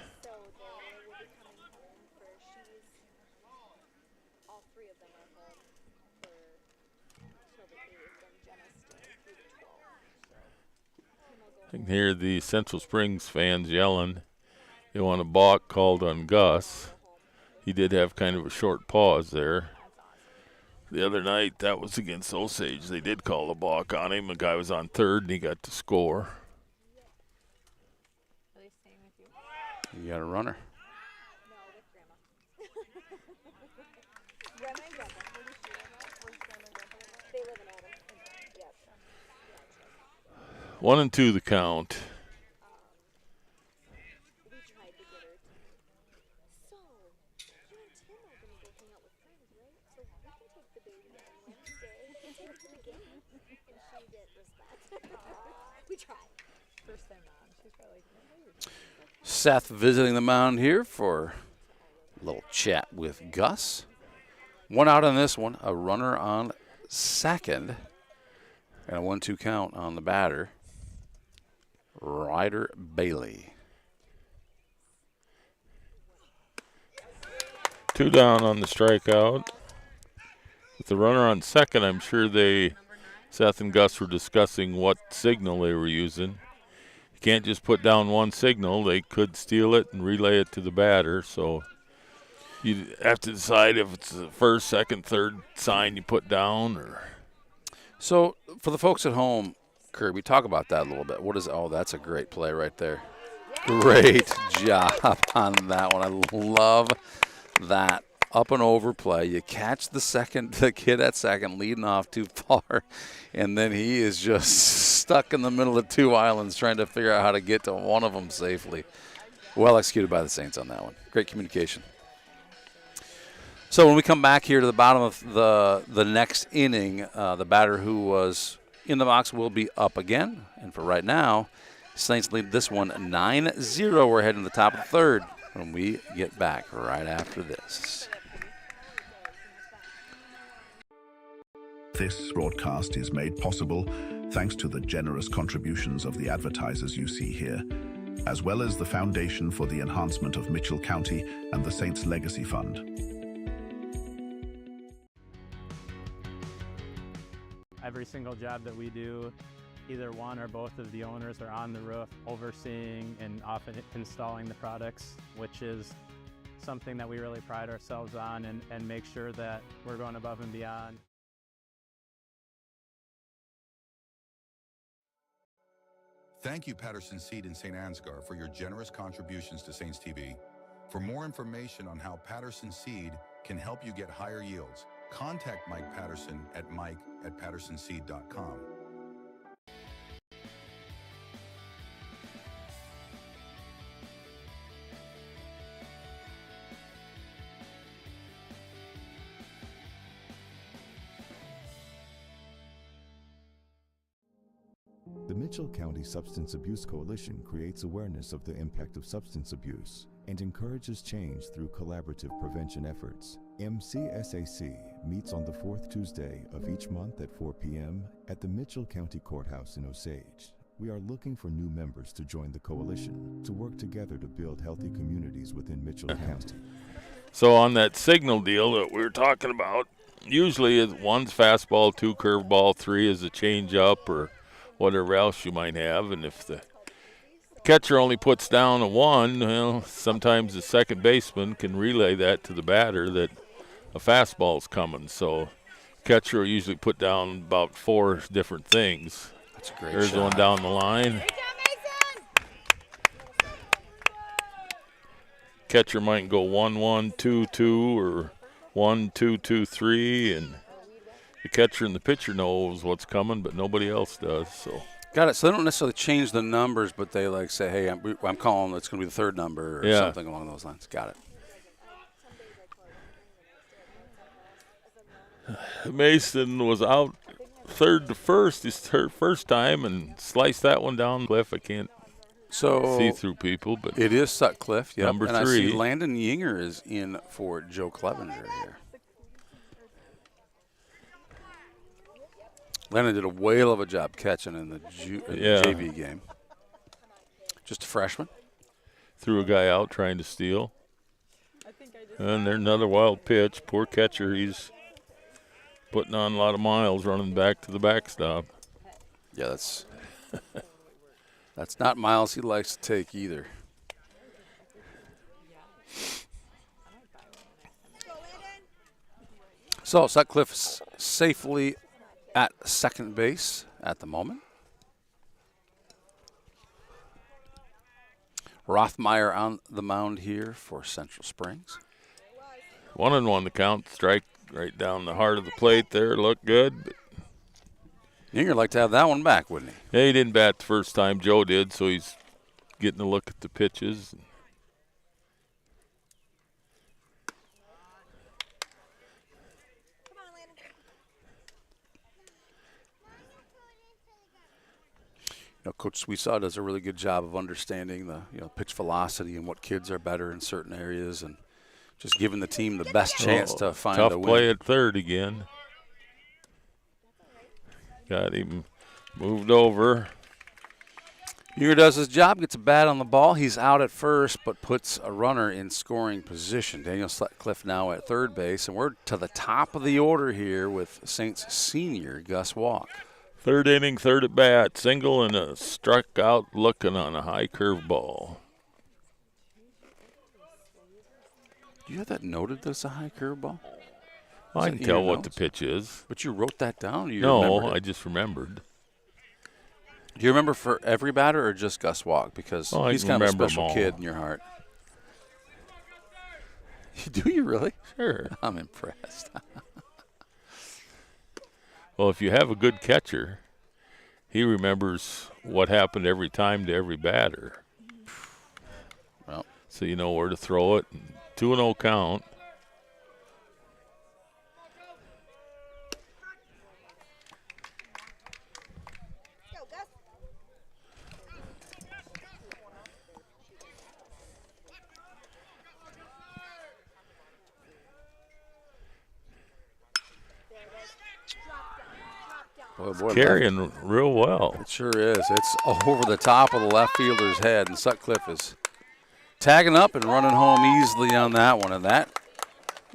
I can hear the Central Springs fans yelling. They want a balk called on Gus. He did have kind of a short pause there. The other night, that was against Osage. They did call a balk on him. The guy was on third, and he got to score. You got a runner. One and two the count. Seth visiting the mound here for a little chat with Gus. One out on this one, a runner on second, and a 1-2 count on the batter, Ryder Bailey. 2 down on the strikeout. With the runner on second, I'm sure Seth and Gus were discussing what signal they were using. You can't just put down one signal. They could steal it and relay it to the batter, so you have to decide if it's the first, second, third sign you put down. Or. So for the folks at home, Kirby, talk about that a little bit. That's a great play right there. Great job on that one. I love that up and over play. You catch the kid at second leading off too far, and then he is just stuck in the middle of 2 islands trying to figure out how to get to one of them safely. Well executed by the Saints on that one. Great communication. So when we come back here to the bottom of the next inning, the batter who was in the box will be up again. And for right now, Saints lead this one 9-0. We're heading to the top of the third when we get back right after this. This broadcast is made possible thanks to the generous contributions of the advertisers you see here, as well as the Foundation for the Enhancement of Mitchell County and the Saints Legacy Fund. Every single job that we do, either one or both of the owners are on the roof overseeing and often installing the products, which is something that we really pride ourselves on and make sure that we're going above and beyond. Thank you, Patterson Seed in St. Ansgar, for your generous contributions to Saints TV. For more information on how Patterson Seed can help you get higher yields, contact Mike Patterson at mike@pattersonseed.com. The Mitchell County Substance Abuse Coalition creates awareness of the impact of substance abuse and encourages change through collaborative prevention efforts. MCSAC meets on the 4th Tuesday of each month at 4 p.m. at the Mitchell County Courthouse in Osage. We are looking for new members to join the coalition to work together to build healthy communities within Mitchell County. So on that signal deal that we were talking about, usually one's fastball, 2 curveball, 3 is a changeup or whatever else you might have. And if the catcher only puts down a 1, well, sometimes the second baseman can relay that to the batter that a fastball's coming. So catcher will usually put down about 4 different things. That's a great There's shot. one down the line. Catcher might go 1-1, 2-2, or 1-2-2-3, and the catcher and the pitcher knows what's coming, but nobody else does. So got it. So they don't necessarily change the numbers, but they like say, "Hey, I'm calling. It's going to be the 3rd number," or something along those lines. Got it. Mason was out 3rd to 1st his first time and sliced that one down. Cliff, I can't see through people, but it is Sutcliffe. Yep. Number 3. I see Landon Yinger is in for Joe Clevenger here. Landon did a whale of a job catching in the JV game. Just a freshman. Threw a guy out trying to steal. And there's another wild pitch. Poor catcher. He's putting on a lot of miles running back to the backstop. Yeah, that's not miles he likes to take either. So Sutcliffe's safely at second base at the moment. Rothmeyer on the mound here for Central Springs. 1-1 the count. Strike right down the heart of the plate there. Looked good. But Yinger like to have that one back, wouldn't he? Yeah, he didn't bat the first time. Joe did, so he's getting a look at the pitches. Coach Sweesaw does a really good job of understanding the pitch velocity and what kids are better in certain areas, and just giving the team the best chance to find a win. Tough play at third again. Got him moved over. Yinger does his job, gets a bat on the ball. He's out at first, but puts a runner in scoring position. Daniel Sutcliffe now at third base, and we're to the top of the order here with Saints senior Gus Walk. 3rd inning, 3rd at bat, single and a struck out looking on a high curve ball. Do you have that noted that it's a high curve ball? I can tell what the pitch is. But you wrote that down? No, I just remembered. Do you remember for every batter or just Gus Walk? Because he's kind of a special kid in your heart. Do you really? Sure. I'm impressed. Well, if you have a good catcher, he remembers what happened every time to every batter. Well, so you know where to throw it. 2-0 count. Boy, carrying real well. It sure is. It's over the top of the left fielder's head, and Sutcliffe is tagging up and running home easily on that one. And that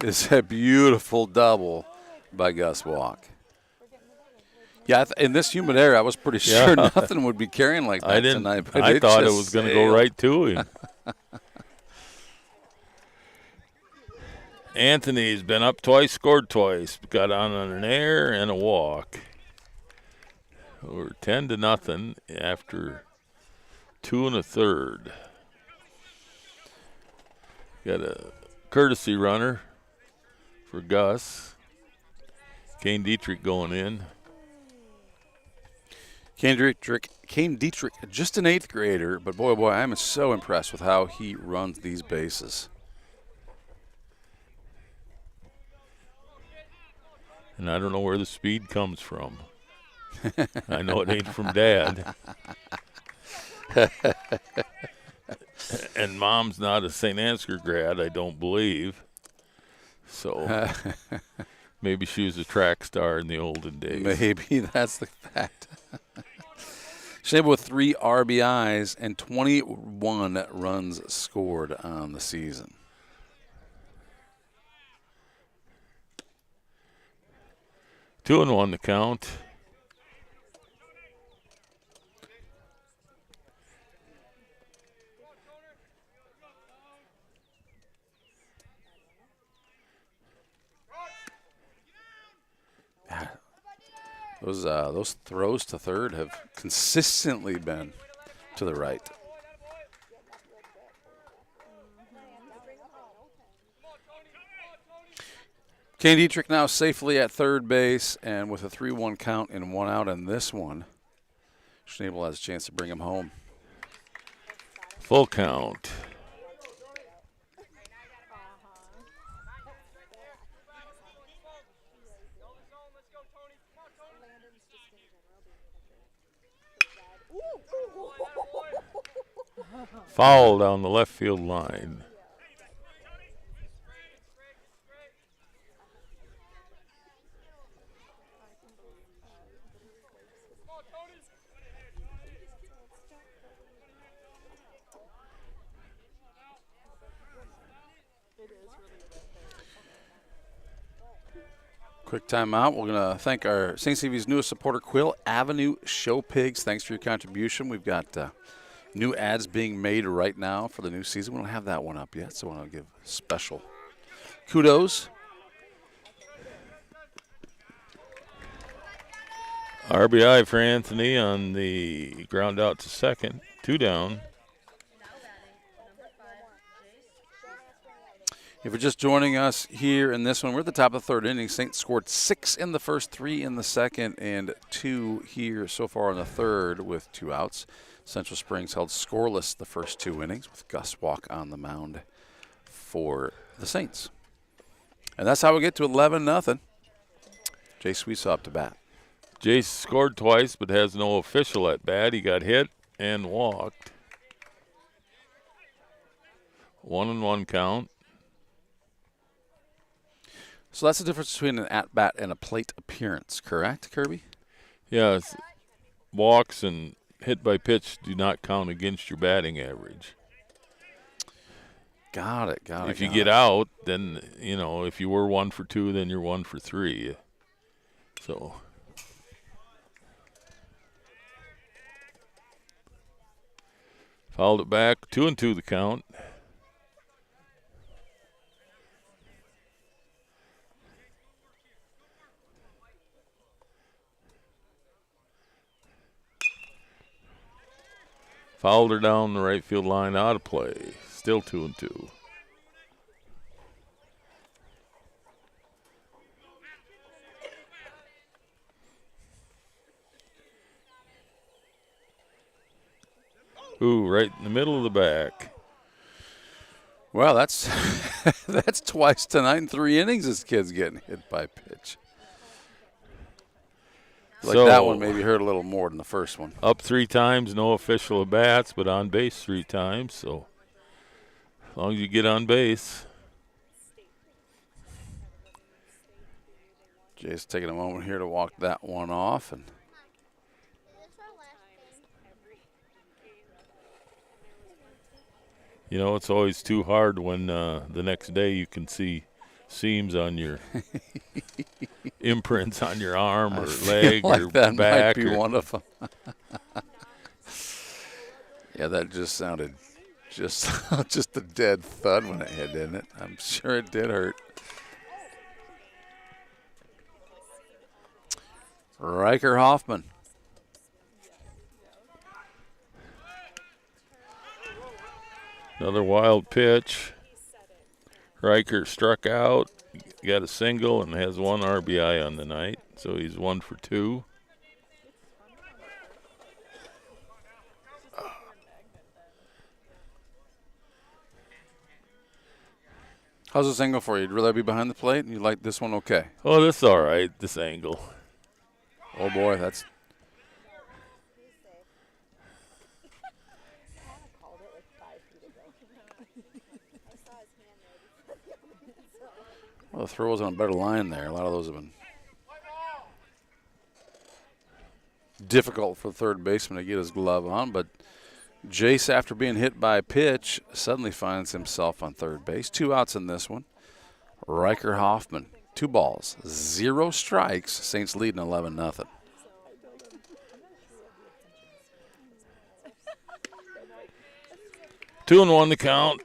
is a beautiful double by Gus Walk. Yeah, in this humid air, I was pretty sure nothing would be carrying like that tonight. But I thought it was going to go right to him. Anthony's been up twice, scored twice, got on an air and a walk. We're 10-0 after 2 1/3. Got a courtesy runner for Gus. Kane Dietrich going in. Kane Dietrich, just an 8th grader, but boy, I'm so impressed with how he runs these bases. And I don't know where the speed comes from. I know it ain't from Dad. And Mom's not a St. Ansgar grad, I don't believe. So maybe she was a track star in the olden days. Maybe that's the fact. She's able with 3 RBIs and 21 runs scored on the season. Two and 1 the count. Those throws to third have consistently been to the right. Kane Dietrich now safely at third base, and with a 3-1 count and 1 out in this one, Schnabel has a chance to bring him home. Full count. Foul down the left field line. Quick timeout. We're going to thank our St. Stevie's newest supporter, Quill Avenue Show Pigs. Thanks for your contribution. We've got new ads being made right now for the new season. We don't have that one up yet, so I want to give special kudos. RBI for Anthony on the ground out to second. 2 down. If you're just joining us here in this one, we're at the top of the third inning. Saints scored 6 in the first, 3 in the second, and 2 here so far in the third with 2 outs. Central Springs held scoreless the first 2 innings with Gus Walk on the mound for the Saints. And that's how we get to 11-0. Jay Sweetsaw up to bat. Jace scored twice but has no official at bat. He got hit and walked. 1-1 count. So that's the difference between an at-bat and a plate appearance, correct, Kirby? Yes. Walks and hit by pitch do not count against your batting average. Got it. If you get out, then, if you were 1 for 2, then you're 1 for 3. So. Fouled it back. 2-2 the count. Fouled her down the right field line, out of play. Still 2-2. Ooh, right in the middle of the back. Well, that's that's twice tonight in 3 innings this kid's getting hit by pitch. Like that one maybe hurt a little more than the first one. Up 3 times, no official at bats, but on base 3 times. So as long as you get on base. Jay's taking a moment here to walk that one off. And it's always too hard when the next day you can see seams on your imprints on your arm or leg like or that back. Might be one of them. Yeah, that just sounded just a dead thud when it hit, didn't it? I'm sure it did hurt. Riker Hoffman. Another wild pitch. Riker struck out, got a single, and has 1 RBI on the night. So he's 1 for 2. How's this angle for you? You'd rather be behind the plate, and you like this one okay? Oh, this is all right, this angle. Oh, boy, that's... Well, the throw was on a better line there. A lot of those have been difficult for the third baseman to get his glove on, but Jace, after being hit by a pitch, suddenly finds himself on third base. 2 outs in this one. Riker Hoffman, 2 balls, 0 strikes. Saints leading 11-0. 2-1 the count.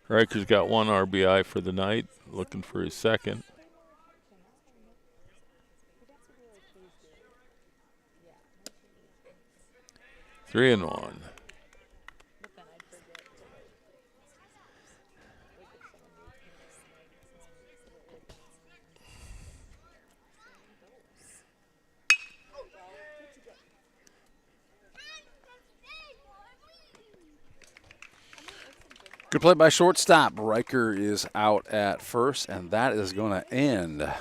Riker's got 1 RBI for the night, looking for his second. 3-1. Good play by shortstop. Riker is out at first, and that is going to end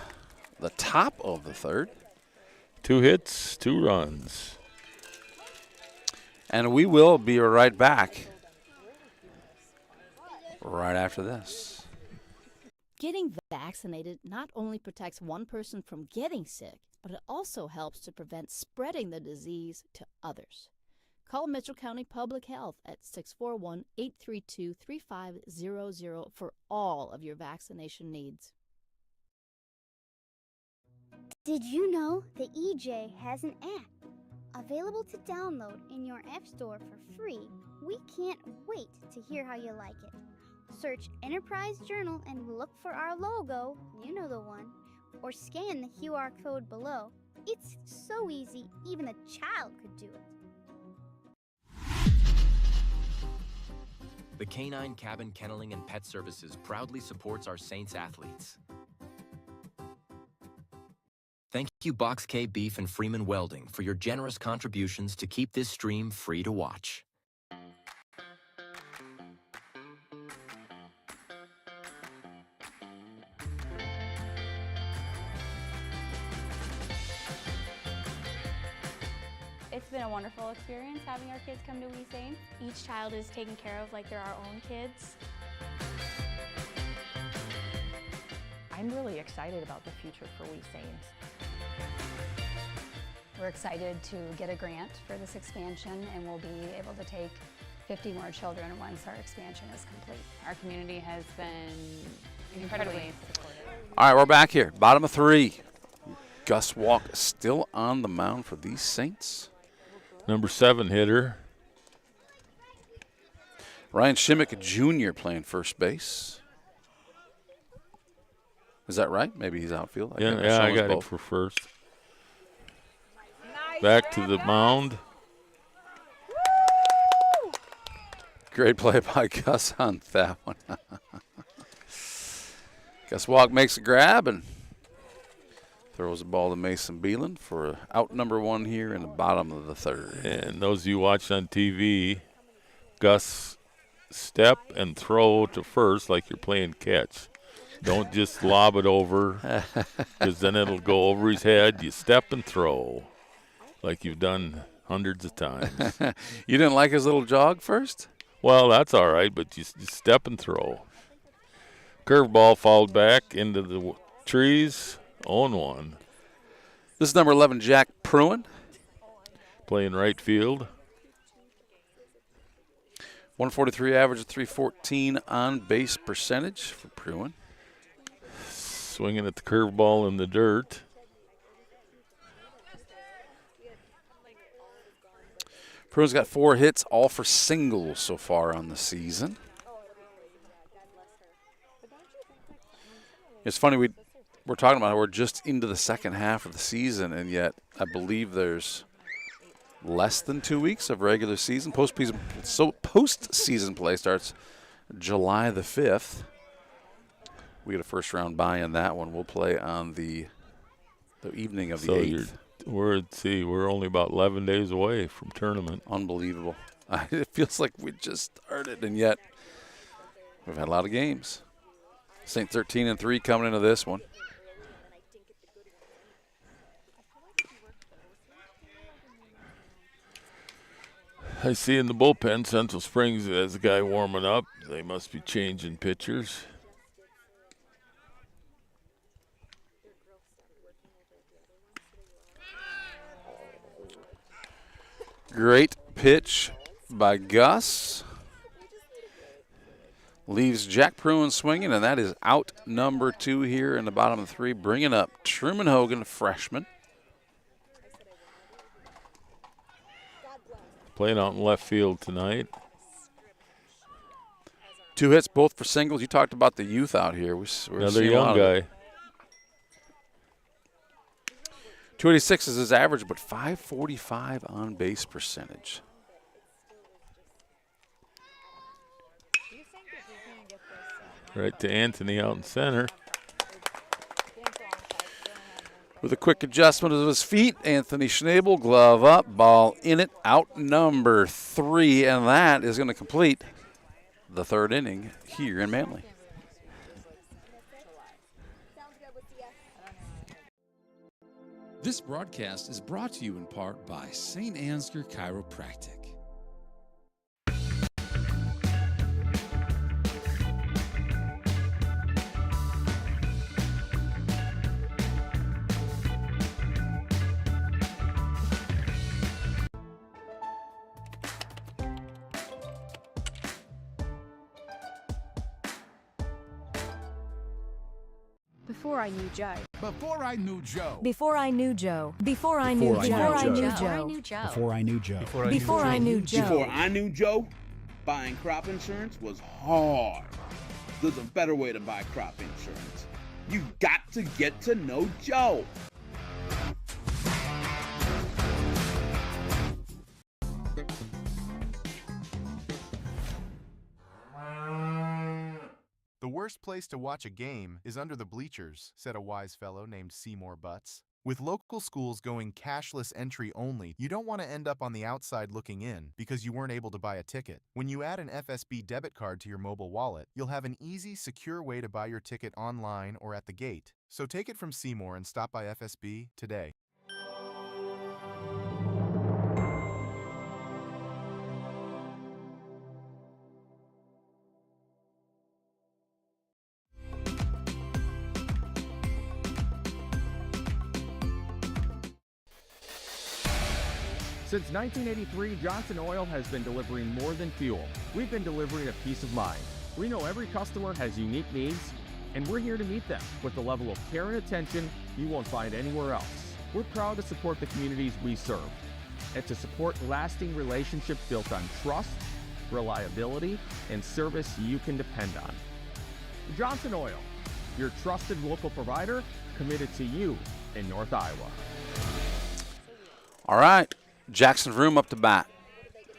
the top of the third. 2 hits, 2 runs. And we will be right back right after this. Getting vaccinated not only protects one person from getting sick, but it also helps to prevent spreading the disease to others. Call Mitchell County Public Health at 641-832-3500 for all of your vaccination needs. Did you know the EJ has an app available to download in your app store for free? We can't wait to hear how you like it. Search Enterprise Journal and look for our logo, you know the one, or scan the QR code below. It's so easy, even a child could do it. The Canine Cabin Kenneling and Pet Services proudly supports our Saints athletes. Thank you Box K Beef and Freeman Welding for your generous contributions to keep this stream free to watch. It's been a wonderful experience having our kids come to We Saints. Each child is taken care of like they're our own kids. I'm really excited about the future for We Saints. We're excited to get a grant for this expansion, and we'll be able to take 50 more children once our expansion is complete. Our community has been incredibly supportive. All right, we're back here. Bottom of 3. Gus Walk still on the mound for these Saints. Number 7 hitter. Ryan Shimmick Jr. playing first base. Is that right? Maybe he's outfield. I got him for first. Back to the mound. Great play by Gus on that one. Gus Walk makes a grab and throws the ball to Mason Beelan for out number 1 here in the bottom of the third. And those of you watched on TV, Gus step and throw to first like you're playing catch. Don't just lob it over because then it'll go over his head. You step and throw like you've done hundreds of times. You didn't like his little jog first? Well, that's all right, but you step and throw. Curveball fouled back into the trees. 0-1. This is number 11, Jack Pruin. Playing right field. 143 average, 314 on base percentage for Pruin. Swinging at the curveball in the dirt. Pruin's got 4 hits, all for singles so far on the season. It's funny, we're talking about how we're just into the second half of the season, and yet I believe there's less than 2 weeks of regular season. Postseason play starts July the 5th. We get a first-round bye in that one. We'll play on the evening of the 8th. We're only about 11 days away from tournament. Unbelievable. It feels like we just started, and yet we've had a lot of games. St. 13-3 coming into this one. I see in the bullpen, Central Springs has a guy warming up. They must be changing pitchers. Great pitch by Gus. Leaves Jack Pruin swinging, and that is out number 2 here in the bottom of 3, bringing up Truman Hogan, freshman. Playing out in left field tonight. 2 hits, both for singles. You talked about the youth out here. We're another young guy. .286 is his average, but .545 on base percentage. Right to Anthony out in center. With a quick adjustment of his feet, Anthony Schnabel, glove up, ball in it, out number 3, and that is going to complete the 3rd inning here in Manly. This broadcast is brought to you in part by St. Ansgar Chiropractic. Before I knew Joe. Before I knew Joe. Before I knew Joe. Before I knew Joe. Before I knew Joe. Before I knew Joe. Before I knew Joe. Before I knew Joe, buying crop insurance was hard. There's a better way to buy crop insurance. You got to get to know Joe. The worst place to watch a game is under the bleachers, said a wise fellow named Seymour Butts. With local schools going cashless entry only, you don't want to end up on the outside looking in because you weren't able to buy a ticket. When you add an FSB debit card to your mobile wallet, you'll have an easy, secure way to buy your ticket online or at the gate. So take it from Seymour and stop by FSB today. Since 1983, Johnson Oil has been delivering more than fuel. We've been delivering a peace of mind. We know every customer has unique needs, and we're here to meet them with the level of care and attention you won't find anywhere else. We're proud to support the communities we serve and to support lasting relationships built on trust, reliability, and service you can depend on. Johnson Oil, your trusted local provider committed to you in North Iowa. All right. Jackson Vroom up to bat,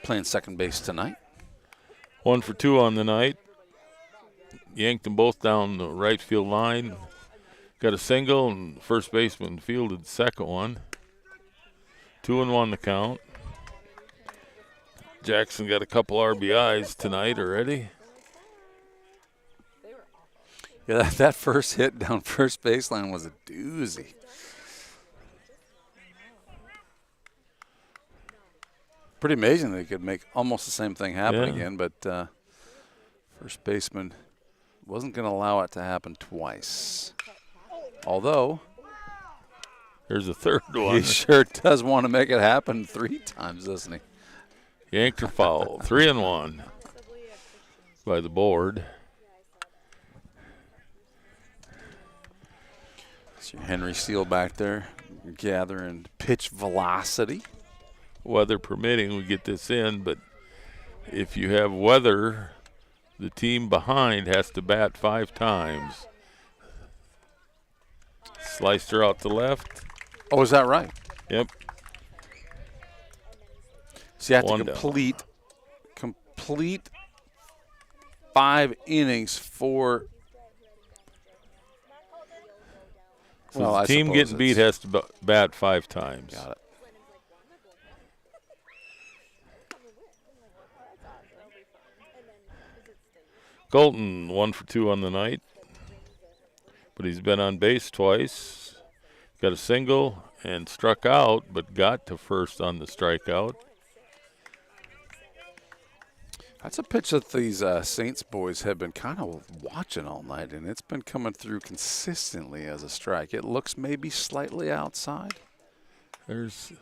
playing second base tonight. 1 for 2 on the night. Yanked them both down the right field line. Got a single, and first baseman fielded the second one. 2-1 the count. Jackson got a couple RBIs tonight already. Yeah, that first hit down first baseline was a doozy. Pretty amazing that he could make almost the same thing happen again, but first baseman wasn't going to allow it to happen twice. Although, there's a third one. He sure does want to make it happen 3 times, doesn't he? Yanked or foul. 3-1 by the board. So Henry Steele back there gathering pitch velocity. Weather permitting, we get this in, but if you have weather, the team behind has to bat 5 times. Sliced her out to left. Oh, is that right? Yep. So you have to complete 5 innings for. So the team getting beat has to bat 5 times. Got it. Colton 1 for 2 on the night, but he's been on base twice. Got a single and struck out, but got to first on the strikeout. That's a pitch that these Saints boys have been kind of watching all night, and it's been coming through consistently as a strike. It looks maybe slightly outside. There's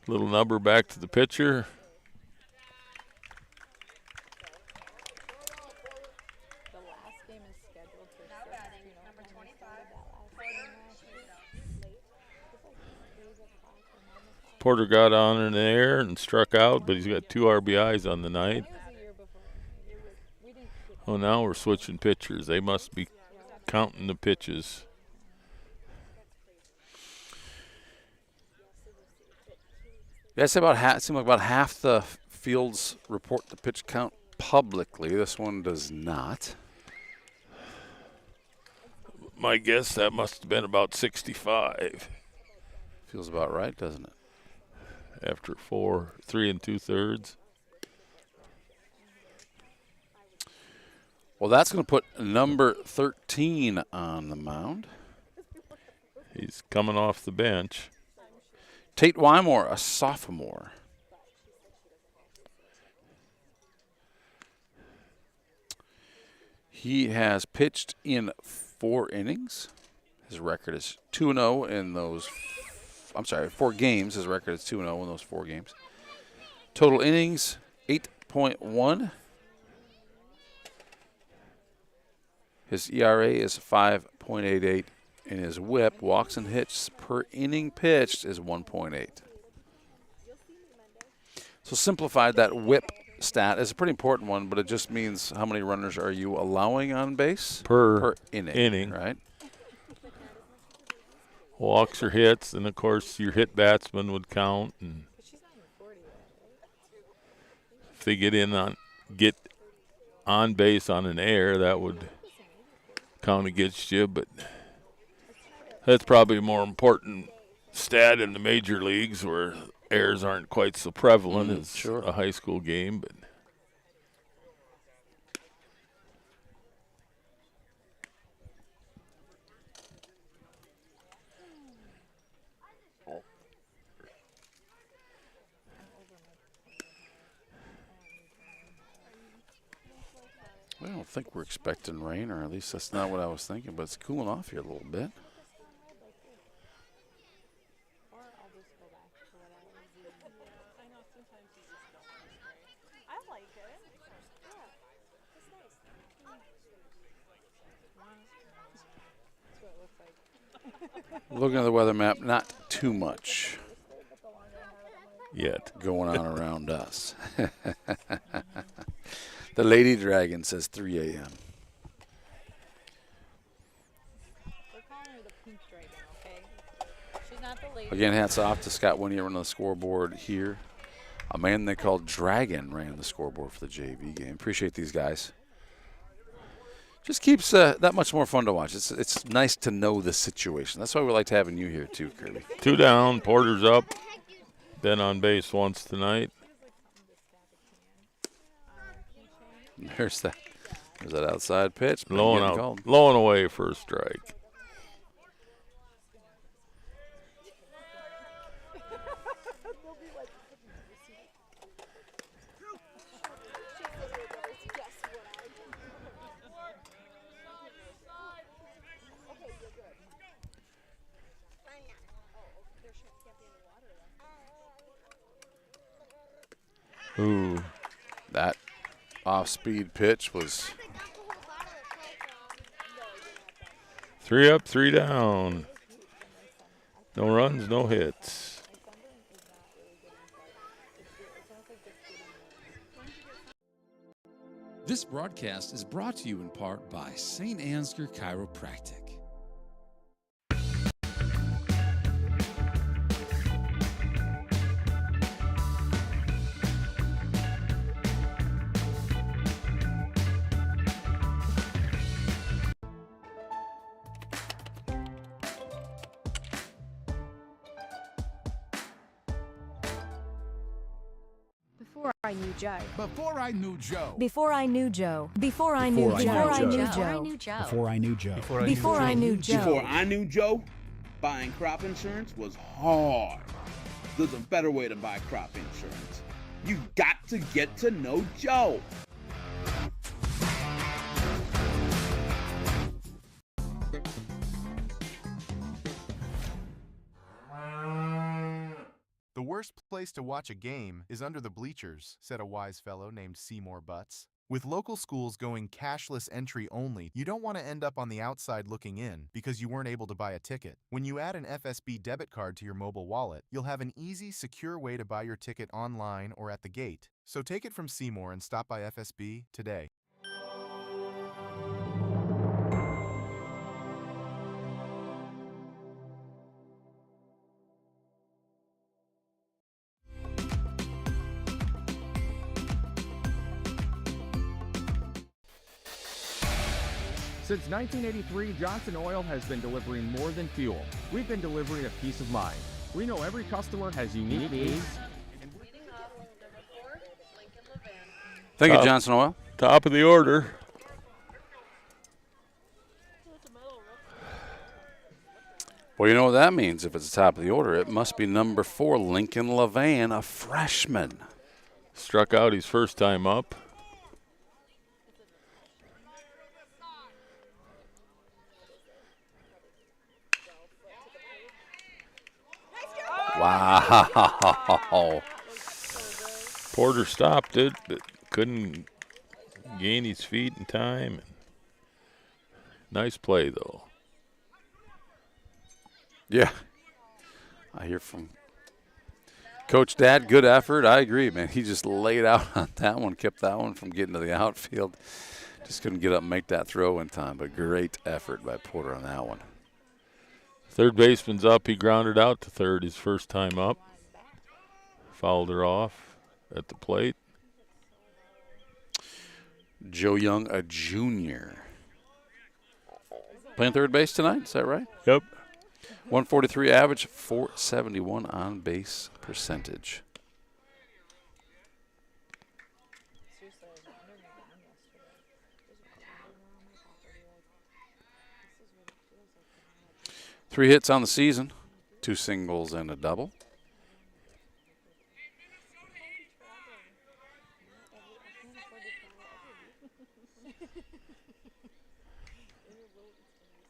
a little number back to the pitcher. Porter got on in the air and struck out, but he's got 2 RBIs on the night. Oh, now we're switching pitchers. They must be counting the pitches. Yeah, it seemed like about half the fields report the pitch count publicly. This one does not. My guess, that must have been about 65. Feels about right, doesn't it? After 3 2/3. Well, that's going to put number 13 on the mound. He's coming off the bench. Tate Wymore, a sophomore. He has pitched in 4 innings. His record is 2-0 in those. 4 games. His record is 2-0 in those 4 games. Total innings, 8.1. His ERA is 5.88, and his WHIP, walks and hits per inning pitched, is 1.8. So simplified, that WHIP stat is a pretty important one, but it just means how many runners are you allowing on base per inning, right? Walks or hits, and of course your hit batsman would count. And if they get on base on an error, that would count against you. But that's probably a more important stat in the major leagues where errors aren't quite so prevalent as a high school game. But I don't think we're expecting rain, or at least that's not what I was thinking, but it's cooling off here a little bit. Looking at the weather map, not too much yet going on around us. The Lady Dragon says 3 a.m. Again, hats off to Scott Winnie running the scoreboard here. A man they called Dragon ran the scoreboard for the JV game. Appreciate these guys. Just keeps that much more fun to watch. It's nice to know the situation. That's why we liked having you here too, Kirby. 2 down, Porter's up. Been on base once tonight. There's that outside pitch. Blowing away for a strike. Ooh, that off-speed pitch was 3 up, 3 down. No runs, no hits. This broadcast is brought to you in part by St. Ansgar Chiropractic. Before I knew Joe. Before I knew Joe. Before I knew Joe. Before I knew Joe. Before I knew Joe. Before I knew Joe. Before I knew Joe. Before I knew Joe, buying crop insurance was hard. There's a better way to buy crop insurance. You got to get to know Joe. The worst place to watch a game is under the bleachers, said a wise fellow named Seymour Butts. With local schools going cashless entry only, you don't want to end up on the outside looking in because you weren't able to buy a ticket. When you add an FSB debit card to your mobile wallet, you'll have an easy, secure way to buy your ticket online or at the gate. So take it from Seymour and stop by FSB today. Since 1983, Johnson Oil has been delivering more than fuel. We've been delivering a peace of mind. We know every customer has unique needs. Thank you, Johnson Oil. Top of the order. Well, you know what that means. If it's the top of the order, it must be number 4, Lincoln Levan, a freshman. Struck out his first time up. Wow. Porter stopped it, but couldn't gain his feet in time. Nice play, though. Yeah. I hear from Coach Dad, good effort. I agree, man. He just laid out on that one, kept that one from getting to the outfield. Just couldn't get up and make that throw in time, but great effort by Porter on that one. Third baseman's up. He grounded out to third his first time up. Fouled her off at the plate. Joe Young, a junior. Playing third base tonight, is that right? Yep. 143 average, 471 on base percentage. Three hits on the season, 2 singles and a double.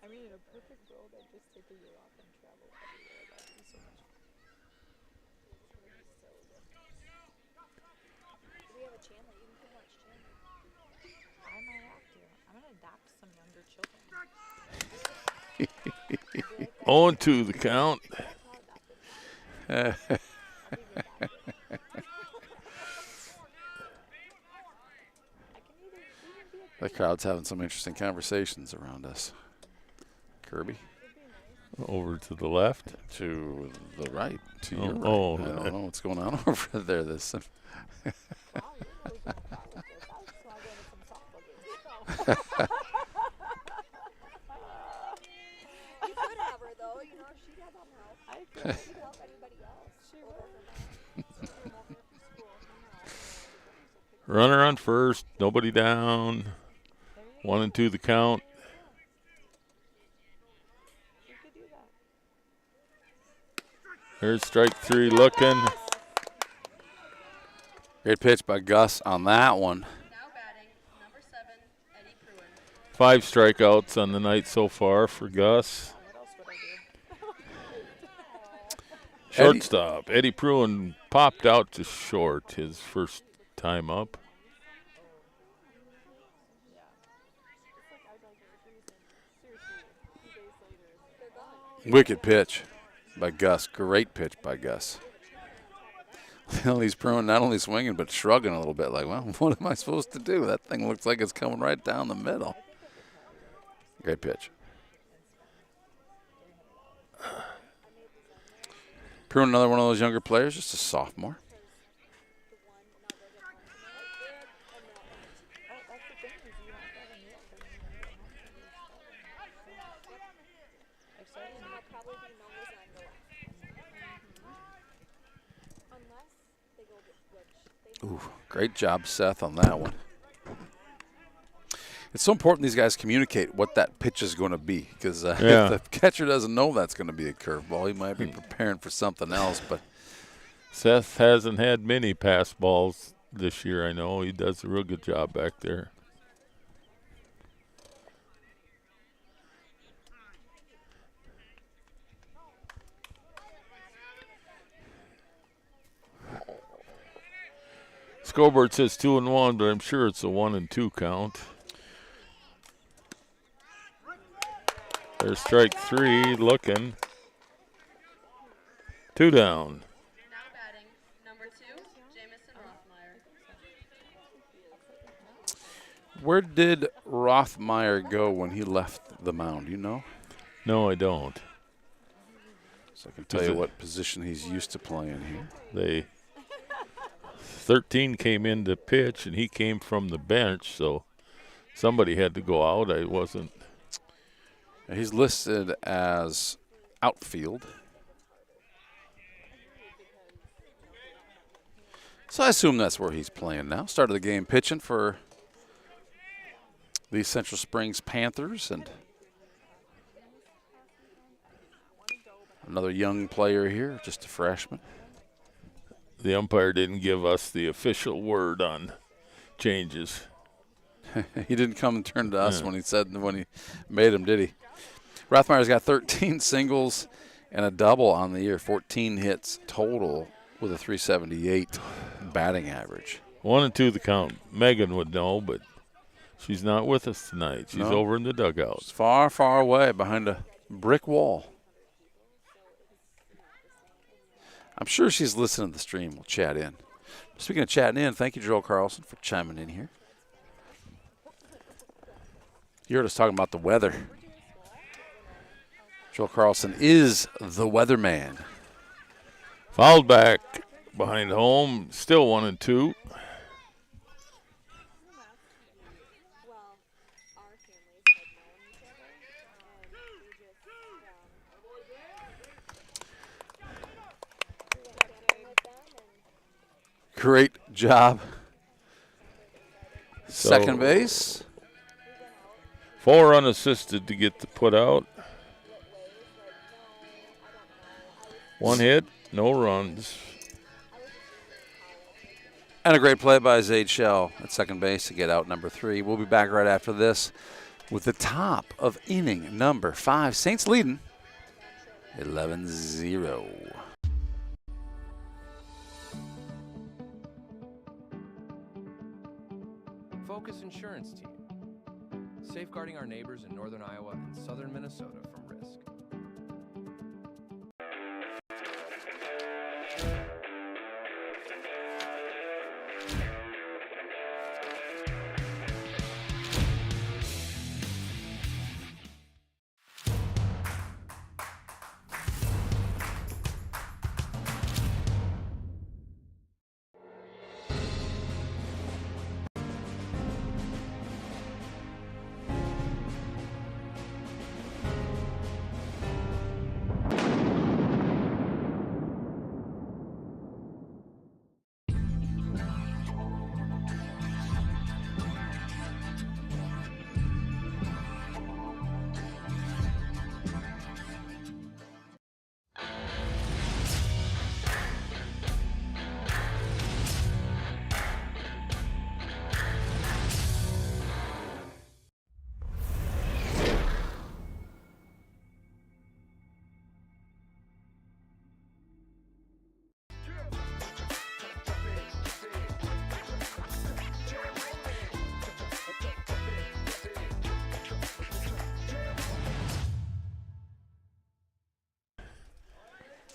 I mean, in a perfect world, I'd just take a year off and travel everywhere. That would be so much fun. Do we have a channel? You can watch channel. I might have to. I'm going to adopt some younger children. 0-2 the count. The crowd's having some interesting conversations around us. Kirby? Over to the left? To the right. To your right. Oh. I don't know what's going on over there. This. Runner on first, nobody down. 1-2 the count. There's strike 3 looking. Great pitch by Gus on that one. 5 strikeouts on the night so far for Gus. Shortstop. Eddie Pruin popped out to short his first time up. Wicked pitch by Gus. Great pitch by Gus. He's Pruin not only swinging but shrugging a little bit like, well, what am I supposed to do? That thing looks like it's coming right down the middle. Great pitch. Pruin, another one of those younger players, just a sophomore. Ooh, great job, Seth, on that one. It's so important these guys communicate what that pitch is going to be because if the catcher doesn't know that's going to be a curveball, he might be preparing for something else. But Seth hasn't had many pass balls this year, I know. He does a real good job back there. Scoreboard says 2-1, but I'm sure it's a 1-2 count. There's strike 3 looking. 2 down. Now batting, number 2, Jamison Rothmeyer. Where did Rothmeyer go when he left the mound? You know? No, I don't. So I can tell you what position he's used to playing here. 13 came in to pitch, and he came from the bench, so somebody had to go out. I wasn't He's listed as outfield. So I assume that's where he's playing now. Started the game pitching for the Central Springs Panthers, and another young player here, just a freshman. The umpire didn't give us the official word on changes. He didn't come and turn to us when he made them, did he? Rothmeyer's got 13 singles and a double on the year, 14 hits total with a .378 batting average. 1 and 2 the count. Megan would know, but she's not with us tonight. She's over in the dugout. She's far, far away behind a brick wall. I'm sure she's listening to the stream. We'll chat in. Speaking of chatting in, thank you, Joel Carlson, for chiming in here. You heard us talking about the weather. Joel Carlson is the weatherman. Fouled back behind home, still 1 and 2. Great job. Second base. 4 unassisted to get the put out. 1 hit, no runs. And a great play by Zayd Shell at second base to get out number 3. We'll be back right after this with the top of inning number 5. Saints leading 11-0. Focus Insurance Team, safeguarding our neighbors in northern Iowa and southern Minnesota from risk.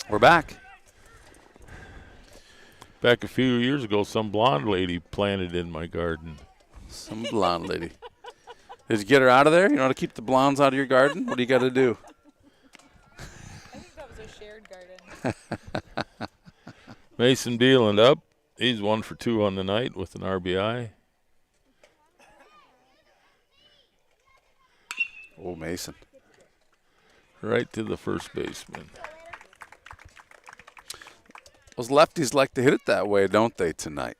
We're back. Back a few years ago, some blonde lady planted in my garden. Some blonde lady. Did you get her out of there? You know how to keep the blondes out of your garden? What do you got to do? I think that was a shared garden. Mason Dealand up. He's 1 for 2 on the night with an RBI. Oh, Mason. Right to the first baseman. Those lefties like to hit it that way, don't they, tonight?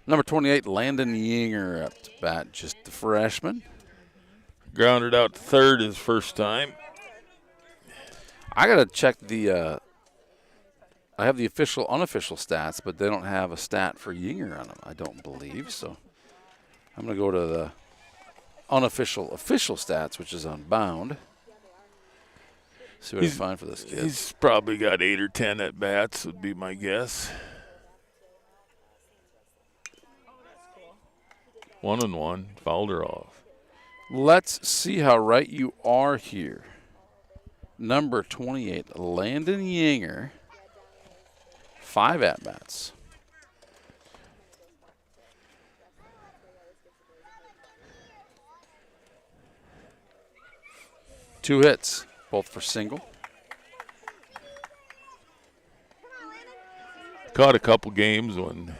Number 28, Landon Yinger up to bat, just the freshman. Grounded out to third his first time. I got to check the I have the official, unofficial stats, but they don't have a stat for Yinger on them, I don't believe. So I'm going to go to the unofficial, official stats, which is on Bound. See what I can find for this kid. He's probably got 8 or 10 at bats, would be my guess. 1-1, fouled her off. Let's see how right you are here. Number 28, Landon Yinger, 5 at-bats. Two hits, both for single. Caught a couple games when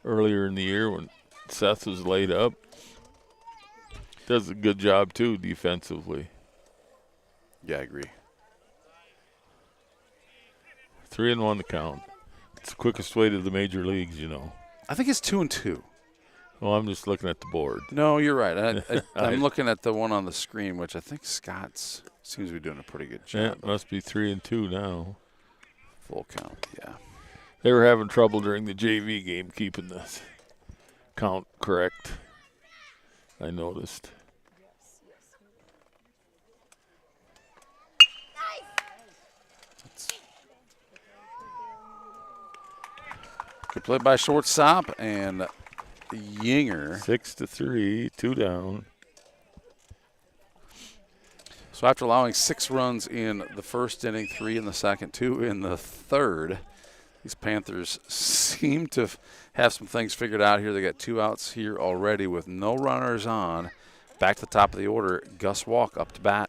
earlier in the year when Seth was laid up. Does a good job, too, defensively. Yeah, I agree. 3-1 the count. It's the quickest way to the major leagues, you know. I think it's 2-2. Well, I'm just looking at the board. No, you're right. I'm looking at the one on the screen, which I think Scott's seems to be doing a pretty good job. Yeah, it must be 3-2 now. Full count, yeah. They were having trouble during the JV game keeping the count correct, I noticed. Good play by shortstop and Yinger. 6-3, 2 down. So after allowing 6 runs in the first inning, 3 in the second, 2 in the third, these Panthers seem to have some things figured out here. They got 2 outs here already with no runners on. Back to the top of the order, Gus Walk up to bat.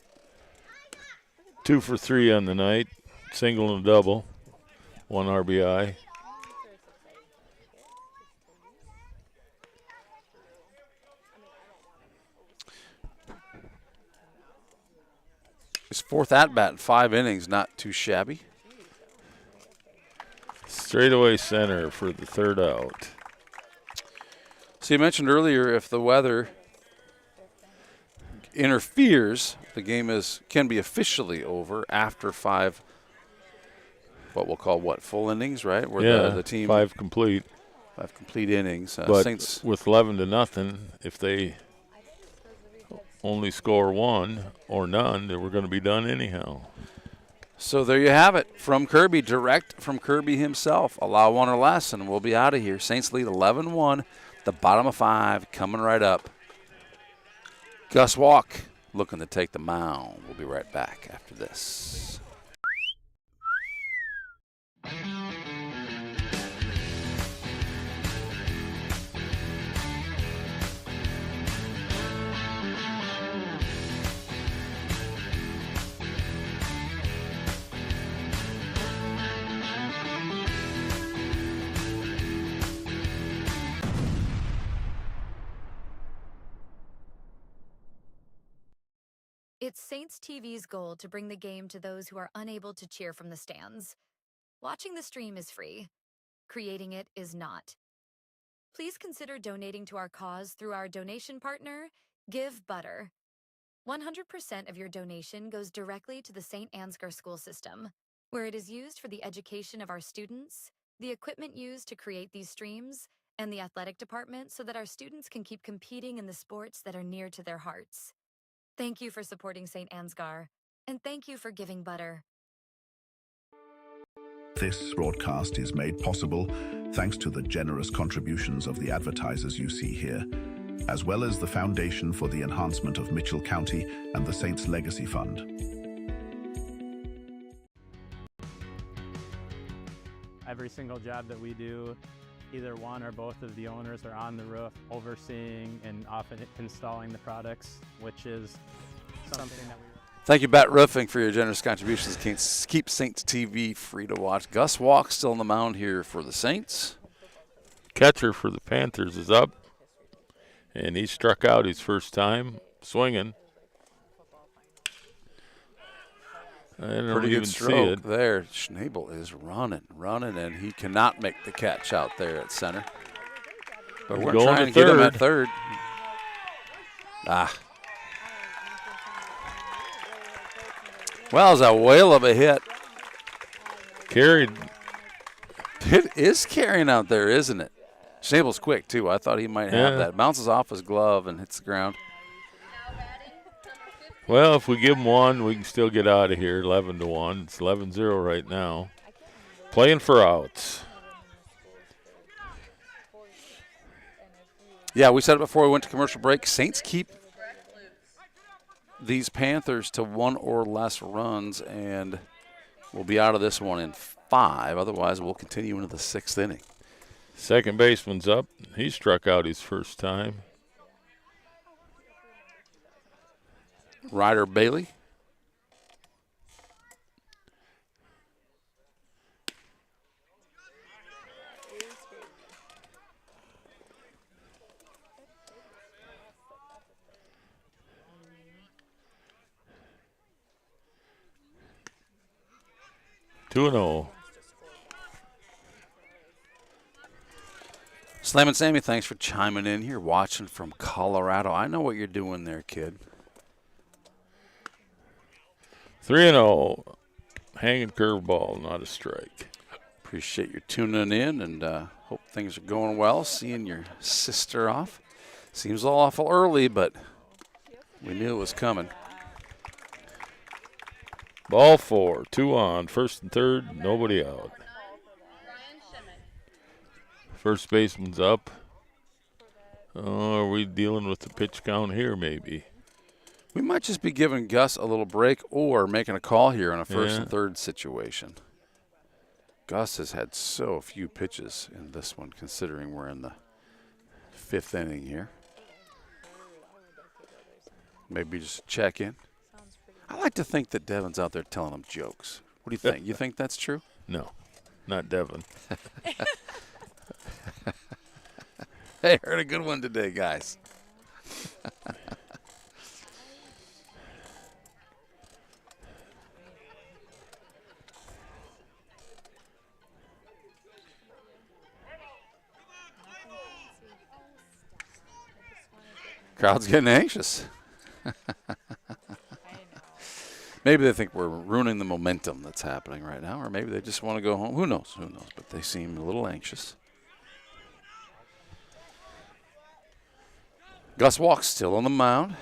2 for 3 on the night, single and double, 1 RBI. His 4th at-bat in 5 innings, not too shabby. Straightaway center for the 3rd out. So you mentioned earlier if the weather interferes, the game can be officially over after 5, what we'll call full innings, right? Where the team 5 complete. 5 complete innings. But Saints with 11-0, if they only score 1 or none, then we're going to be done anyhow. So there you have it from Kirby, direct from Kirby himself. Allow 1 or less, and we'll be out of here. Saints lead 11-1, the bottom of 5 coming right up. Gus Walk looking to take the mound. We'll be right back after this. It's Saints TV's goal to bring the game to those who are unable to cheer from the stands. Watching the stream is free. Creating it is not. Please consider donating to our cause through our donation partner, Give Butter. 100% of your donation goes directly to the St. Ansgar school system, where it is used for the education of our students, the equipment used to create these streams, and the athletic department so that our students can keep competing in the sports that are near to their hearts. Thank you for supporting St. Ansgar, and thank you for giving butter. This broadcast is made possible thanks to the generous contributions of the advertisers you see here, as well as the Foundation for the Enhancement of Mitchell County and the Saints Legacy Fund. Every single job that we do, either one or both of the owners are on the roof overseeing and often installing the products, which is something that we... Thank you, Bat Roofing, for your generous contributions. Keep Saints TV free to watch. Gus Walk still on the mound here for the Saints. Catcher for the Panthers is up, and he struck out his first time swinging. I don't Pretty even good see stroke it. there. Schnabel is running, and he cannot make the catch out there at center. But we're going trying to get him at third. Well, it's a whale of a hit. Carried. It is carrying out there, isn't it? Schnabel's quick, too. I thought he might have that. Bounces off his glove and hits the ground. Well, if we give him 1, we can still get out of here. 11-1. It's 11-0 right now. Playing for outs. Yeah, we said it before we went to commercial break. Saints keep these Panthers to 1 or less runs, and we'll be out of this one in 5. Otherwise, we'll continue into the 6th inning. Second baseman's up. He struck out his first time. Ryder Bailey. 2-0. Slam and Sammy, thanks for chiming in here, watching from Colorado. I know what you're doing there, kid. 3-0. Hanging curveball, not a strike. Appreciate you tuning in, and hope things are going well. Seeing your sister off. Seems a little awful early, but we knew it was coming. Ball 4, 2 on, first and third, nobody out. First baseman's up. Oh, are we dealing with the pitch count here, maybe? We might just be giving Gus a little break or making a call here in a first and third situation. Gus has had so few pitches in this one, considering we're in the 5th inning here. Maybe just check in. I like to think that Devin's out there telling them jokes. What do you think? You think that's true? No, not Devin. Hey, heard a good one today, guys. Crowd's getting anxious. Maybe they think we're ruining the momentum that's happening right now, or maybe they just want to go home. Who knows? Who knows? But they seem a little anxious. Gus Walk's still on the mound.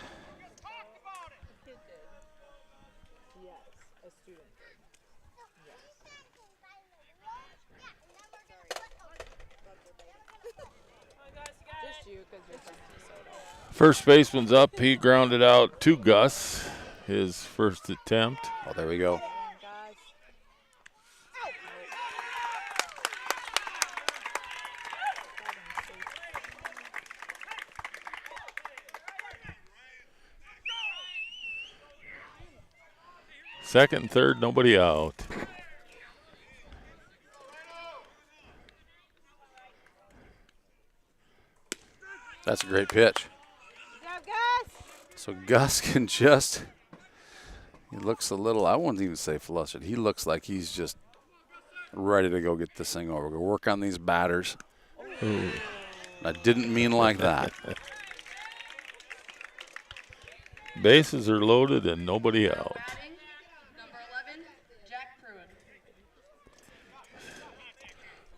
First baseman's up. He grounded out to Gus, his first attempt. Oh, there we go. Second and third, nobody out. That's a great pitch. So Gus can just, he looks a little, I wouldn't even say flustered. He looks like he's just ready to go get this thing over. Go work on these batters. Ooh. I didn't mean like that. Bases are loaded and nobody out.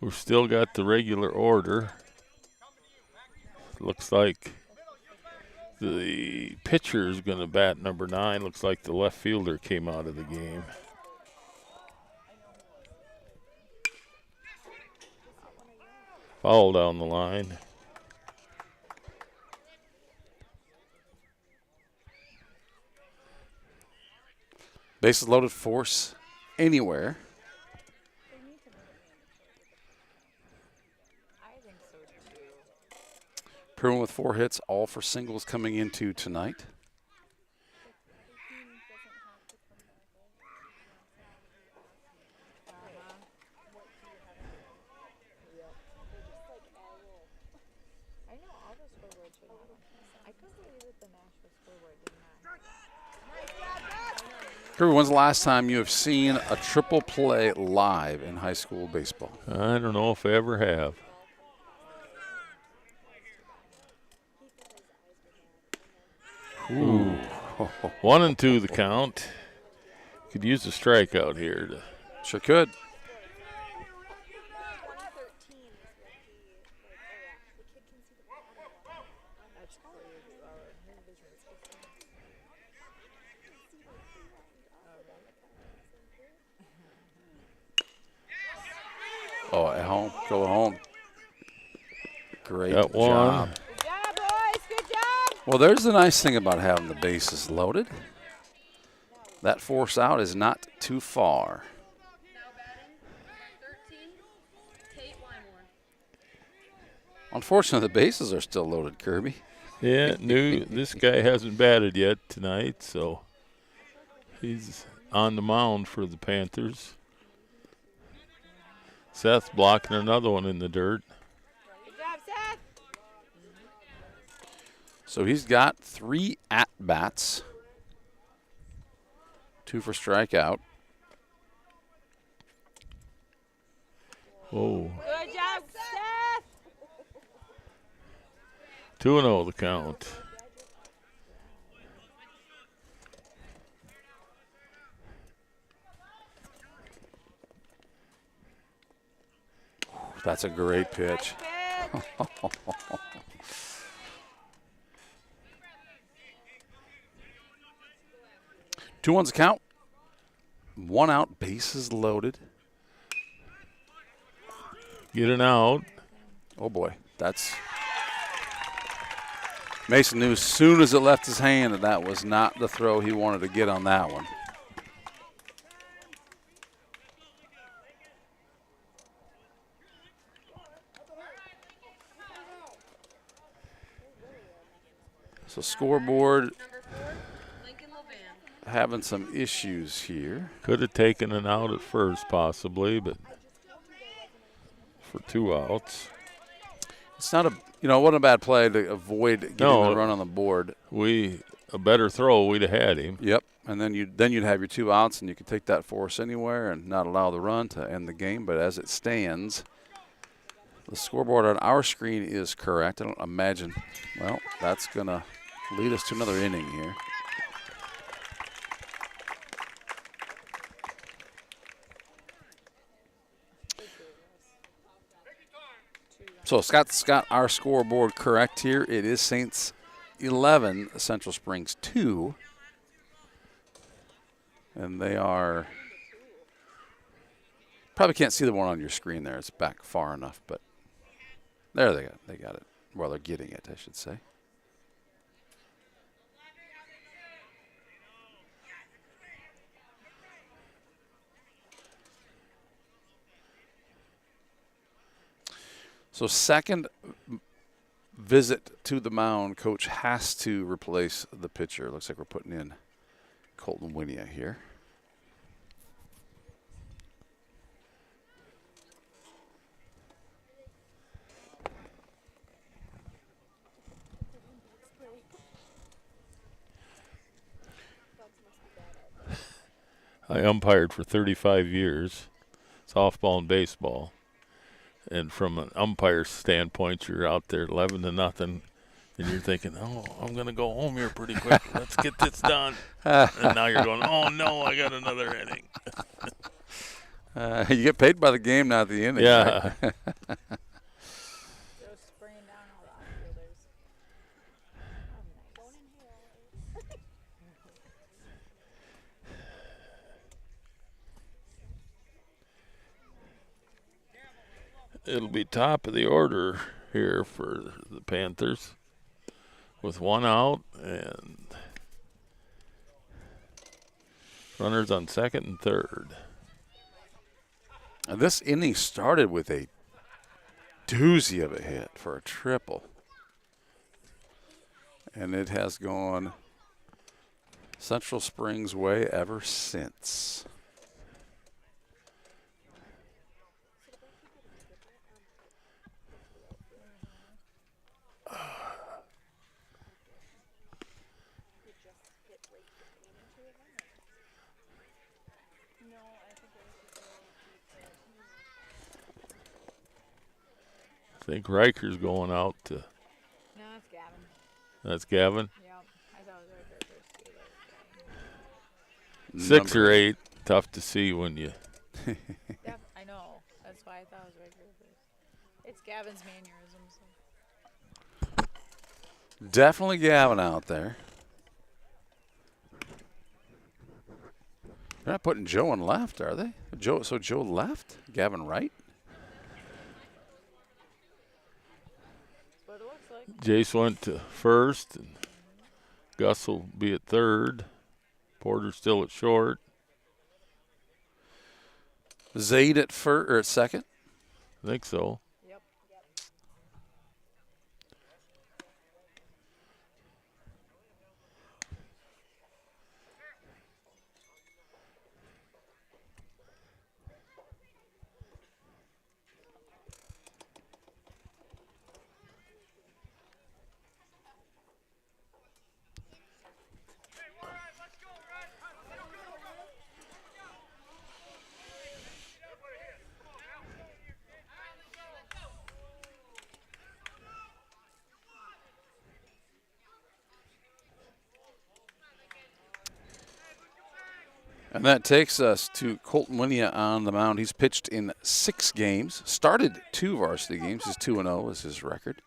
We've still got the regular order. Looks like the pitcher is going to bat number 9. Looks like the left fielder came out of the game. Foul down the line. Bases loaded, force anywhere. Pruitt with 4 hits, all for singles coming into tonight. Kirby, when's the last time you have seen a triple play live in high school baseball? I don't know if I ever have. Ooh. 1-2 the count. Could use a strikeout here. Sure could. Oh, at home. Go home. Great Got one. job. Well, there's the nice thing about having the bases loaded. That force out is not too far. Unfortunately, the bases are still loaded, Kirby. Yeah, this guy hasn't batted yet tonight, so he's on the mound for the Panthers. Seth's blocking another one in the dirt. So he's got 3 at-bats, 2 for strikeout. Whoa. Good job, Seth. 2-0 the count. That's a great pitch. 2-1's the count. 1 out, bases loaded. Get an out. Oh, boy. That's. Mason knew as soon as it left his hand that that was not the throw he wanted to get on that one. So scoreboard having some issues here. Could have taken an out at first, possibly, but for 2 outs. It's not a, it wasn't a bad play to avoid getting the run on the board. A better throw, we'd have had him. Yep, and then you'd have your 2 outs, and you could take that force anywhere and not allow the run to end the game. But as it stands, the scoreboard on our screen is correct. I don't imagine. Well, that's going to lead us to another inning here. So Scott's got our scoreboard correct here. It is Saints 11, Central Springs 2. And they are, probably can't see the one on your screen there. It's back far enough, but there they got it. Well, they're getting it, I should say. So second visit to the mound, coach has to replace the pitcher. Looks like we're putting in Colton Winia here. I umpired for 35 years, softball and baseball. And from an umpire's standpoint, you're out there 11-0, and you're thinking, oh, I'm going to go home here pretty quick. Let's get this done. And now you're going, oh, no, I got another inning. You get paid by the game, not the inning. Yeah. Right? It'll be top of the order here for the Panthers with 1 out and runners on second and third. And this inning started with a doozy of a hit for a triple. And it has gone Central Springs way ever since. I think Riker's going out to. No, that's Gavin. That's Gavin? Yep. I thought it was Riker. 6 or 8, tough to see when you. Yep, I know. That's why I thought it was Riker. It's Gavin's mannerisms. Definitely Gavin out there. They're not putting Joe on left, are they? So Joe left, Gavin right? That's what it looks like. Jace went to first, and Gus will be at third. Porter's still at short. Zaid at first or at second? I think so. Yep. And that takes us to Colton Winia on the mound. He's pitched in 6 games, started 2 varsity games. He's 2-0 is his record.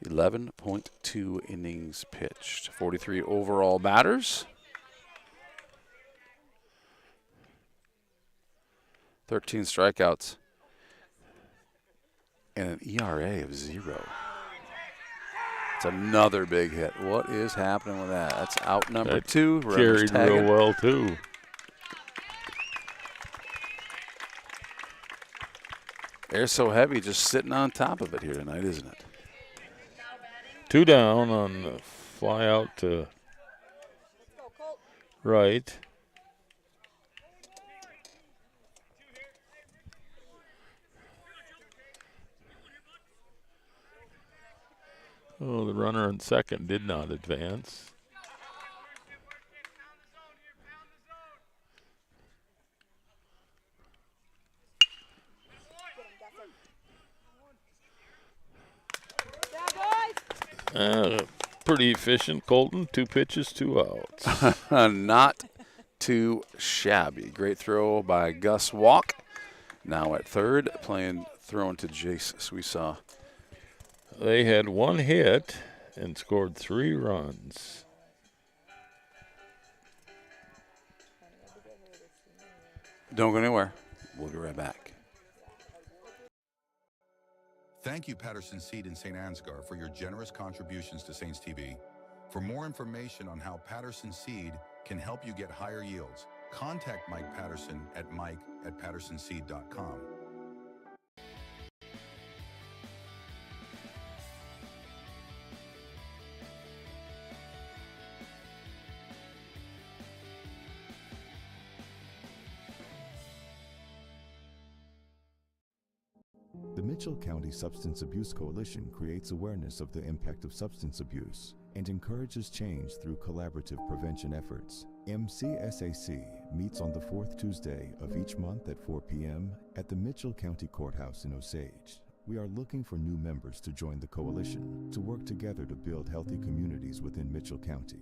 11.2 innings pitched. 43 overall batters. 13 strikeouts. And an ERA of 0. It's another big hit. What is happening with that? That's out number 2. Carried real well, too. Air's so heavy, just sitting on top of it here tonight, isn't it? 2 down on the fly out to right. Oh, the runner on second did not advance. Pretty efficient, Colton. 2 pitches, 2 outs. Not too shabby. Great throw by Gus Walk. Now at third, throwing to Jace Suisaw. They had 1 hit and scored 3 runs. Don't go anywhere. We'll be right back. Thank you, Patterson Seed in St. Ansgar, for your generous contributions to Saints TV. For more information on how Patterson Seed can help you get higher yields, contact Mike Patterson at mike@pattersonseed.com. The Mitchell County Substance Abuse Coalition creates awareness of the impact of substance abuse and encourages change through collaborative prevention efforts. MCSAC meets on the 4th Tuesday of each month at 4 p.m. at the Mitchell County Courthouse in Osage. We are looking for new members to join the coalition to work together to build healthy communities within Mitchell County.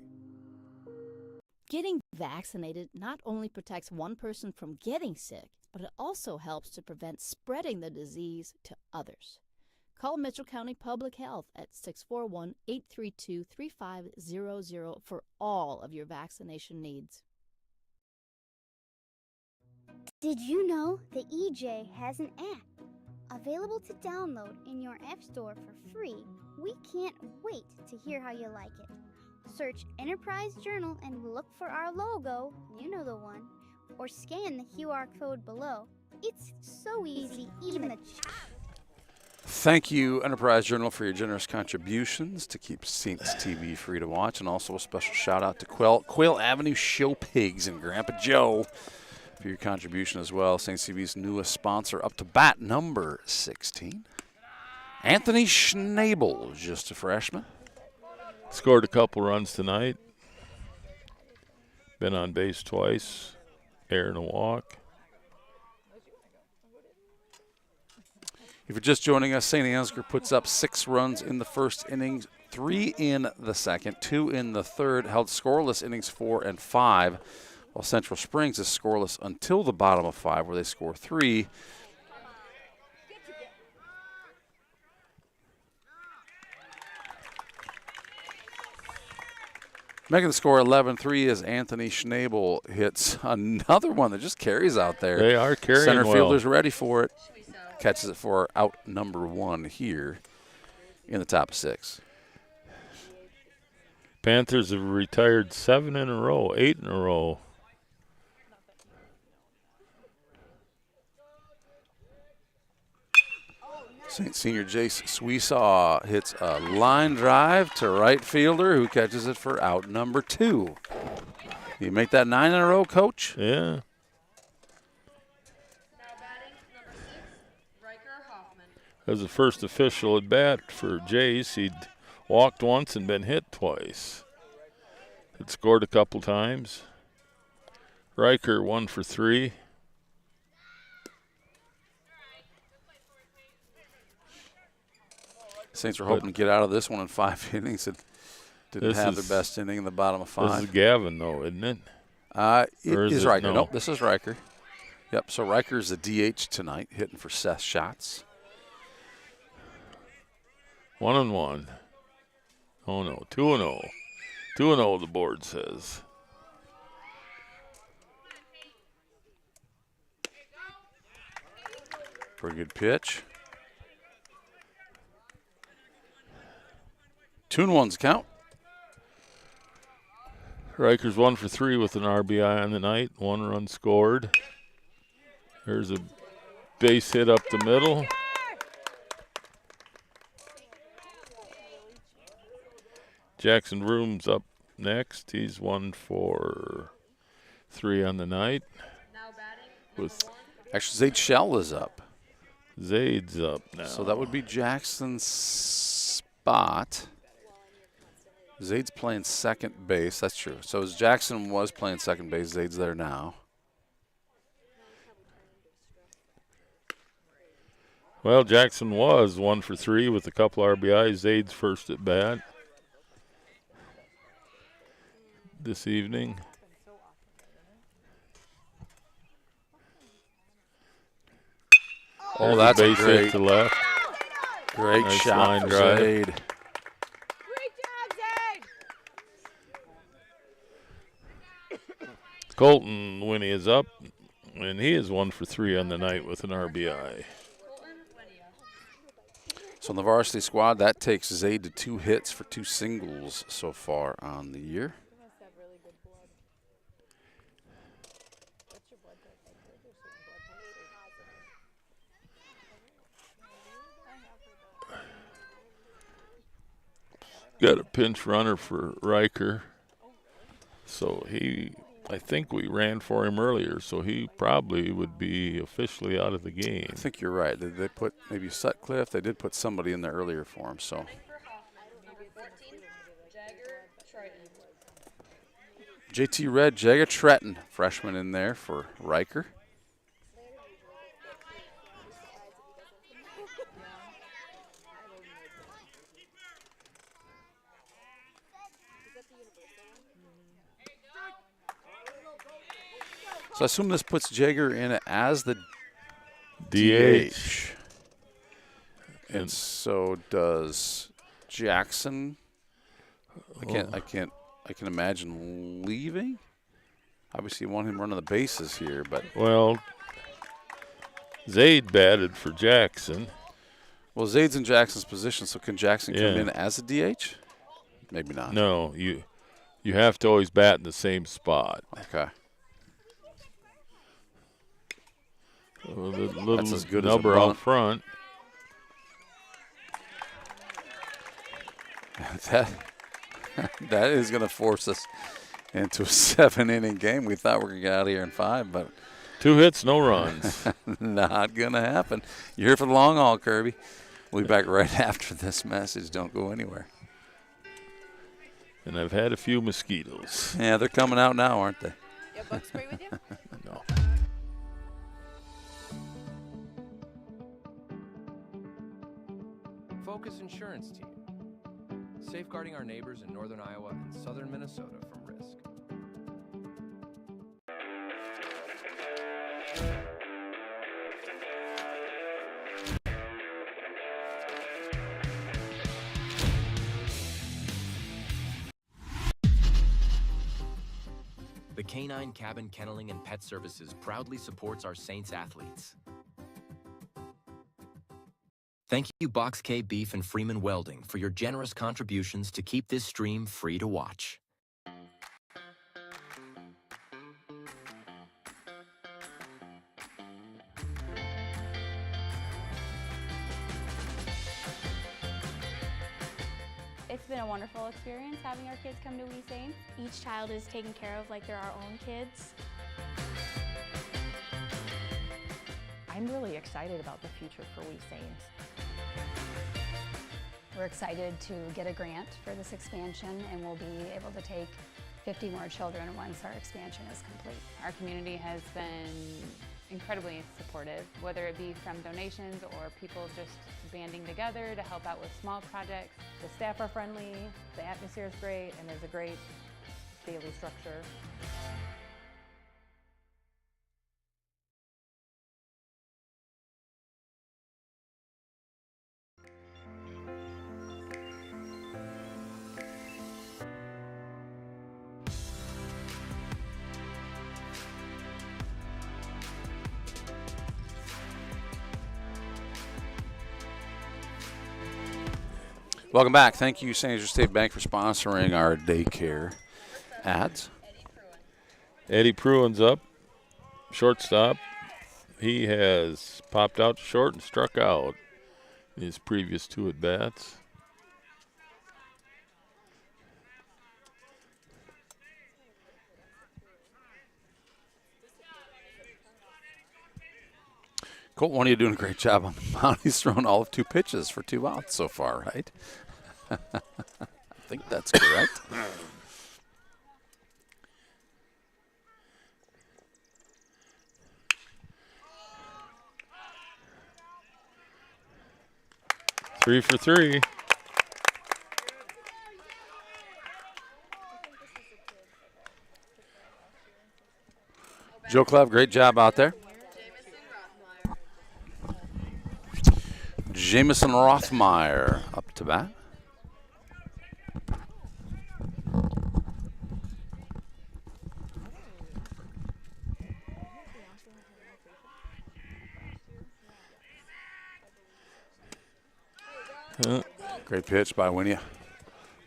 Getting vaccinated not only protects one person from getting sick, but it also helps to prevent spreading the disease to others. Call Mitchell County Public Health at 641-832-3500 for all of your vaccination needs. Did you know the EJ has an app available to download in your App Store for free? We can't wait to hear how you like it. Search Enterprise Journal and look for our logo, you know the one, or scan the QR code below. It's so easy, even a Thank you, Enterprise Journal, for your generous contributions to keep Saints TV free to watch. And also a special shout out to Quail Avenue Show Pigs and Grandpa Joe for your contribution as well. Saints TV's newest sponsor, up to bat number 16. Anthony Schnabel, just a freshman. Scored a couple runs tonight. Been on base twice. Air and a walk. If you're just joining us, St. Ansgar puts up 6 runs in the first innings, 3 in the second, 2 in the third, held scoreless innings 4 and 5, while Central Springs is scoreless until the bottom of 5, where they score 3. Making the score 11-3 as Anthony Schnabel hits another one that just carries out there. They are carrying Center well. fielder's ready for it. Catches it for out number 1 here in the top of 6. Panthers have retired 7 in a row, 8 in a row. St. Senior Jace Suisaw hits a line drive to right fielder who catches it for out number 2. You make that 9 in a row, Coach? Yeah. As the first official at bat for Jace, he'd walked once and been hit twice. Had scored a couple times. Riker 1 for 3. Saints were hoping to get out of this one in 5 innings. It didn't have their best inning in the bottom of 5. This is Gavin, though, isn't it? It Or is it? Riker. No. Nope, this is Riker. Yep, so Riker's the DH tonight, hitting for Seth shots. 1-1. Oh, no. 2-0. 2-0, the board says. Pretty good pitch. 2-1's count. Riker's 1 for 3 with an RBI on the night. 1 run scored. There's a base hit up the middle. Jackson Vroom's up next. He's 1 for 3 on the night. With actually, Zaid Shell is up. Zaid's up now. So that would be Jackson's spot. Zaid's playing second base. That's true. So as Jackson was playing second base, Zaid's there now. Well, Jackson was 1 for 3 with a couple RBIs. Zaid's first at bat this evening. Oh, that's a base great hit to left. Great nice shot line for drive. Zaid. Colton Winnie is up, and he is 1 for 3 on the night with an RBI. So in the varsity squad, that takes Zaid to 2 hits for 2 singles so far on the year. Got a pinch runner for Riker. So I think we ran for him earlier, so he probably would be officially out of the game. I think you're right. Did they put maybe Sutcliffe? They did put somebody in there earlier for him. So JT Red, Jagger Tretton, freshman in there for Riker. So I assume this puts Jagger in as the DH. And so does Jackson. I can imagine leaving. Obviously, you want him running the bases here, but well, Zaid batted for Jackson. Well, Zaid's in Jackson's position, so can Jackson come in as a DH? Maybe not. No, you have to always bat in the same spot. Okay. So the little That's as good number as a out bunt. front. That is going to force us into a 7-inning game. We thought we were going to get out of here in 5, but 2 hits, no runs. Not going to happen. You're here for the long haul, Kirby. We'll be back right after this message. Don't go anywhere. And I've had a few mosquitoes. Yeah, they're coming out now, aren't they? You have bug spray with you? No. Focus Insurance Team. Safeguarding our neighbors in northern Iowa and southern Minnesota from risk. The Canine Cabin Kenneling and Pet Services proudly supports our Saints athletes. Thank you, Box K Beef and Freeman Welding, for your generous contributions to keep this stream free to watch. It's been a wonderful experience having our kids come to We Saints. Each child is taken care of like they're our own kids. I'm really excited about the future for We Saints. We're excited to get a grant for this expansion, and we'll be able to take 50 more children once our expansion is complete. Our community has been incredibly supportive, whether it be from donations or people just banding together to help out with small projects. The staff are friendly, the atmosphere is great, and there's a great daily structure. Welcome back. Thank you, St. Andrews State Bank, for sponsoring our daycare ads. Eddie Pruitt's up, shortstop. He has popped out to short and struck out in his previous 2 at-bats. Colt, one of you doing a great job on the mound. He's thrown all of 2 pitches for 2 outs so far, right? I think that's correct. Three for 3. Joe Clev, great job out there. Jamison Rothmeyer up to bat. Great pitch by Winia.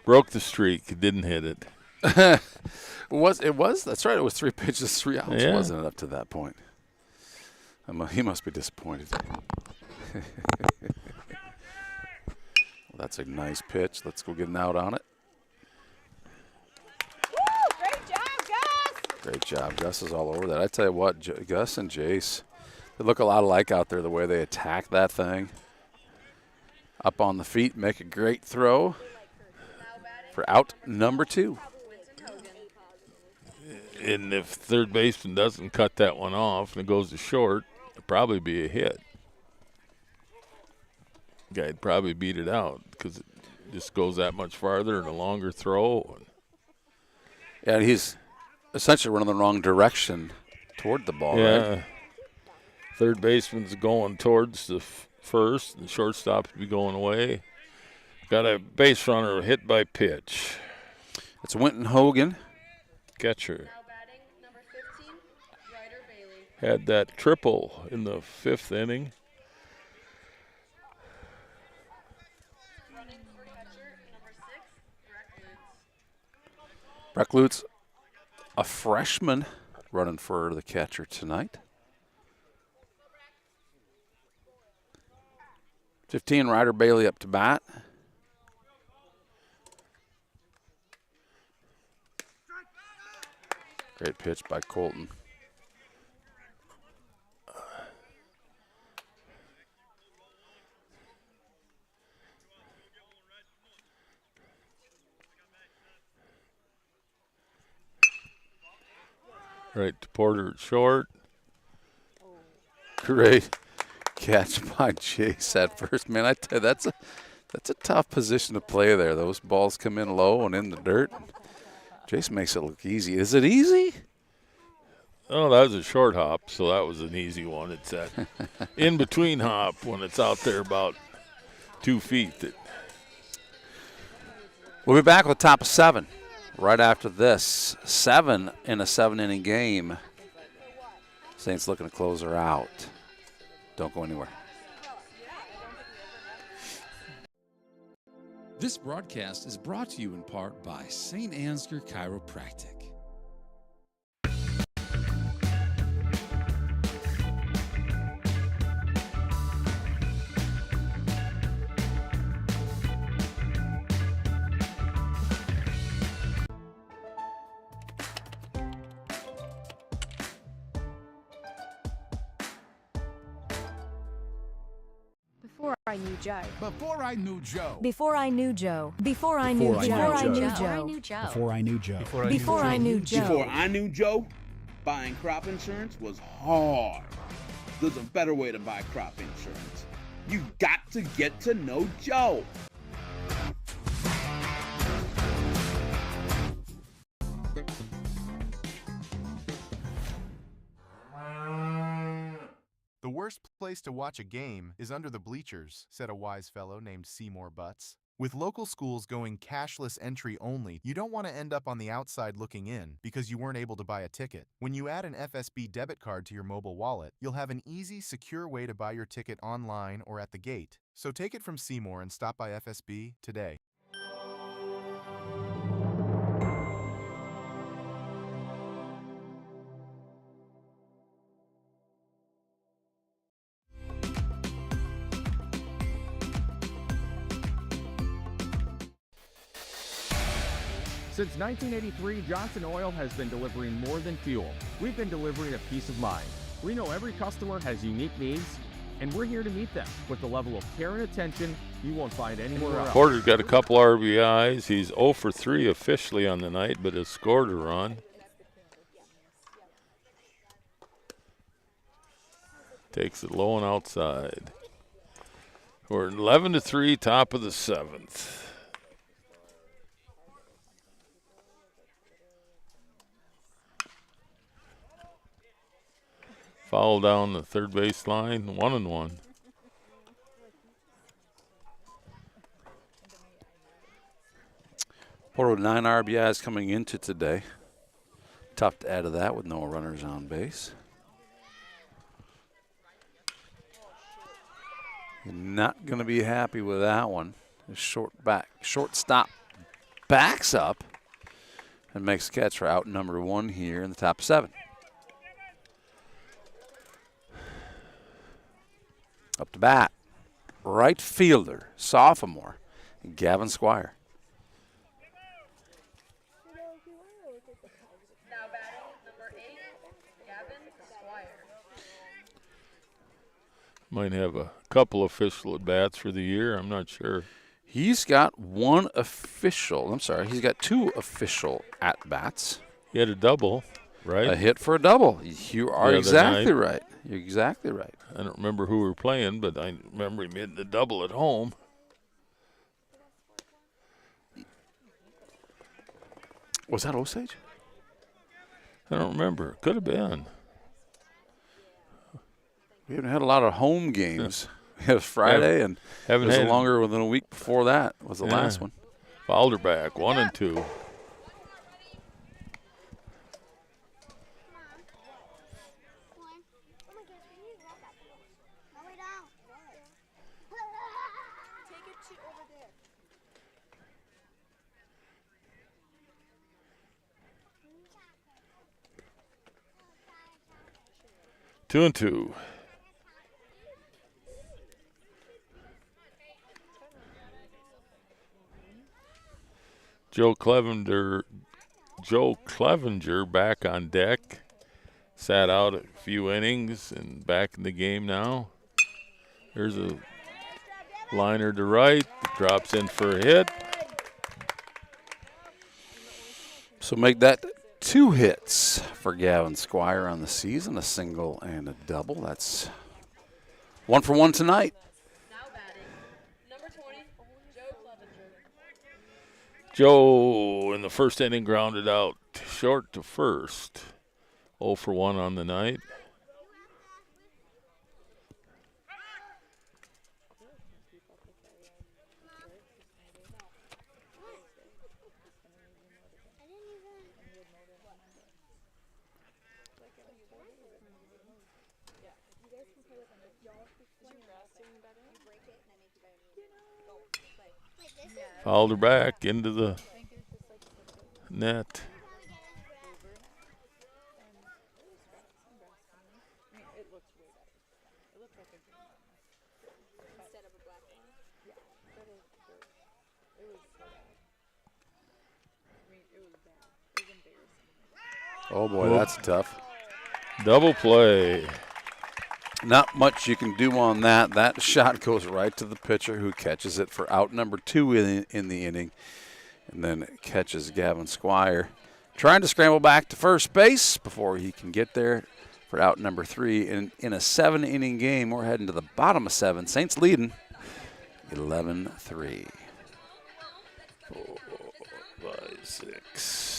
Broke the streak. Didn't hit it. It was. That's right. It was 3 pitches, 3 outs, Yeah. wasn't it, up to that point? He must be disappointed. Well, that's a nice pitch. Let's go get an out on it. Great job, Gus! Great job. Gus is all over that. I tell you what, Gus and Jace, they look a lot alike out there, the way they attack that thing. Up on the feet, make a great throw for out number 2. And if third baseman doesn't cut that one off and it goes to short, it'll probably be a hit. Guy'd probably beat it out because it just goes that much farther and a longer throw. Yeah, he's essentially running the wrong direction toward the ball, Yeah. right? Third baseman's going towards the first, and shortstop's be going away. Got a base runner hit by pitch. It's Winton Hogan. Catcher. Had that triple in the 5th inning. Breck Lutz, a freshman, running for the catcher tonight. 15, Ryder Bailey up to bat. Great pitch by Colton. Right to Porter at short. Great catch by Jace at first. Man, I tell you, that's a tough position to play there. Those balls come in low and in the dirt. Jace makes it look easy. Is it easy? Oh, that was a short hop, so that was an easy one. It's that in-between hop when it's out there about 2 feet. We'll be back with top of 7 right after this. 7 in a 7-inning game. Saints looking to close her out. Don't go anywhere. This broadcast is brought to you in part by St. Ansgar Chiropractic. Before I knew Joe. Before I knew Joe. Before I knew Joe. Before I knew Joe. Before I knew Joe. Before I knew Joe. Before I knew Joe. Before I knew Joe, buying crop insurance was hard. There's a better way to buy crop insurance. You got to get to know Joe. The worst place to watch a game is under the bleachers, said a wise fellow named Seymour Butts. With local schools going cashless entry only, you don't want to end up on the outside looking in because you weren't able to buy a ticket. When you add an FSB debit card to your mobile wallet, you'll have an easy, secure way to buy your ticket online or at the gate. So take it from Seymour and stop by FSB today. Since 1983, Johnson Oil has been delivering more than fuel. We've been delivering a peace of mind. We know every customer has unique needs, and we're here to meet them with the level of care and attention you won't find anywhere else. Porter's got a couple RBIs. He's 0 for 3 officially on the night, but has scored a run. Takes it low and outside. We're 11-3, top of the 7th. Foul down the third base line, 1-1. Porter with 9 RBIs coming into today. Tough to add to that with no runners on base. You're not going to be happy with that one. The shortstop backs up and makes a catch for out number 1 here in the top 7. Up to bat, right fielder, sophomore, Gavin Squire. Now batting, number 8, Gavin Squire. Might have a couple official at-bats for the year. I'm not sure. He's got he's got 2 official at-bats. He had a double, right? A hit for a double. You are exactly right. You're exactly right. I don't remember who we were playing, but I remember him hitting the double at home. Was that Osage? I don't remember. Could have been. We haven't had a lot of home games. It was Friday, and it was longer than a week before that was the last one. Fouled her back, 1-2. Two and two. Joe Clevenger back on deck. Sat out a few innings and back in the game now. There's a liner to right. Drops in for a hit. So make that 2 hits for Gavin Squire on the season, a single and a double. That's 1 for 1 tonight. Now batting, number 20, Joe Clevenger. Joe in the first inning grounded out short to first. 0 for 1 on the night. Fouled her back into the net. Oh, boy, that's tough. Double play. Not much you can do on that. That shot goes right to the pitcher who catches it for out number 2 in the inning, and then catches Gavin Squire. Trying to scramble back to first base before he can get there for out number 3. In a 7-inning game, we're heading to the bottom of 7. Saints leading 11-3. 4, 5, 6.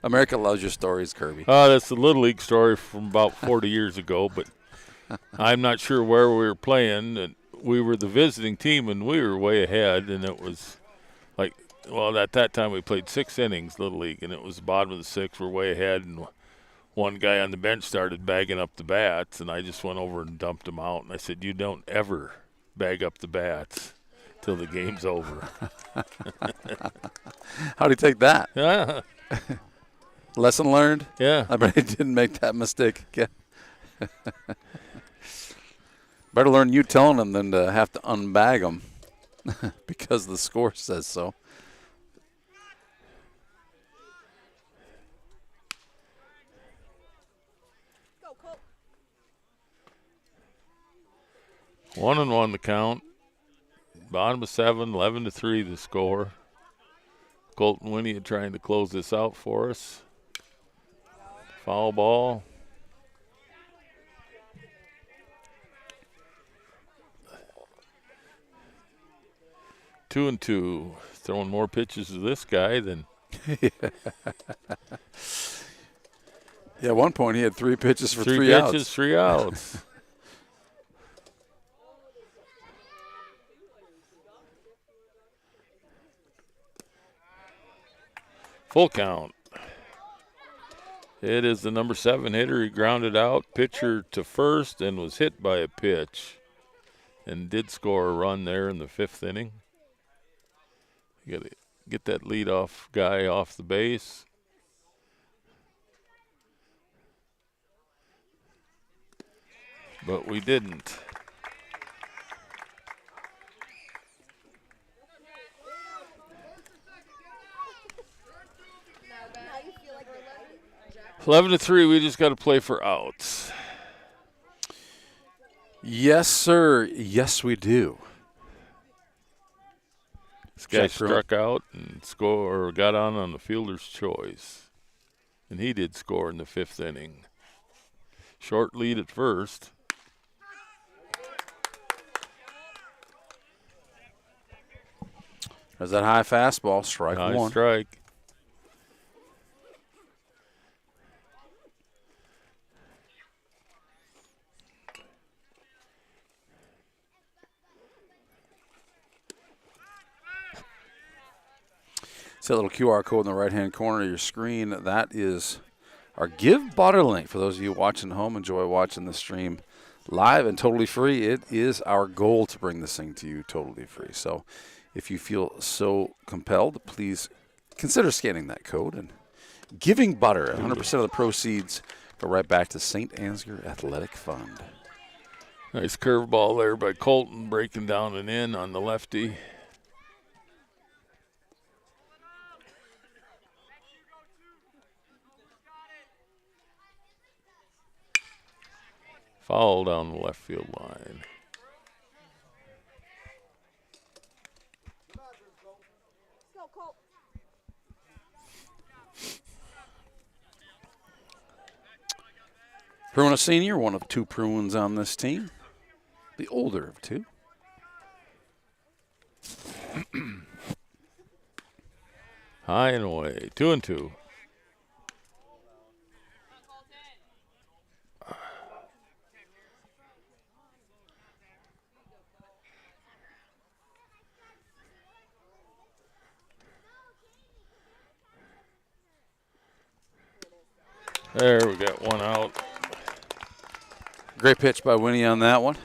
America loves your stories, Kirby. That's a Little League story from about 40 years ago, but I'm not sure where we were playing. And we were the visiting team, and we were way ahead, and it was like, well, at that time we played 6 innings, Little League, and it was the bottom of the 6th. We're way ahead, and one guy on the bench started bagging up the bats, and I just went over and dumped him out. And I said, you don't ever bag up the bats till the game's over. How'd he take that? Yeah. Lesson learned? Yeah. I bet he didn't make that mistake again. Better learn you telling him than to have to unbag him because the score says so. Go, Colt. 1-1 the count. Bottom of 7, 11-3 the score. Colton Winnie trying to close this out for us. Foul ball. Two and two. Throwing more pitches to this guy than. Yeah, at one point he had 3 pitches for 3 3 outs. pitches, 3 outs. Full count. It is the number 7 hitter. He grounded out, pitcher to first, and was hit by a pitch, and did score a run there in the 5th inning. You got to get that leadoff guy off the base. But we didn't. Now you feel like we're loaded. Jack. 11-3, we just got to play for outs. Yes, sir. Yes, we do. This guy struck out and got on the fielder's choice. And he did score in the 5th inning. Short lead at first. There's that high fastball, strike High one. Strike. See that little QR code in the right-hand corner of your screen? That is our Give Butter link. For those of you watching at home, enjoy watching the stream live and totally free. It is our goal to bring this thing to you totally free. So if you feel so compelled, please consider scanning that code and giving Butter. 100% of the proceeds go right back to St. Ansgar Athletic Fund. Nice curveball there by Colton, breaking down and in on the lefty. Foul down the left field line. Go, Colt. Pruin, a senior, one of 2 Pruins on this team. The older of 2. High and away. 2-2. There, we got one out. Great pitch by Winnie on that one.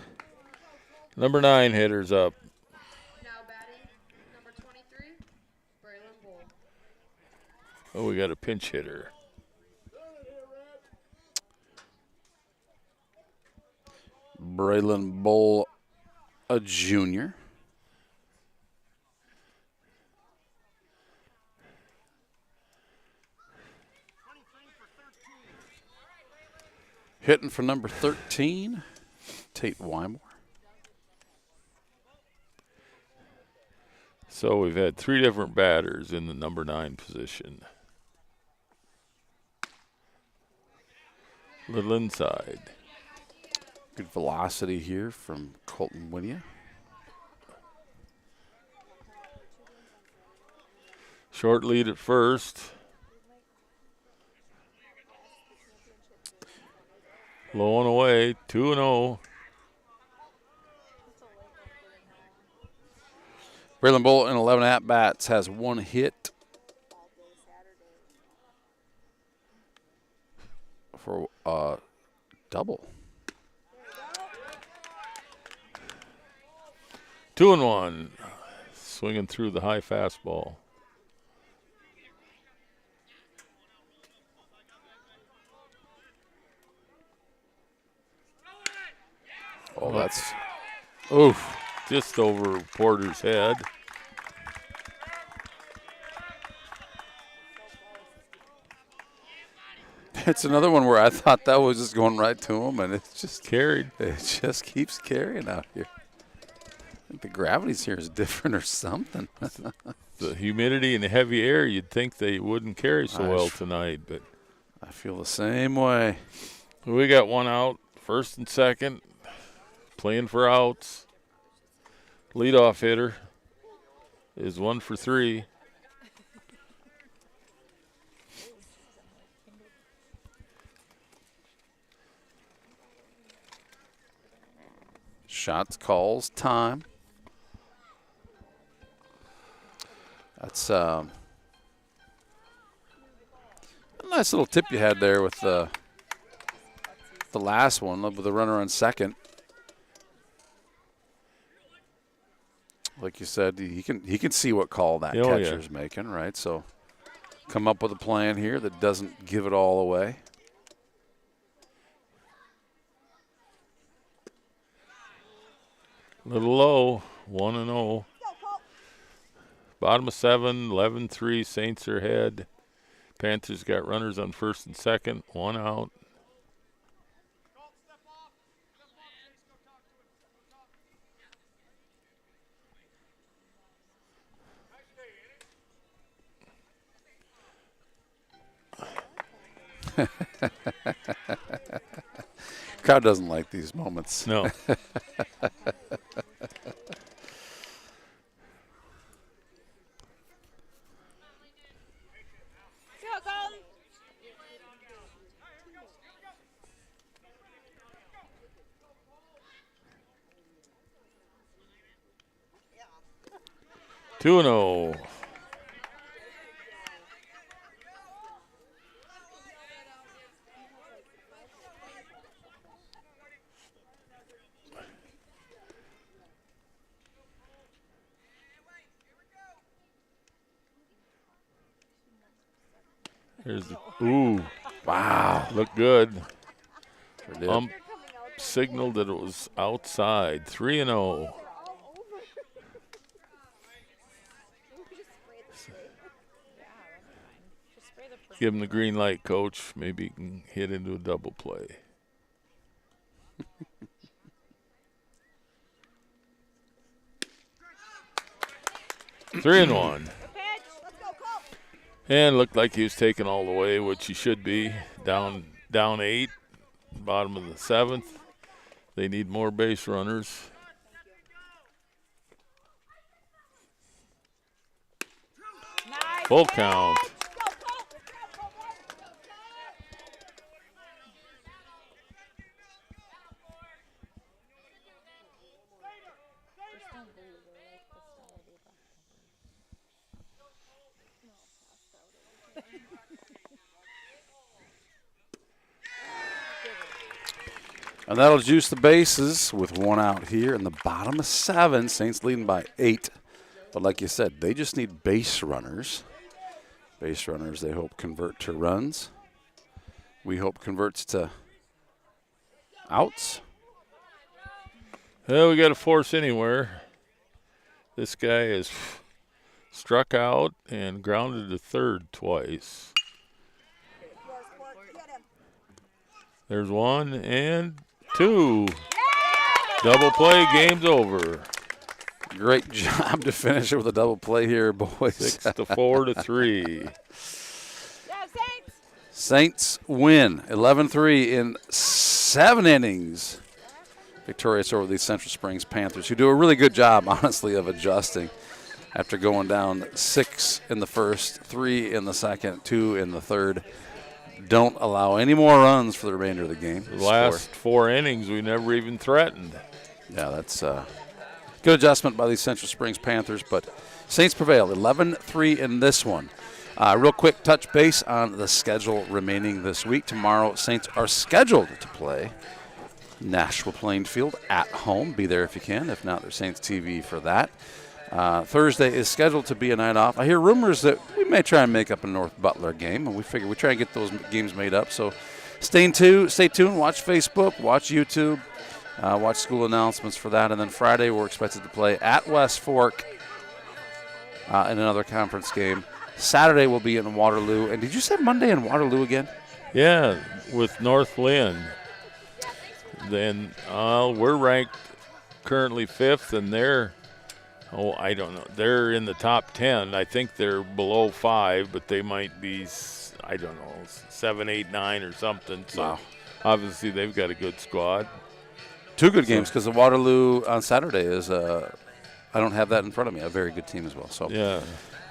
Number 9 hitter's up. Now batting, number 23, Braylon Bull. Oh, we got a pinch hitter. Braylon Bull, a junior. Hitting for number 13, Tate Wymore. So we've had 3 different batters in the number 9 position. Little inside. Good velocity here from Colton Winia. Short lead at first. Low and away, 2-0. Braylon Bull in 11 at-bats has 1 hit for a double. 2-1. Swinging through the high fastball. Oh, that's oof. Just over Porter's head. It's another one where I thought that was just going right to him, and it's just carried. It just keeps carrying out here. I think the gravity's here is different or something. The humidity and the heavy air, you'd think they wouldn't carry so well tonight, but I feel the same way. We got 1 out, first and second, playing for outs. Leadoff hitter is 1 for 3. Shots, calls, time. That's a nice little tip you had there with the last one, with the runner on second. Like you said, he can see what call that catcher's making, right? So come up with a plan here that doesn't give it all away. Little low, 1-0. Bottom of 7, 11-3. Saints are ahead. Panthers got runners on first and second, 1 out. Crowd doesn't like these moments. No. Two and 0. Here's the, ooh, wow, looked good. Sure did. Ump signaled that it was outside. 3-0. Give him the green light, coach. Maybe he can hit into a double play. Three and 1. And looked like he was taking all the way, which he should be. Down 8, bottom of the 7th. They need more base runners. Full count. And that'll juice the bases with 1 out here in the bottom of 7. Saints leading by 8. But like you said, they just need base runners. Base runners they hope convert to runs. We hope converts to outs. Well, we got to force anywhere. This guy is struck out and grounded to third twice. There's 1 and 2. Double play, game's over. Great job to finish it with a double play here, boys. 6-4 to 3. Saints win 11-3 in 7 innings. Victorious over the Central Springs Panthers, who do a really good job, honestly, of adjusting after going down 6 in the first, 3 in the second, 2 in the third. don't allow any more runs for the remainder of the game. The last 4 innings, we never even threatened. Yeah, that's good adjustment by the Central Springs Panthers, but Saints prevailed 11-3 in this one. Real quick touch base on the schedule remaining this week. Tomorrow, Saints are scheduled to play Nashua Plainfield at home. Be there if you can. If not, there's Saints TV for that. Thursday is scheduled to be a night off. I hear rumors that we may try and make up a North Butler game, and we figure we try and get those games made up. So stay tuned. Watch Facebook, watch YouTube, watch school announcements for that. And then Friday, we're expected to play at West Fork in another conference game. Saturday will be in Waterloo. And did you say Monday in Waterloo again? Yeah, with North Lynn. Then we're ranked currently 5th, and they're, I don't know. They're in the top 10. I think they're below 5, but they might be, 7, 8, 9 or something. So obviously they've got a good squad. 2 good games because the Waterloo on Saturday is, I don't have that in front of me, a very good team as well. So yeah.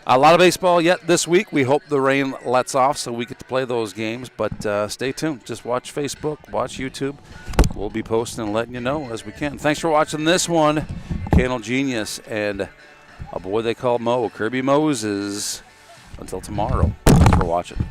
A lot of baseball yet this week. We hope the rain lets off so we get to play those games. But stay tuned. Just watch Facebook, watch YouTube. We'll be posting and letting you know as we can. Thanks for watching this one. Candle Genius and a boy they call Mo, Kirby Moses. Until tomorrow, thanks for watching.